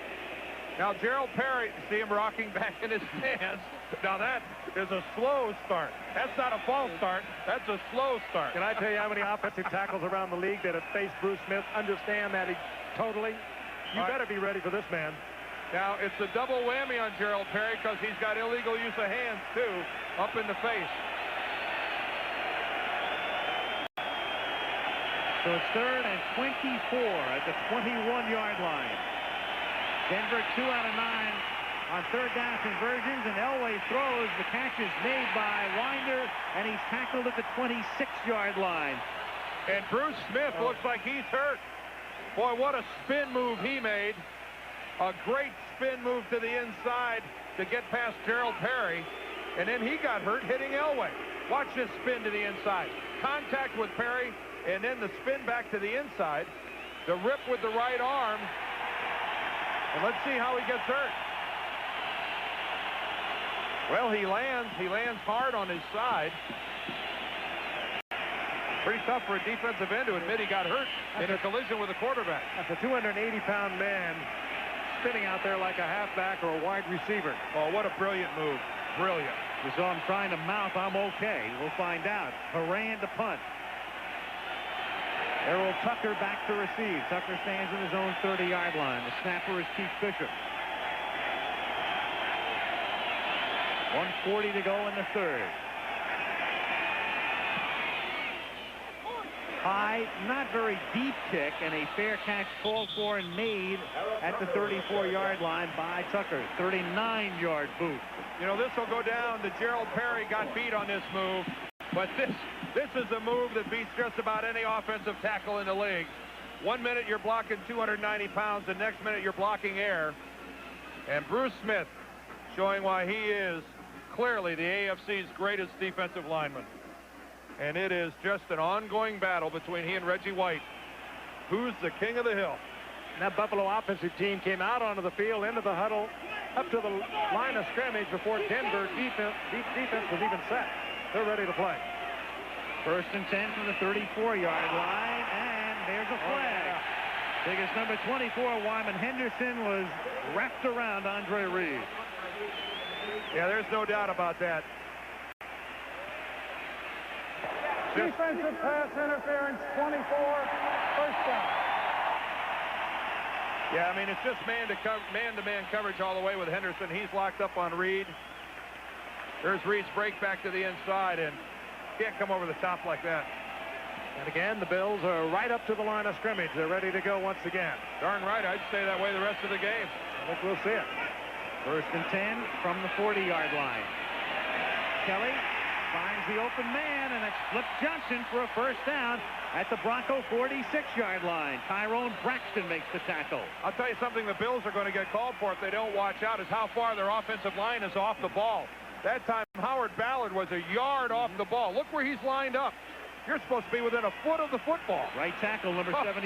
Now, Gerald Perry, see him rocking back in his stance. Now, that is a slow start. That's not a false start. That's a slow start. Can I tell you how many offensive tackles around the league that have faced Bruce Smith understand that totally? You better be ready for this man. Now, it's a double whammy on Gerald Perry because he's got illegal use of hands, too, up in the face. So it's 3rd and 24 at the 21-yard line. Denver 2 out of 9 on third down conversions, and Elway throws. The catch is made by Winder, and he's tackled at the 26-yard line. And Bruce Smith looks like he's hurt. Boy, what a spin move he made. A great spin move to the inside to get past Gerald Perry, and then he got hurt hitting Elway. Watch this spin to the inside. Contact with Perry, and then the spin back to the inside. The rip with the right arm. And let's see how he gets hurt. Well, he lands hard on his side. Pretty tough for a defensive end to admit he got hurt in a collision with a quarterback. That's a 280-pound man spinning out there like a halfback or a wide receiver. Oh, what a brilliant move. Brilliant. We saw him trying to mouth, "I'm okay." We'll find out. Horan to punt. Errol Tucker back to receive. Tucker stands in his own 30-yard line. The snapper is Keith Bishop. 1:40 to go in the third. High, not very deep kick, and a fair catch called for and made at the 34-yard line by Tucker. 39-yard boot. You know, this will go down. The Gerald Perry got beat on this move. But this is a move that beats just about any offensive tackle in the league. 1 minute you're blocking 290 pounds, the next minute you're blocking air. And Bruce Smith showing why he is clearly the AFC's greatest defensive lineman. And it is just an ongoing battle between he and Reggie White. Who's the king of the hill? And that Buffalo offensive team came out onto the field, into the huddle, up to the line of scrimmage before Denver defense was even set. They're ready to play. 1st and 10 from the 34-yard line, and there's a flag. Biggest number 24, Wyman Henderson, was wrapped around Andre Reed. Yeah, there's no doubt about that. Defensive pass interference, 24, first down. Yeah, I mean, it's just man-to-man coverage all the way with Henderson. He's locked up on Reed. There's Reed's break back to the inside, and can't come over the top like that. And again, the Bills are right up to the line of scrimmage. They're ready to go once again. Darn right, I'd stay that way the rest of the game. I think we'll see it. 1st and 10 from the 40-yard line. Kelly finds the open man, and it's Flip Johnson for a first down at the Bronco 46-yard line. Tyrone Braxton makes the tackle. I'll tell you something the Bills are going to get called for if they don't watch out is how far their offensive line is off the ball. That time, Howard Ballard was a yard off the ball. Look where he's lined up. You're supposed to be within a foot of the football. Right tackle, number 75.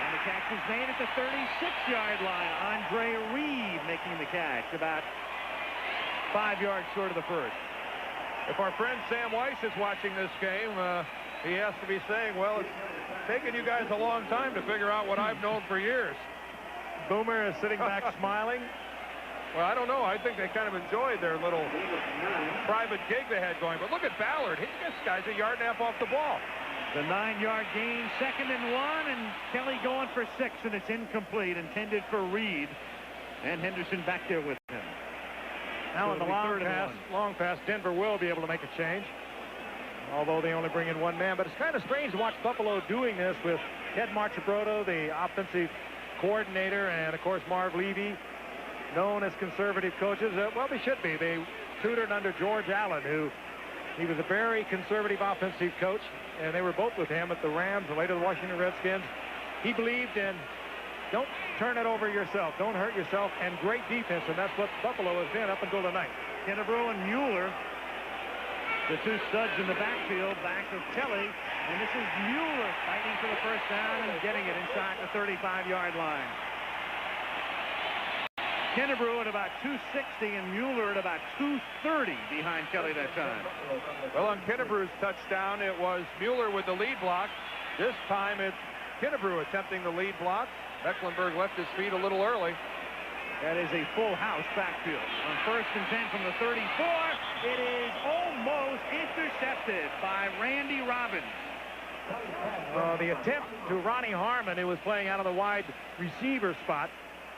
And the catch is made at the 36-yard line. Andre Reed making the catch, about 5 yards short of the first. If our friend Sam Weiss is watching this game, he has to be saying, well, it's taken you guys a long time to figure out what I've known for years. Boomer is sitting back smiling. Well, I don't know. I think they kind of enjoyed their little private gig they had going. But look at Ballard. This guy's a yard and a half off the ball. The 9-yard gain, 2nd and 1, and Kelly going for 6, and it's incomplete, intended for Reed. And Henderson back there with him. Now in the long pass, Denver will be able to make a change, although they only bring in one man. But it's kind of strange to watch Buffalo doing this with Ted Marchibrodo, the offensive coordinator, and, of course, Marv Levy, known as conservative coaches. Well, they should be. They tutored under George Allen, he was a very conservative offensive coach, and they were both with him at the Rams and later the Washington Redskins. He believed in don't turn it over yourself, don't hurt yourself, and great defense, and that's what Buffalo has been up until tonight. Kennebrew and Mueller, the two studs in the backfield, back of Kelly, and this is Mueller fighting for the first down and getting it inside the 35-yard line. Kennebrew at about 260 and Mueller at about 230 behind Kelly that time. Well, on Kennebrew's touchdown, it was Mueller with the lead block. This time it's Kennebrew attempting the lead block. Mecklenburg left his feet a little early. That is a full house backfield. On 1st and 10 from the 34, it is almost intercepted by Randy Robbins. The attempt to Ronnie Harmon, who was playing out of the wide receiver spot,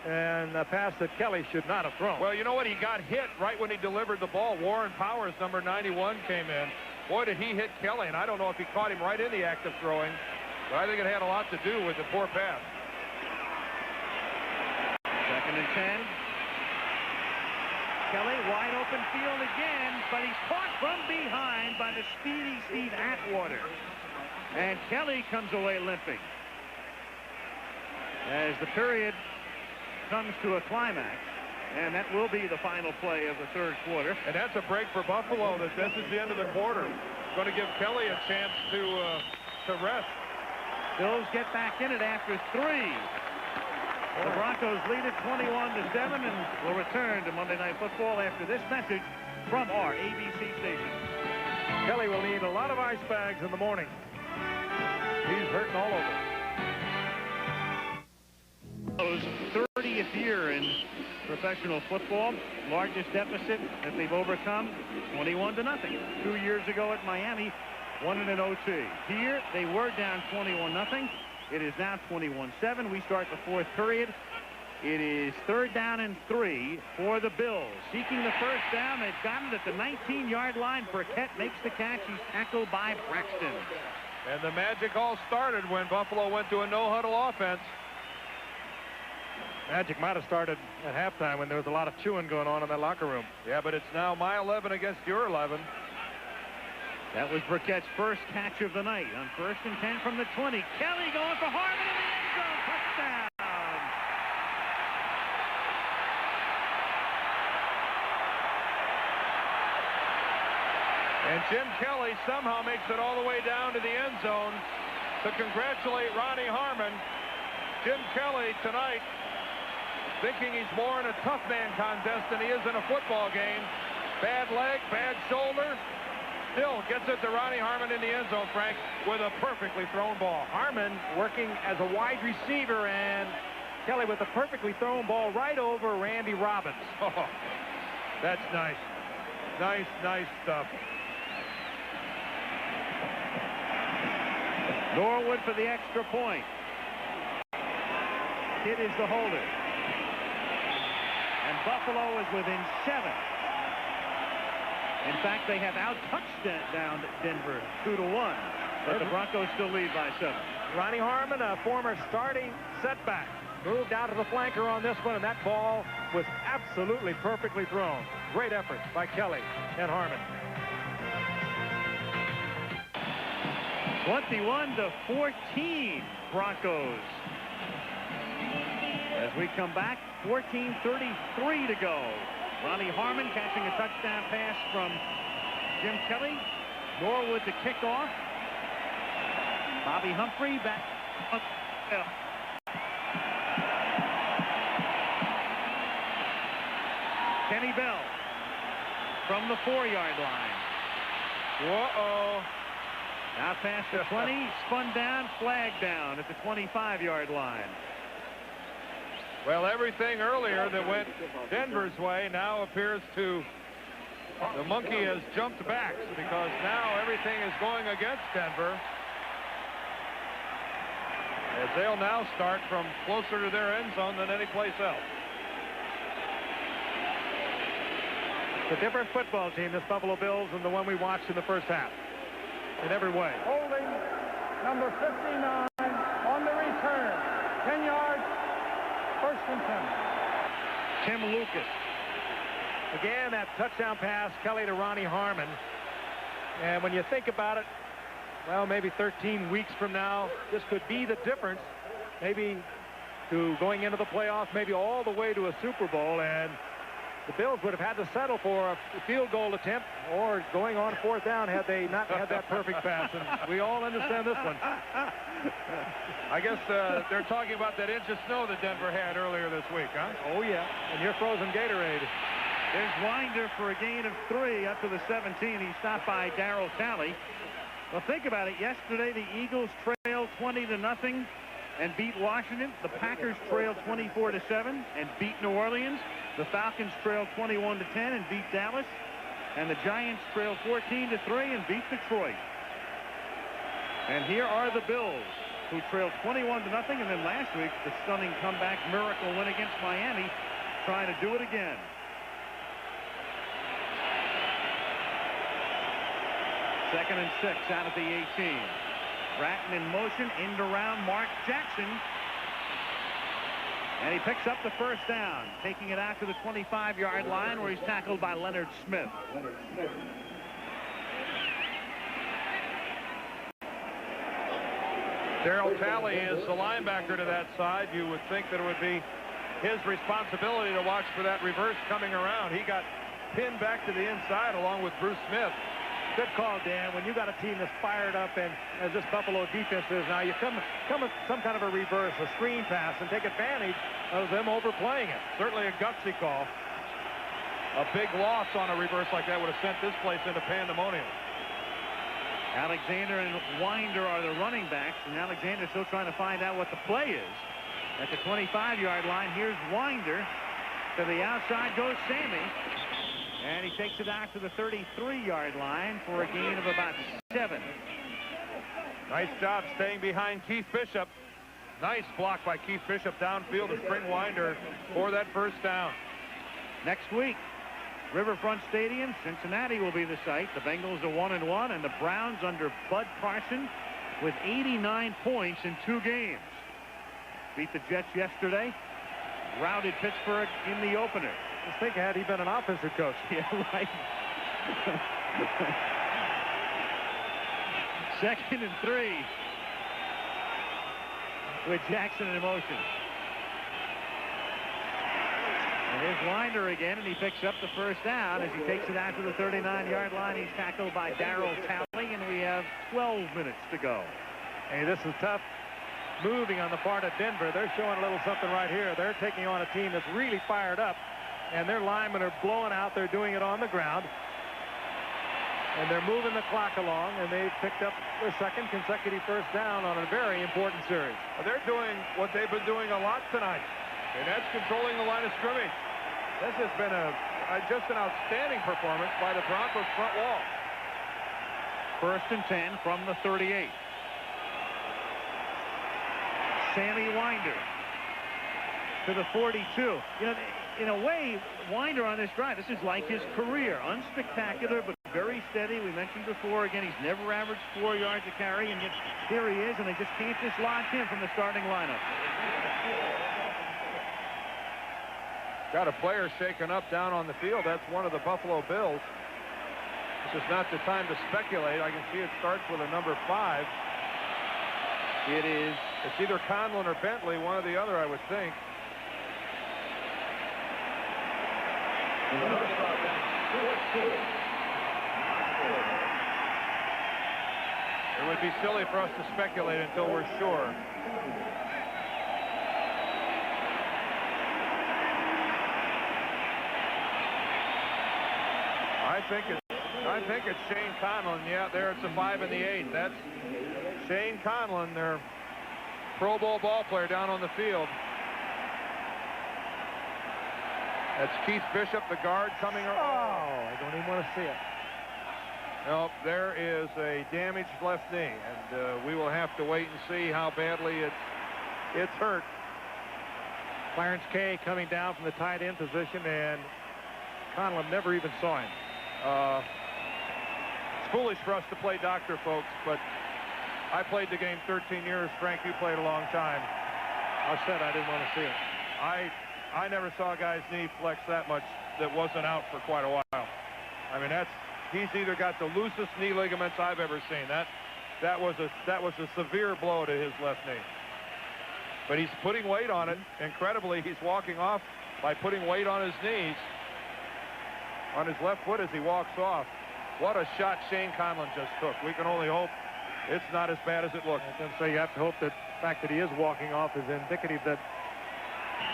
and a pass that Kelly should not have thrown. Well, you know what? He got hit right when he delivered the ball. Warren Powers, number 91, came in. Boy, did he hit Kelly, and I don't know if he caught him right in the act of throwing, but I think it had a lot to do with the poor pass. 2nd and 10. Kelly, wide open field again, but he's caught from behind by the speedy Steve Atwater. And Kelly comes away limping. As the period comes to a climax, and that will be the final play of the 3rd quarter. And that's a break for Buffalo. This is the end of the quarter. Going to give Kelly a chance to rest. Bills get back in it after 3. The Broncos lead it 21-7 and will return to Monday Night Football after this message from our ABC station. Kelly will need a lot of ice bags in the morning. He's hurting all over. 30th year in professional football. Largest deficit that they've overcome, 21-0. 2 years ago at Miami, won in an OT. Here, they were down 21-0. It is now 21-7. We start the 4th period. It is 3rd down and 3 for the Bills. Seeking the 1st down. They've got it at the 19-yard line. Burkett makes the catch. He's tackled by Braxton. And the magic all started when Buffalo went to a no-huddle offense. Magic might have started at halftime when there was a lot of chewing going on in that locker room. Yeah, but it's now my 11 against your 11. That was Burkett's first catch of the night on 1st and 10 from the 20. Kelly going for Harmon in the end zone. Touchdown. And Jim Kelly somehow makes it all the way down to the end zone to congratulate Ronnie Harmon. Jim Kelly tonight thinking he's more in a tough man contest than he is in a football game. Bad leg, bad shoulder. Still gets it to Ronnie Harmon in the end zone, Frank, with a perfectly thrown ball. Harmon working as a wide receiver, and Kelly with a perfectly thrown ball right over Randy Robbins. Oh, that's nice. Nice stuff. Norwood for the extra point. Kidd is the holder. And Buffalo is within 7. In fact, they have out-touchdown Denver 2-1. But the Broncos still lead by 7. Ronnie Harmon, a former starting setback, moved out of the flanker on this one, and that ball was absolutely perfectly thrown. Great effort by Kelly and Harmon. 21-14 Broncos. As we come back, 14:33 to go. Ronnie Harmon catching a touchdown pass from Jim Kelly. Norwood to kick off. Bobby Humphrey back. Kenny Bell from the 4-yard line. Uh-oh. Now past the 20, spun down, flag down at the 25-yard line. Well, everything earlier that went Denver's way now appears to, the monkey has jumped back because now everything is going against Denver. As they'll now start from closer to their end zone than any place else. It's a different football team, this Buffalo Bills, than the one we watched in the first half. In every way. Holding number 59 on the return. 10 yards. 1st and 10. Tim Lucas. Again, that touchdown pass, Kelly to Ronnie Harmon. And when you think about it, well, maybe 13 weeks from now, this could be the difference. Maybe to going into the playoffs, maybe all the way to a Super Bowl. And The Bills would have had to settle for a field goal attempt or going on 4th down had they not had that perfect pass. And we all understand this one. I guess they're talking about that inch of snow that Denver had earlier this week, huh? Oh, yeah. And your frozen Gatorade. There's Winder for a gain of 3 up to the 17. He stopped by Darryl Talley. Well, think about it. Yesterday, the Eagles trailed 20-0 and beat Washington. The Packers trailed 24-7 and beat New Orleans. The Falcons trailed 21-10 and beat Dallas. And the Giants trailed 14-3 and beat Detroit. And here are the Bills, who trailed 21-0, and then last week, the stunning comeback miracle win against Miami, trying to do it again. Second and 6 out at the 18. Bratton in motion, end around Mark Jackson. And he picks up the first down, taking it out to the 25-yard line where he's tackled by Leonard Smith. Darryl Talley is the linebacker to that side. You would think that it would be his responsibility to watch for that reverse coming around. He got pinned back to the inside along with Bruce Smith. Good call, Dan. When you got a team that's fired up, and as this Buffalo defense is now, you come with some kind of a reverse, a screen pass, and take advantage of them overplaying it. Certainly a gutsy call. A big loss on a reverse like that would have sent this place into pandemonium. Alexander and Winder are the running backs, and Alexander still trying to find out what the play is. At the 25-yard line, here's Winder. To the outside goes Sammy. And he takes it out to the 33-yard line for a gain of about 7. Nice job staying behind Keith Bishop. Nice block by Keith Bishop downfield to spring Winder for that first down. Next week, Riverfront Stadium, Cincinnati will be the site. The Bengals are 1-1, and the Browns under Bud Carson with 89 points in 2 games. Beat the Jets yesterday. Routed Pittsburgh in the opener. Just think, had he been an offensive coach. Yeah, right. 2nd and 3 with Jackson in motion. And here's Winder again, and he picks up the first down as he takes it out to the 39-yard line. He's tackled by Darryl Talley, and we have 12 minutes to go. Hey, this is tough moving on the part of Denver. They're showing a little something right here. They're taking on a team that's really fired up, and their linemen are blowing out. They're doing it on the ground, and they're moving the clock along, and they've picked up their 2nd consecutive first down on a very important series. They're doing what they've been doing a lot tonight, and that's controlling the line of scrimmage. This has been just an outstanding performance by the Broncos front wall. 1st and 10 from the 38. Sammy Winder to the 42. You know, in a way, Winder on this drive, this is like his career. Unspectacular, but very steady. We mentioned before, again, he's never averaged 4 yards a carry, and yet here he is, and they just can't dislodge him from the starting lineup. Got a player shaken up down on the field. That's one of the Buffalo Bills. This is not the time to speculate. I can see it starts with a number 5. It's either Conlon or Bentley, one or the other, I would think. It would be silly for us to speculate until we're sure. I think it's Shane Conlon. Yeah, there it's a 5 and the 8. That's Shane Conlon, their Pro Bowl ball player down on the field. That's Keith Bishop, the guard, coming around. Oh, I don't even want to see it. Nope, there is a damaged left knee, and we will have to wait and see how badly it's hurt. Clarence Kay coming down from the tight end position, and Conlon never even saw him. It's foolish for us to play doctor, folks, but I played the game 13 years. Frank, you played a long time. I said I didn't want to see it. I never saw a guy's knee flex that much that wasn't out for quite a while. I mean, he's either got the loosest knee ligaments I've ever seen. That was a severe blow to his left knee. But he's putting weight on it. Incredibly, he's walking off by putting weight on his knees. on his left foot as he walks off. What a shot Shane Conlon just took. We can only hope it's not as bad as it looks. I was going to say, you have to hope that the fact that he is walking off is indicative that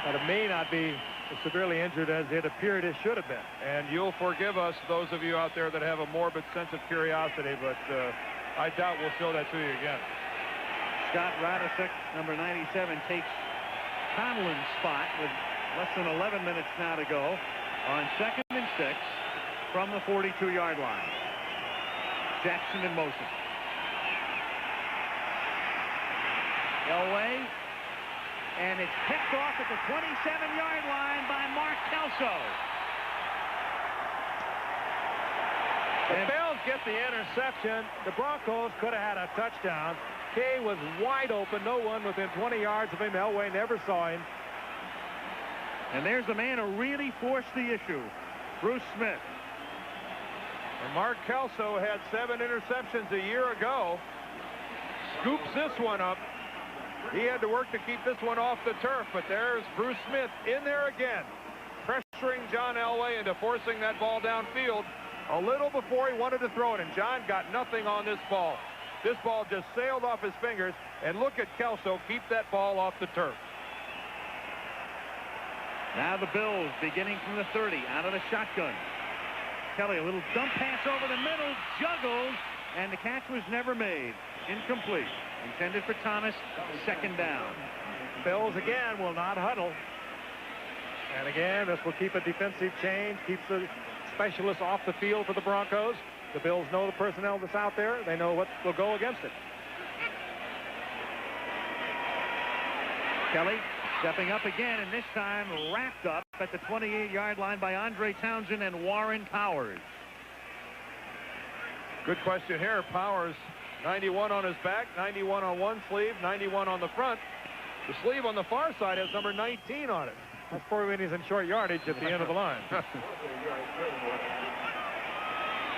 it may not be as severely injured as it appeared it should have been. And you'll forgive us, those of you out there that have a morbid sense of curiosity, but I doubt we'll show that to you again. Scott Radisek, number 97, takes Conlon's spot with less than 11 minutes now to go on 2nd and 6 from the 42-yard line. Jackson in motion. Elway, and it's picked off at the 27-yard line by Mark Kelso. The Bills get the interception. The Broncos could have had a touchdown. Kay was wide open, no one within 20 yards of him. Elway never saw him. And there's the man who really forced the issue, Bruce Smith. And Mark Kelso had 7 interceptions a year ago. Scoops this one up. He had to work to keep this one off the turf, but there's Bruce Smith in there again, pressuring John Elway into forcing that ball downfield a little before he wanted to throw it, and John got nothing on this ball. This ball just sailed off his fingers, and look at Kelso keep that ball off the turf. Now the Bills beginning from the 30, out of the shotgun. Kelly, a little dump pass over the middle, juggled, and the catch was never made. Incomplete. Intended for Thomas, 2nd down. Bills again will not huddle. And again, this will keep a defensive change, keeps the specialists off the field for the Broncos. The Bills know the personnel that's out there. They know what will go against it. Kelly stepping up again, and this time wrapped up at the 28-yard line by Andre Townsend and Warren Powers. Good question here. Powers, 91 on his back, 91 on one sleeve, 91 on the front. The sleeve on the far side has number 19 on it. That's for when he's in short yardage at the end of the line.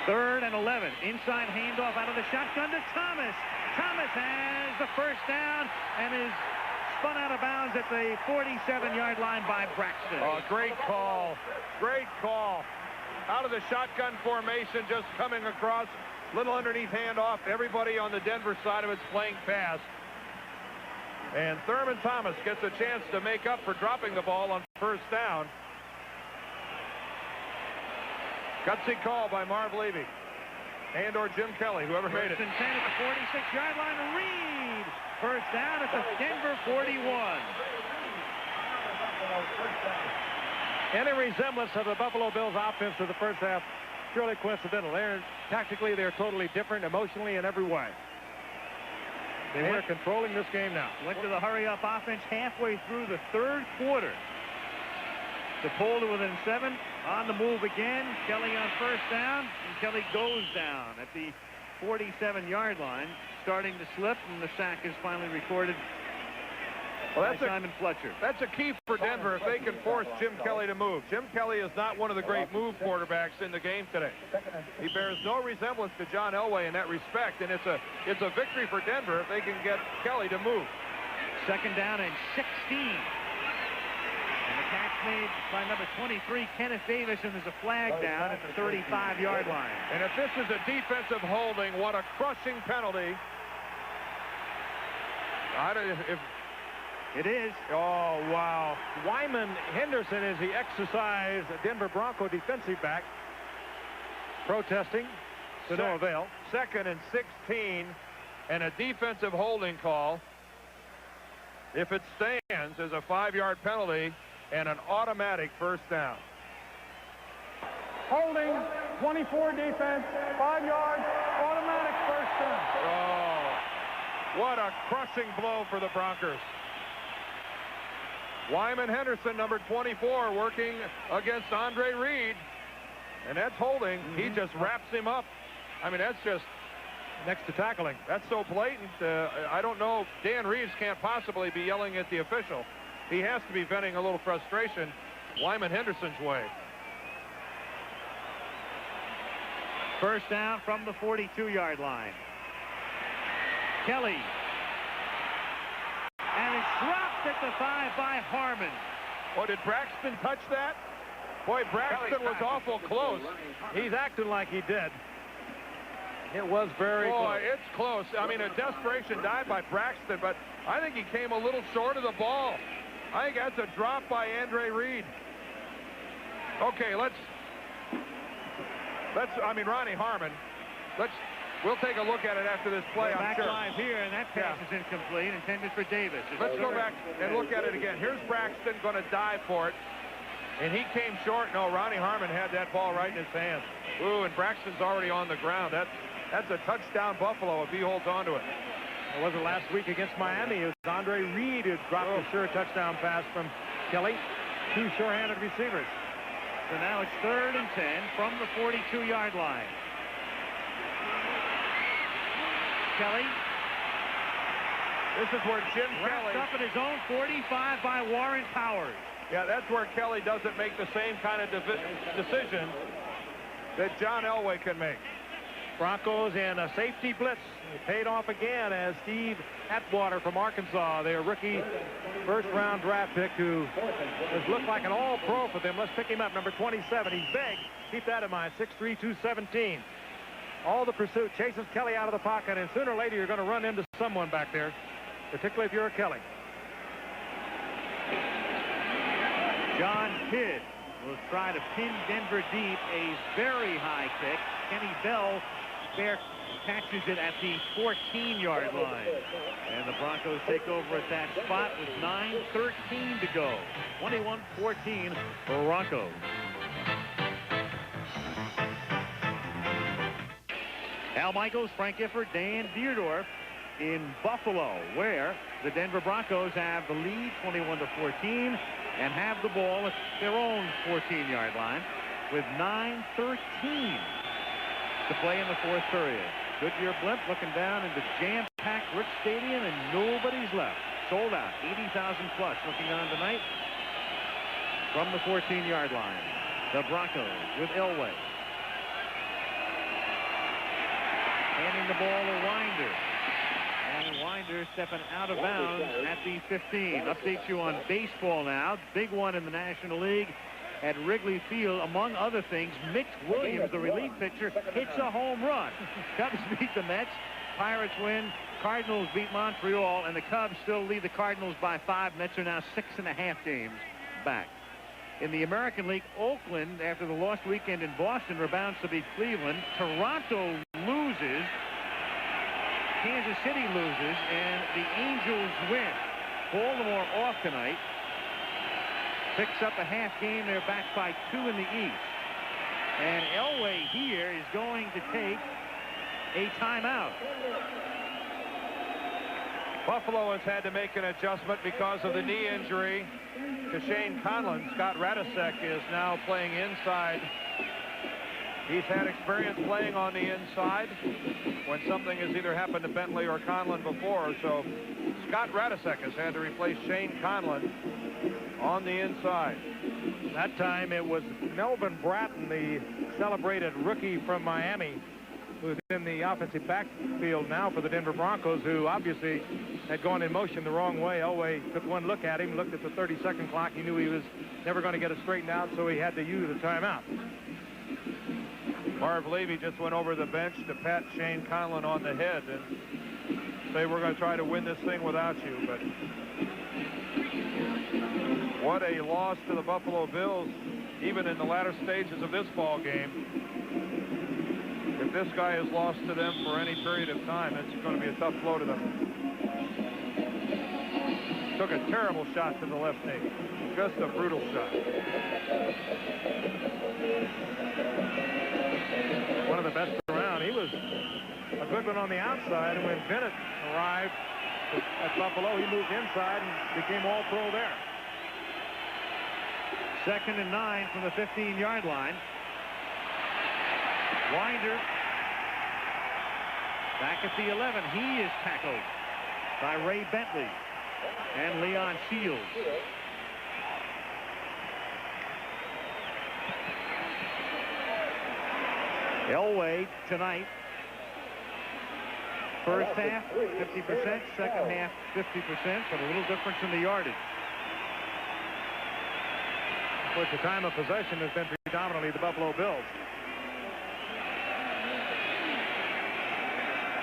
3rd and 11. Inside handoff out of the shotgun to Thomas. Thomas has the 1st down and is spun out of bounds at the 47-yard line by Braxton. Oh, great call. Great call. Out of the shotgun formation, just coming across. Little underneath handoff. Everybody on the Denver side of it's playing fast. And Thurman Thomas gets a chance to make up for dropping the ball on 1st down. Gutsy call by Marv Levy and/or Jim Kelly, whoever made it. 1st and 10 at the 46-yard line. Reed, 1st down at the Denver 41. Any resemblance of the Buffalo Bills offense to the first half, purely coincidental. Tactically, they're totally different, emotionally, in every way. They are controlling this game now. Went to the hurry-up offense halfway through the 3rd quarter. To pull to within 7. On the move again. Kelly on 1st down. And Kelly goes down at the 47-yard line. Starting to slip, and the sack is finally recorded by Simon Fletcher. That's a key for Denver if they can force Jim Kelly to move. Jim Kelly is not one of the great move quarterbacks in the game today. He bears no resemblance to John Elway in that respect, and it's a victory for Denver if they can get Kelly to move. 2nd down and 16. And the catch made by number 23, Kenneth Davis, and there's a flag down at the 35-yard line. And if this is a defensive holding, what a crushing penalty. It is. Oh, wow. Wyman Henderson, as he exercised Denver Bronco defensive back, protesting to no avail. 2nd and 16, and a defensive holding call. If it stands, is a 5-yard penalty and an automatic 1st down. Holding, 24 defense, 5 yards, automatic 1st down. Oh, what a crushing blow for the Broncos. Wyman Henderson, number 24, working against Andre Reed. And that's holding. He just wraps him up. I mean, that's just next to tackling. That's so blatant. I don't know. Dan Reeves can't possibly be yelling at the official. He has to be venting a little frustration Wyman Henderson's way. 1st down from the 42-yard line. Kelly. And it's dropped at the 5 by Harmon. Oh, did Braxton touch that? Boy, Braxton was awful close. He's acting like he did. It was very close. Boy, it's close. I mean, a desperation dive by Braxton, but I think he came a little short of the ball. I think that's a drop by Andre Reed. Okay, Ronnie Harmon. We'll take a look at it after this play, I'm back sure. live here, and that pass is incomplete, intended for Davis. Let's go back and look at it again. Here's Braxton going to dive for it, and he came short. No, Ronnie Harmon had that ball right in his hands. Ooh, and Braxton's already on the ground. That's a touchdown Buffalo if he holds on to it. It wasn't last week against Miami. It was Andre Reed who dropped a sure touchdown pass from Kelly. Two sure-handed receivers. So now it's 3rd and 10 from the 42-yard line. Kelly. This is where Jim Kelly Kelly up at his own 45 by Warren Powers. Yeah, that's where Kelly doesn't make the same kind of decision that John Elway can make. Broncos and a safety blitz. It paid off again as Steve Atwater from Arkansas, their rookie first-round draft pick, who has looked like an all-pro for them. Let's pick him up, number 27. He's big. Keep that in mind, 6'3", 217. All the pursuit chases Kelly out of the pocket, and sooner or later you're going to run into someone back there, particularly if you're a Kelly. John Kidd will try to pin Denver deep. A very high kick. Kenny Bell fair catches it at the 14-yard line. And the Broncos take over at that spot with 9:13 to go. 21-14 for Broncos. Al Michaels, Frank Gifford, Dan Dierdorf in Buffalo, where the Denver Broncos have the lead 21-14 and have the ball at their own 14-yard line with 9:13 to play in the 4th period. Goodyear Blimp looking down into jam-packed Rich Stadium, and nobody's left. Sold out, 80,000 plus looking on tonight from the 14-yard line. The Broncos with Elway. Handing the ball to Winder. And Winder stepping out of bounds at the 15. Update you on baseball now. Big one in the National League at Wrigley Field. Among other things, Mitch Williams, the relief pitcher, hits a home run. Cubs beat the Mets. Pirates win. Cardinals beat Montreal. And the Cubs still lead the Cardinals by 5. Mets are now 6.5 games back. In the American League, Oakland, after the lost weekend in Boston, rebounds to beat Cleveland. Toronto loses. Kansas City loses. And the Angels win. Baltimore off tonight. Picks up a half game. They're back by 2 in the East. And Elway here is going to take a timeout. Buffalo has had to make an adjustment because of the knee injury to Shane Conlon. Scott Radisek is now playing inside. He's had experience playing on the inside when something has either happened to Bentley or Conlon before. So Scott Radisek has had to replace Shane Conlon on the inside. That time it was Melvin Bratton, the celebrated rookie from Miami, who's in the offensive backfield now for the Denver Broncos, who obviously had gone in motion the wrong way. Elway took one look at him, looked at the 30-second clock. He knew he was never going to get it straightened out, so he had to use a timeout. Marv Levy just went over the bench to pat Shane Conlon on the head and say, we're going to try to win this thing without you. But what a loss to the Buffalo Bills, even in the latter stages of this ball game. If this guy is lost to them for any period of time, it's going to be a tough blow to them. Took a terrible shot to the left knee. Just a brutal shot. One of the best around. He was a good one on the outside, and when Bennett arrived at Buffalo, he moved inside and became all-pro there. 2nd and 9 from the 15-yard line. Winder back at the 11. He is tackled by Ray Bentley and Leon Shields. Elway tonight. First half, 50%. Second half, 50%. But a little difference in the yardage. Of course, the time of possession has been predominantly the Buffalo Bills.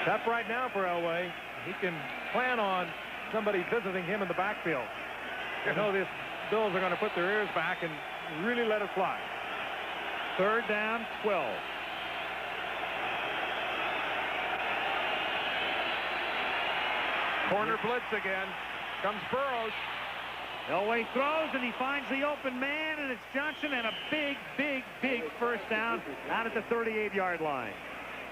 Tough right now for Elway. He can plan on somebody visiting him in the backfield. You know, the Bills are going to put their ears back and really let it fly. 3rd down, 12. Corner blitz again. Comes Burrows. Elway throws, and he finds the open man, and it's Johnson, and a big, big, big first down out at the 38-yard line.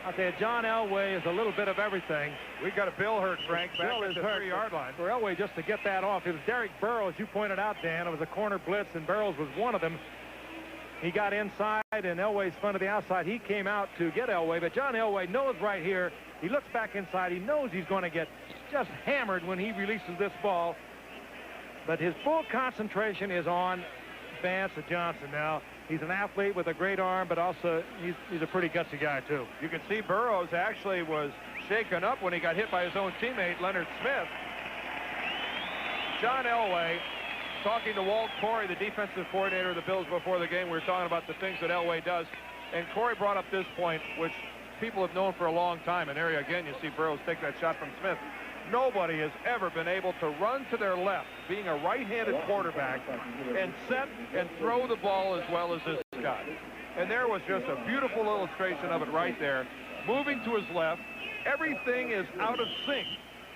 I'll tell you, John Elway is a little bit of everything. We got a Bill hurt, Frank, back Bill at is the hurt 3-yard line. For Elway just to get that off. It was Derek Burrows, you pointed out, Dan. It was a corner blitz, and Burrows was one of them. He got inside, and Elway spun to the outside. He came out to get Elway, but John Elway knows right here. He looks back inside. He knows he's going to get just hammered when he releases this ball. But his full concentration is on Vance Johnson now. He's an athlete with a great arm, but also he's a pretty gutsy guy, too. You can see Burrows actually was shaken up when he got hit by his own teammate, Leonard Smith. John Elway, talking to Walt Corey, the defensive coordinator of the Bills before the game. We were talking about the things that Elway does. And Corey brought up this point, which people have known for a long time. And there again, you see Burrows take that shot from Smith. Nobody has ever been able to run to their left, being a right-handed quarterback, and set and throw the ball as well as this guy. And there was just a beautiful illustration of it right there. Moving to his left, everything is out of sync,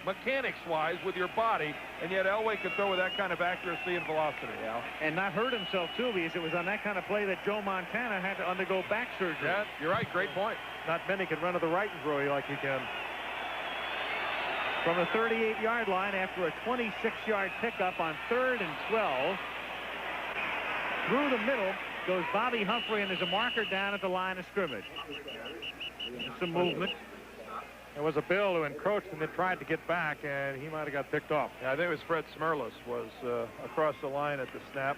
mechanics-wise, with your body, and yet Elway could throw with that kind of accuracy and velocity, Al. And not hurt himself, too, because it was on that kind of play that Joe Montana had to undergo back surgery. Yeah, you're right. Great point. Not many can run to the right and throw you like he can. From the 38-yard line after a 26-yard pickup on 3rd and 12. Through the middle goes Bobby Humphrey, and there's a marker down at the line of scrimmage. Some movement. There was a Bill who encroached and then tried to get back, and he might have got picked off. Yeah, I think it was Fred Smirlis was across the line at the snap.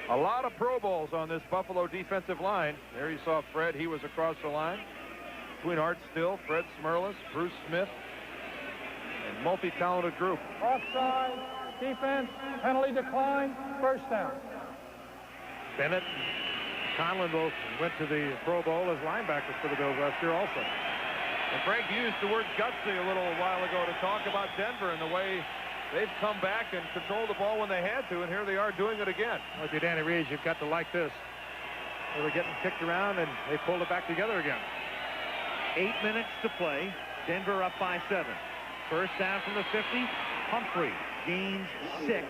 A lot of Pro Bowls on this Buffalo defensive line. There you saw Fred. He was across the line. Between Art Still, Fred Smirlis, Bruce Smith, and multi-talented group. Offside, defense, penalty decline, first down. Bennett and Conlon both went to the Pro Bowl as linebackers for the Bills last year also. And Frank used the word gutsy a little while ago to talk about Denver and the way they've come back and controlled the ball when they had to, and here they are doing it again. Well, if you're Danny Reeves, you've got to like this. They were getting kicked around, and they pulled it back together again. 8 minutes to play. Denver up by 7. First down from the 50. Humphrey gains 6.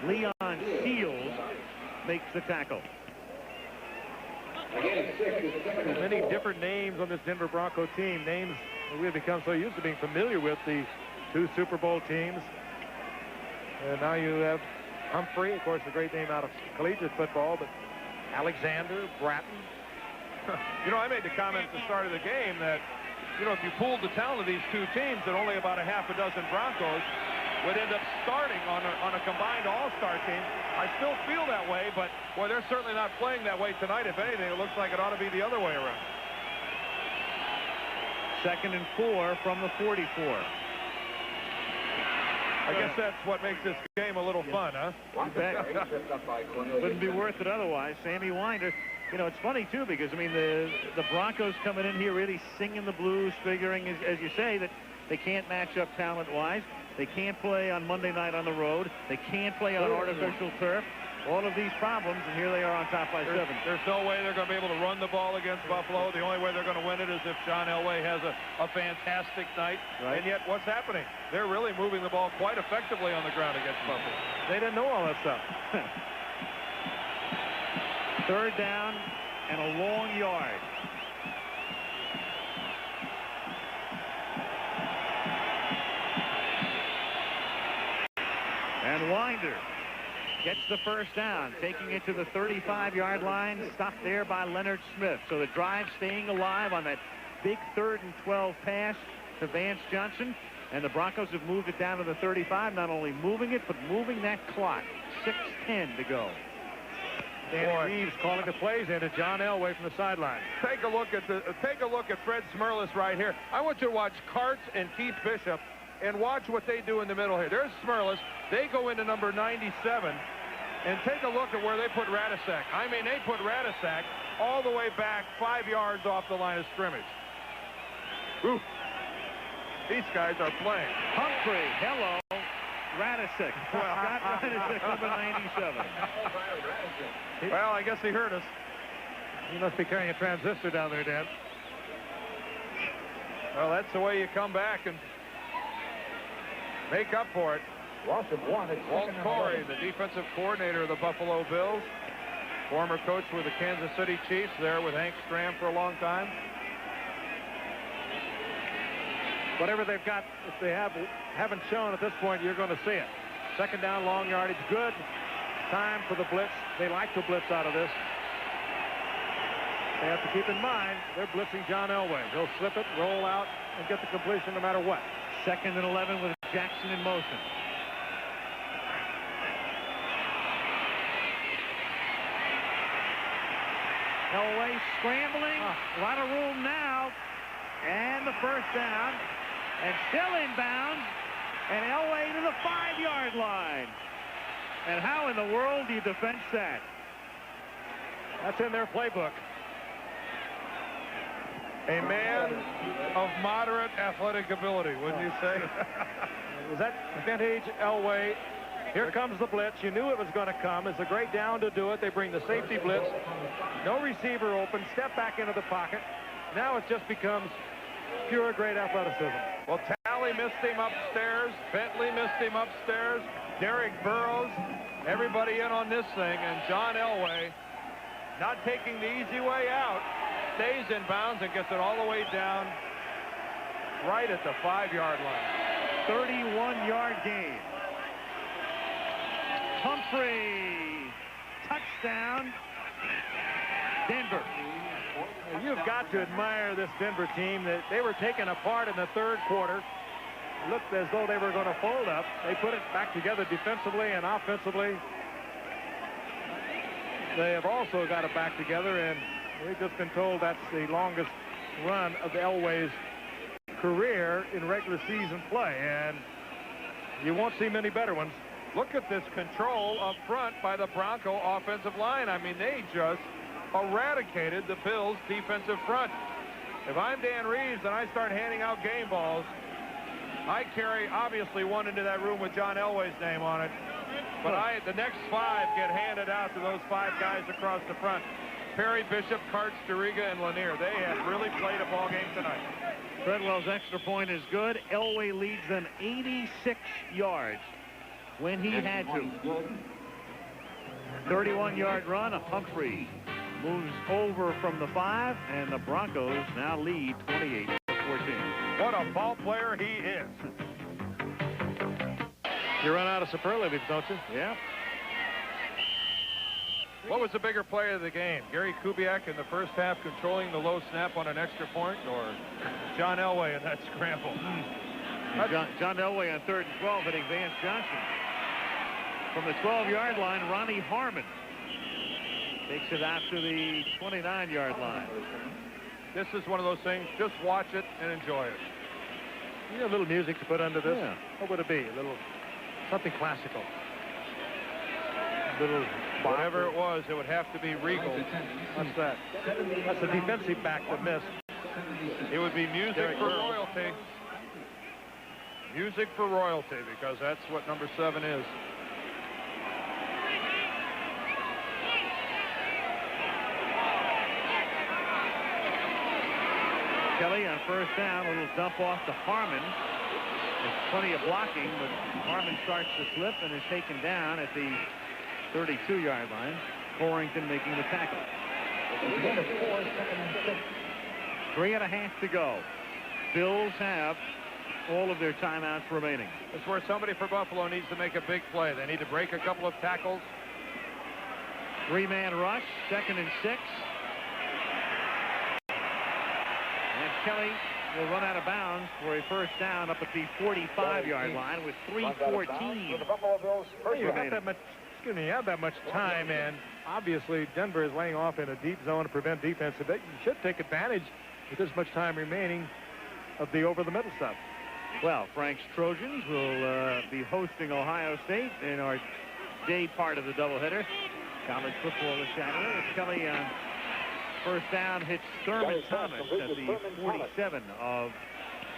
Leon Shields makes the tackle. Many different names on this Denver Bronco team. Names that we have become so used to being familiar with, the 2 Super Bowl teams. And now you have Humphrey, of course, a great name out of collegiate football, but Alexander, Bratton. You know, I made the comment at the start of the game that, you know, if you pooled the talent of these 2 teams, that only about a half a dozen Broncos would end up starting on a combined all-star team. I still feel that way, but, boy, they're certainly not playing that way tonight. If anything, it looks like it ought to be the other way around. 2nd and 4 from the 44. I guess that's what makes this game a little fun, huh? Wouldn't be worth it otherwise. Sammy Winder. You know, it's funny, too, because, I mean, the Broncos coming in here really singing the blues, figuring, as you say, that they can't match up talent-wise. They can't play on Monday night on the road. They can't play on artificial turf. All of these problems, and here they are on top by 7. There's no way they're going to be able to run the ball against Buffalo. The only way they're going to win it is if John Elway has a fantastic night. Right. And yet, what's happening? They're really moving the ball quite effectively on the ground against Buffalo. They didn't know all that stuff. 3rd down and a long yard. And Winder gets the first down, taking it to the 35-yard line, stopped there by Leonard Smith. So the drive staying alive on that big 3rd and 12 pass to Vance Johnson. And the Broncos have moved it down to the 35, not only moving it, but moving that clock. 6:10 to go. Danny Reeves calling the plays into John Elway from the sideline. Take a look at Fred Smirlis right here. I want you to watch Karts and Keith Bishop and watch what they do in the middle here. There's Smirlis. They go into number 97. And take a look at where they put Radisak. I mean, they put Radisak all the way back 5 yards off the line of scrimmage. Ooh. These guys are playing. Humphrey, hello. Radisic. Scott Radisic, number 97. Well, I guess he heard us. He must be carrying a transistor down there, Dan. Well, that's the way you come back and make up for it. Loss of one. Walt Corey, the defensive coordinator of the Buffalo Bills, former coach with the Kansas City Chiefs, there with Hank Stram for a long time. Whatever they've got, if they haven't shown at this point, you're going to see it. Second down, long yardage, good time for the blitz. They like to blitz out of this. They have to keep in mind they're blitzing John Elway. They'll slip it, roll out, and get the completion no matter what. 2nd and 11 with Jackson in motion. Elway scrambling. A lot of room now. And the first down. And still inbounds. And Elway to the 5-yard line. And how in the world do you defend that? That's in their playbook. A man of moderate athletic ability, wouldn't you say? Is that vintage Elway? Here comes the blitz. You knew it was going to come. It's a great down to do it. They bring the safety blitz. No receiver open. Step back into the pocket. Now it just becomes pure great athleticism. Well, Talley missed him upstairs. Bentley missed him upstairs. Derek Burrows. Everybody in on this thing. And John Elway, not taking the easy way out, stays in bounds and gets it all the way down right at the 5-yard line. 31-yard gain. Humphrey, touchdown, Denver. You've got to admire this Denver team. That they were taken apart in the third quarter. It looked as though they were going to fold up. They put it back together defensively and offensively. They have also got it back together, and we've just been told that's the longest run of Elway's career in regular season play, and you won't see many better ones. Look at this control up front by the Bronco offensive line. I mean, they just eradicated the Bills' defensive front. If I'm Dan Reeves and I start handing out game balls, I carry obviously one into that room with John Elway's name on it, but the next 5 get handed out to those 5 guys across the front. Perry, Bishop, Karts, Doriga, and Lanier. They have really played a ball game tonight. Treadwell's extra point is good. Elway leads them 86 yards when he had to. 31-yard run. Humphrey moves over from the 5, and the Broncos now lead 28-14. What a ball player he is. You run out of superlatives, don't you? Yeah. What was the bigger play of the game? Gary Kubiak in the first half controlling the low snap on an extra point, or John Elway in that scramble? John Elway on 3rd and 12 hitting Vance Johnson. From the 12-yard line, Ronnie Harmon takes it out to the 29-yard line. This is one of those things, just watch it and enjoy it. You know, a little music to put under this? Yeah. What would it be? A little, something classical. A little... Whatever it was, it would have to be regal. What's that? That's a defensive back that missed. It would be music for royalty. Music for royalty, because that's what number 7 is. Kelly on first down, a little dump off to Harmon. There's plenty of blocking, but Harmon starts to slip and is taken down at the 32-yard line. Corrington making the tackle. 3.5 to go. Bills have all of their timeouts remaining. That's where somebody for Buffalo needs to make a big play. They need to break a couple of tackles. 3-man rush, 2nd and 6. And Kelly will run out of bounds for a first down up at the 45-yard line with 3:14. You have that much. Excuse me, you have that much time, and obviously Denver is laying off in a deep zone to prevent defense. So you should take advantage with this much time remaining of the over-the-middle stuff. Well, Frank's Trojans will be hosting Ohio State in our day part of the doubleheader. College football this Saturday. As Kelly on first down hits Thurman Thomas at the 47 of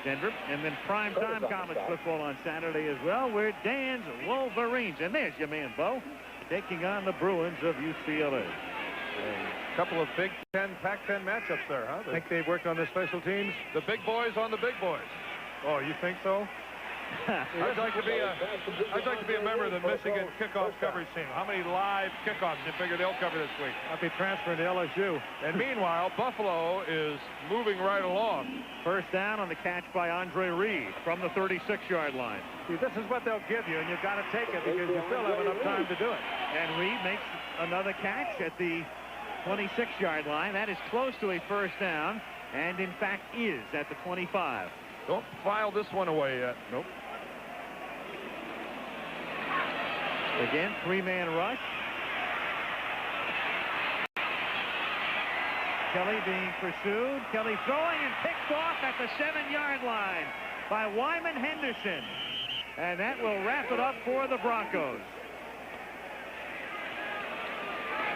Denver. And then primetime college football on Saturday as well, where Dan's Wolverines, and there's your man, Bo, taking on the Bruins of UCLA. A couple of Big Ten, Pac-10 matchups there, huh? I think they've worked on their special teams. The big boys on the big boys. Oh, you think so? I'd like to be a member of the Michigan kickoff coverage team. How many live kickoffs do you figure they'll cover this week? I'll be transferring to LSU. And meanwhile, Buffalo is moving right along. First down on the catch by Andre Reed from the 36-yard line. See, this is what they'll give you, and you've got to take it because you still have enough time to do it. And Reed makes another catch at the 26-yard line. That is close to a first down, and in fact is at the 25. Don't file this one away yet. Nope. Again, three-man rush. Kelly being pursued. Kelly throwing and picked off at the 7-yard line by Wyman Henderson. And that will wrap it up for the Broncos.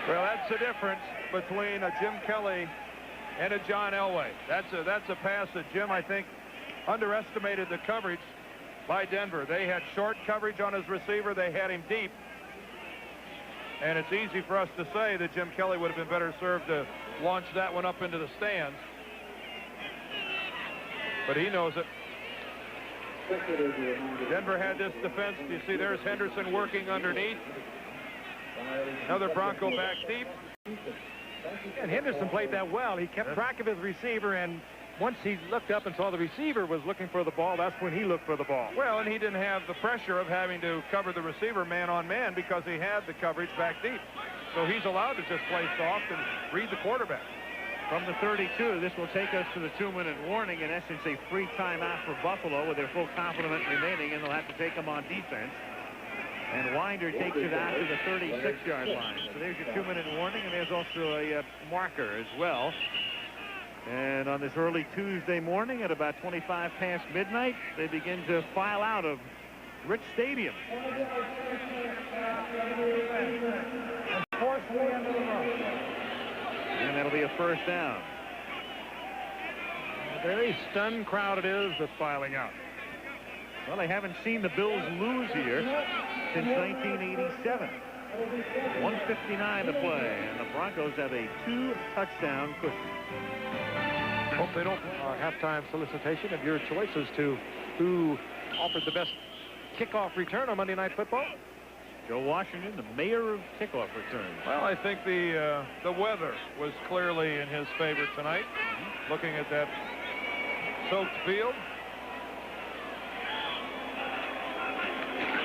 Well, that's the difference between a Jim Kelly and a John Elway. That's a pass that Jim, I think, underestimated the coverage by Denver. They had short coverage on his receiver. They had him deep. And it's easy for us to say that Jim Kelly would have been better served to launch that one up into the stands. But he knows it. Denver had this defense. You see there's Henderson working underneath. Another Bronco back deep. And Henderson played that well. He kept track of his receiver, and once he looked up and saw the receiver was looking for the ball, that's when he looked for the ball. Well, and he didn't have the pressure of having to cover the receiver man on man because he had the coverage back deep. So he's allowed to just play soft and read the quarterback. From the 32, this will take us to the 2-minute warning. In essence, a free timeout for Buffalo with their full complement remaining, and they'll have to take them on defense. And Winder takes it out to the 36-yard line. So there's your 2-minute warning, and there's also a marker as well. And on this early Tuesday morning at about 25 past midnight, they begin to file out of Rich Stadium. And that'll be a first down. A very stunned crowd it is that's filing out. Well, they haven't seen the Bills lose here since 1987. 1:59 to play, and the Broncos have a 2-touchdown cushion. Hope they don't halftime solicitation of your choice as to who offered the best kickoff return on Monday Night Football. Joe Washington, the mayor of kickoff returns. Well, I think the weather was clearly in his favor tonight. Looking at that soaked field.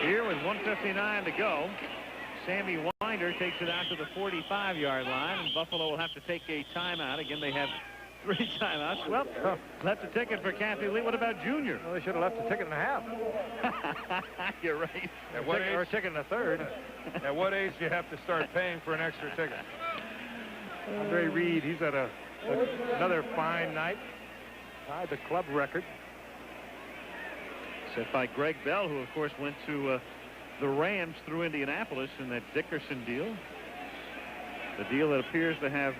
Here with 1:59 to go, Sammy Winder takes it out to the 45-yard line, and Buffalo will have to take a timeout. Again, they have 3 timeouts. Well, left a ticket for Kathy Lee. What about Junior? Well, they should have left a ticket and a half. You're right. At what age? Or a ticket and a third. At what age do you have to start paying for an extra ticket? Andre Reed, he's at another fine night. Tied the club record. Set by Greg Bell, who, of course, went to the Rams through Indianapolis in that Dickerson deal. The deal that appears to have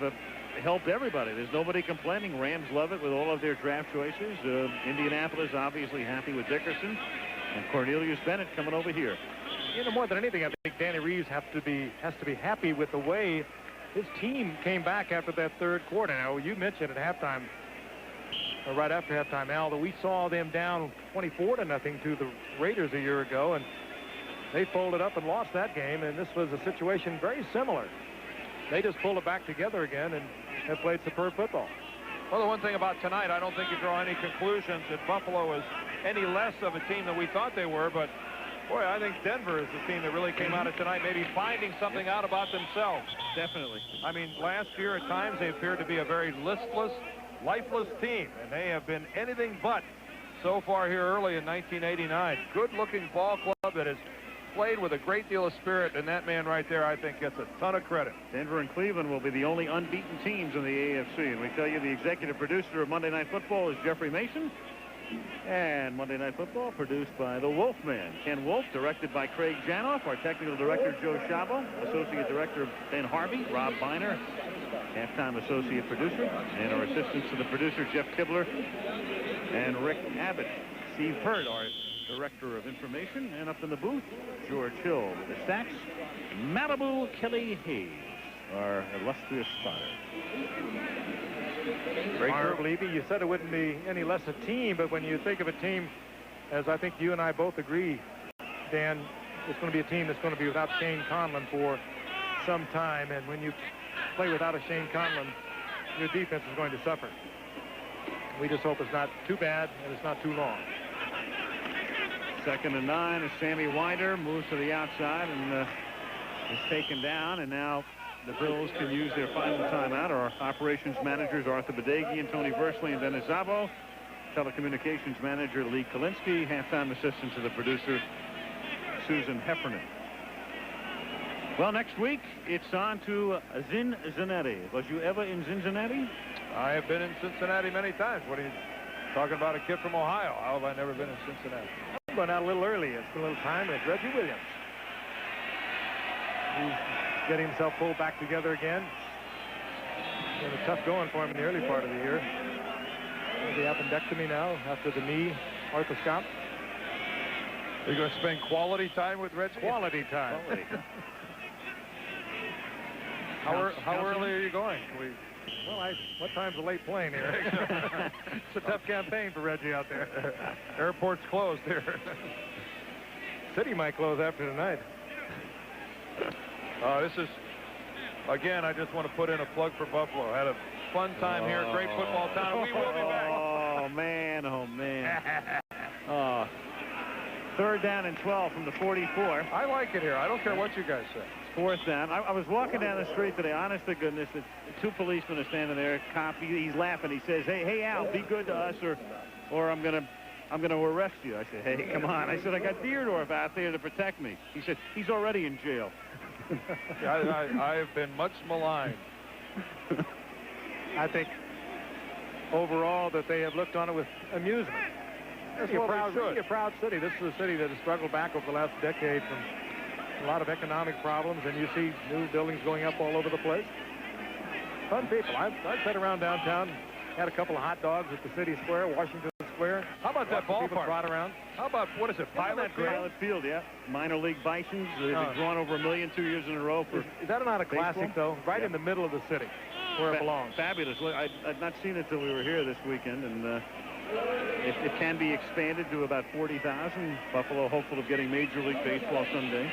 helped everybody. There's nobody complaining. Rams love it with all of their draft choices. Indianapolis obviously happy with Dickerson. And Cornelius Bennett coming over here. You know, more than anything, I think Danny Reeves has to be happy with the way his team came back after that third quarter. Now, you mentioned at halftime, or right after halftime, Al, that we saw them down 24-0 to the Raiders a year ago, and they folded up and lost that game, and this was a situation very similar. They just pulled it back together again and have played superb football. Well, the one thing about tonight, I don't think you draw any conclusions that Buffalo is any less of a team than we thought they were, but boy, I think Denver is the team that really came out of tonight maybe finding something out about themselves. Definitely. I mean, last year at times they appeared to be a very listless, lifeless team, and they have been anything but so far here early in 1989. Good-looking ball club that has played with a great deal of spirit, and that man right there, I think, gets a ton of credit. Denver and Cleveland will be the only unbeaten teams in the AFC, and we tell you the executive producer of Monday Night Football is Jeffrey Mason. And Monday Night Football produced by the Wolfman, Ken Wolf, directed by Craig Janoff, our technical director, Joe Shabo, associate director, Ben Harvey, Rob Biner, halftime associate producer, and our assistants to the producer, Jeff Kibler and Rick Abbott. Steve Hurd, our director of information, and up in the booth, George Hill with the stats. Malibu Kelly Hayes, our illustrious spotter. Marv Levy, you said it wouldn't be any less a team, but when you think of a team, as I think you and I both agree, Dan, it's going to be a team that's going to be without Shane Conlon for some time, and when you play without a Shane Conlon, your defense is going to suffer. We just hope it's not too bad and it's not too long. 2nd and 9 as Sammy Winder moves to the outside and is taken down, and now the Bills can use their final timeout. Our operations managers, Arthur Badegi and Tony Versley and Dennis Zabo. Telecommunications manager, Lee Kalinsky. Halftime assistant to the producer, Susan Heffernan. Well, next week, it's on to Cincinnati. Was you ever in Cincinnati? I have been in Cincinnati many times. What are you talking about, a kid from Ohio? How have I never been in Cincinnati? I'm going out a little early. It's a little time, and it's Reggie Williams. He's getting himself pulled back together again. Been a tough going for him in the early part of the year. The appendectomy now after the knee arthroscope. Are you going to spend quality time with Reggie? Quality time. How early are you going? Well, what time's the late plane here? It's a tough campaign for Reggie out there. Airport's closed here. City might close after tonight. This is, again, I just want to put in a plug for Buffalo. Had a fun time here, great football town. We will be back. Oh, man, oh, man. 3rd down and 12 from the 44. I like it here. I don't care what you guys say. 4th down. I was walking down the street today. Honest to goodness, the 2 policemen are standing there. Cop, he's laughing. He says, "Hey, Al, be good to us, or I'm gonna arrest you." I said, "Hey, come on." I said, "I got Deerdorf out there to protect me." He said, "He's already in jail." I have been much maligned. I think overall that they have looked on it with amusement. It's a proud city. This is a city that has struggled back over the last decade from a lot of economic problems, and you see new buildings going up all over the place. Fun people. I've sat around downtown, had a couple of hot dogs at the city square, Washington Square. How about that ballpark? Brought around. How about, what is it, Pilot Field? Pilot Field, yeah. Minor league Bisons. They've drawn over 1 million 2 years in a row. Is that not a classic, though? Right in the middle of the city, where it belongs. Fabulous. Look, I'd not seen it till we were here this weekend, and it can be expanded to about 40,000. Buffalo hopeful of getting Major League Baseball someday.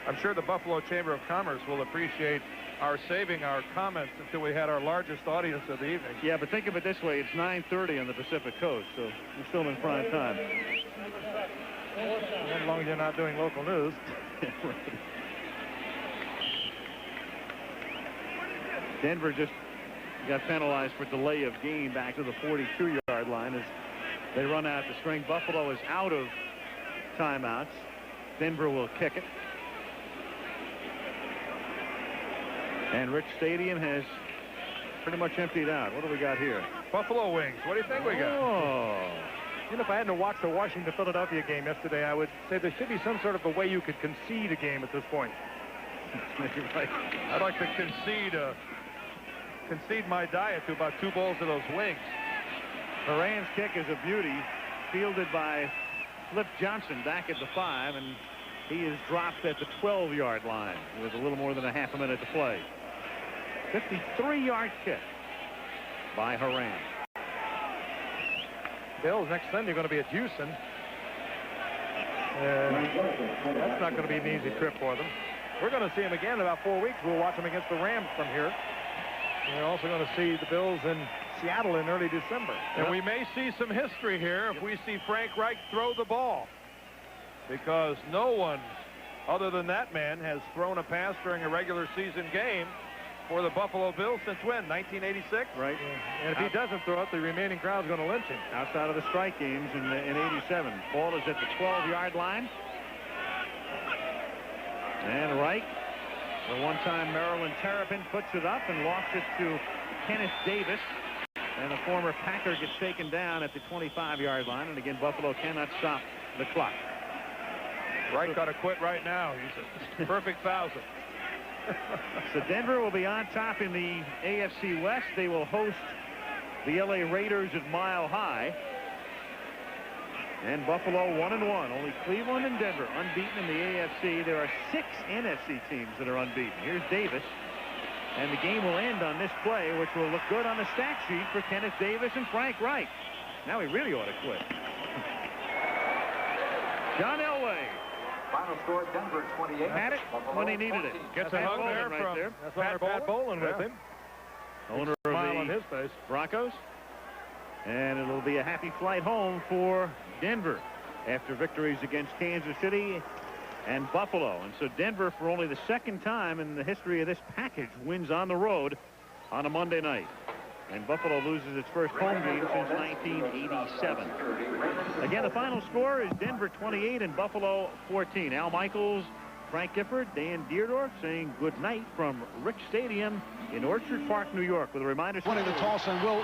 I'm sure the Buffalo Chamber of Commerce will appreciate our saving our comments until we had our largest audience of the evening. Yeah, but think of it this way. It's 9:30 on the Pacific Coast, so we're still in prime time. As long as you're not doing local news. Denver just got penalized for delay of game back to the 42-yard line as they run out the string. Buffalo is out of timeouts. Denver will kick it. And Rich Stadium has pretty much emptied out. What do we got here? Buffalo wings. What do you think we got? Oh. You know, if I hadn't watched the Washington-Philadelphia game yesterday, I would say there should be some sort of a way you could concede a game at this point. Right. I'd like to concede my diet to about 2 bowls of those wings. Moran's kick is a beauty, fielded by Flip Johnson back at the 5, and he is dropped at the 12-yard line with a little more than a half a minute to play. 53-yard kick by Horan. Bills next Sunday are going to be at Houston. That's not going to be an easy trip for them. We're going to see them again in about 4 weeks. We'll watch them against the Rams from here. We're also going to see the Bills in Seattle in early December. And we may see some history here if we see Frank Reich throw the ball, because no one other than that man has thrown a pass during a regular season game for the Buffalo Bills since when? 1986? Right. Yeah. And if he doesn't throw it, the remaining crowd's going to lynch him. Outside of the strike games in 87. Ball is at the 12-yard line. And Reich, the one-time Maryland Terrapin, puts it up and lofts it to Kenneth Davis. And the former Packer gets taken down at the 25-yard line. And again, Buffalo cannot stop the clock. Wright got to quit right now. He's a perfect 1,000. So Denver will be on top in the AFC West. They will host the LA Raiders at Mile High. And Buffalo 1-1. Only Cleveland and Denver unbeaten in the AFC. There are 6 NFC teams that are unbeaten. Here's Davis. And the game will end on this play, which will look good on the stat sheet for Kenneth Davis and Frank Reich. Now he really ought to quit. John Elway. Final score, Denver 28. Had it when he needed it. Gets a hug there from Pat Bowlen with him. Owner of on the his face. Broncos. And it'll be a happy flight home for Denver after victories against Kansas City and Buffalo. And so Denver, for only the 2nd time in the history of this package, wins on the road on a Monday night. And Buffalo loses its first home game since 1987. Again, the final score is Denver 28 and Buffalo 14. Al Michaels, Frank Gifford, Dan Deerdorf saying good night from Rick Stadium in Orchard Park, New York, with a reminder. Winning the toss and will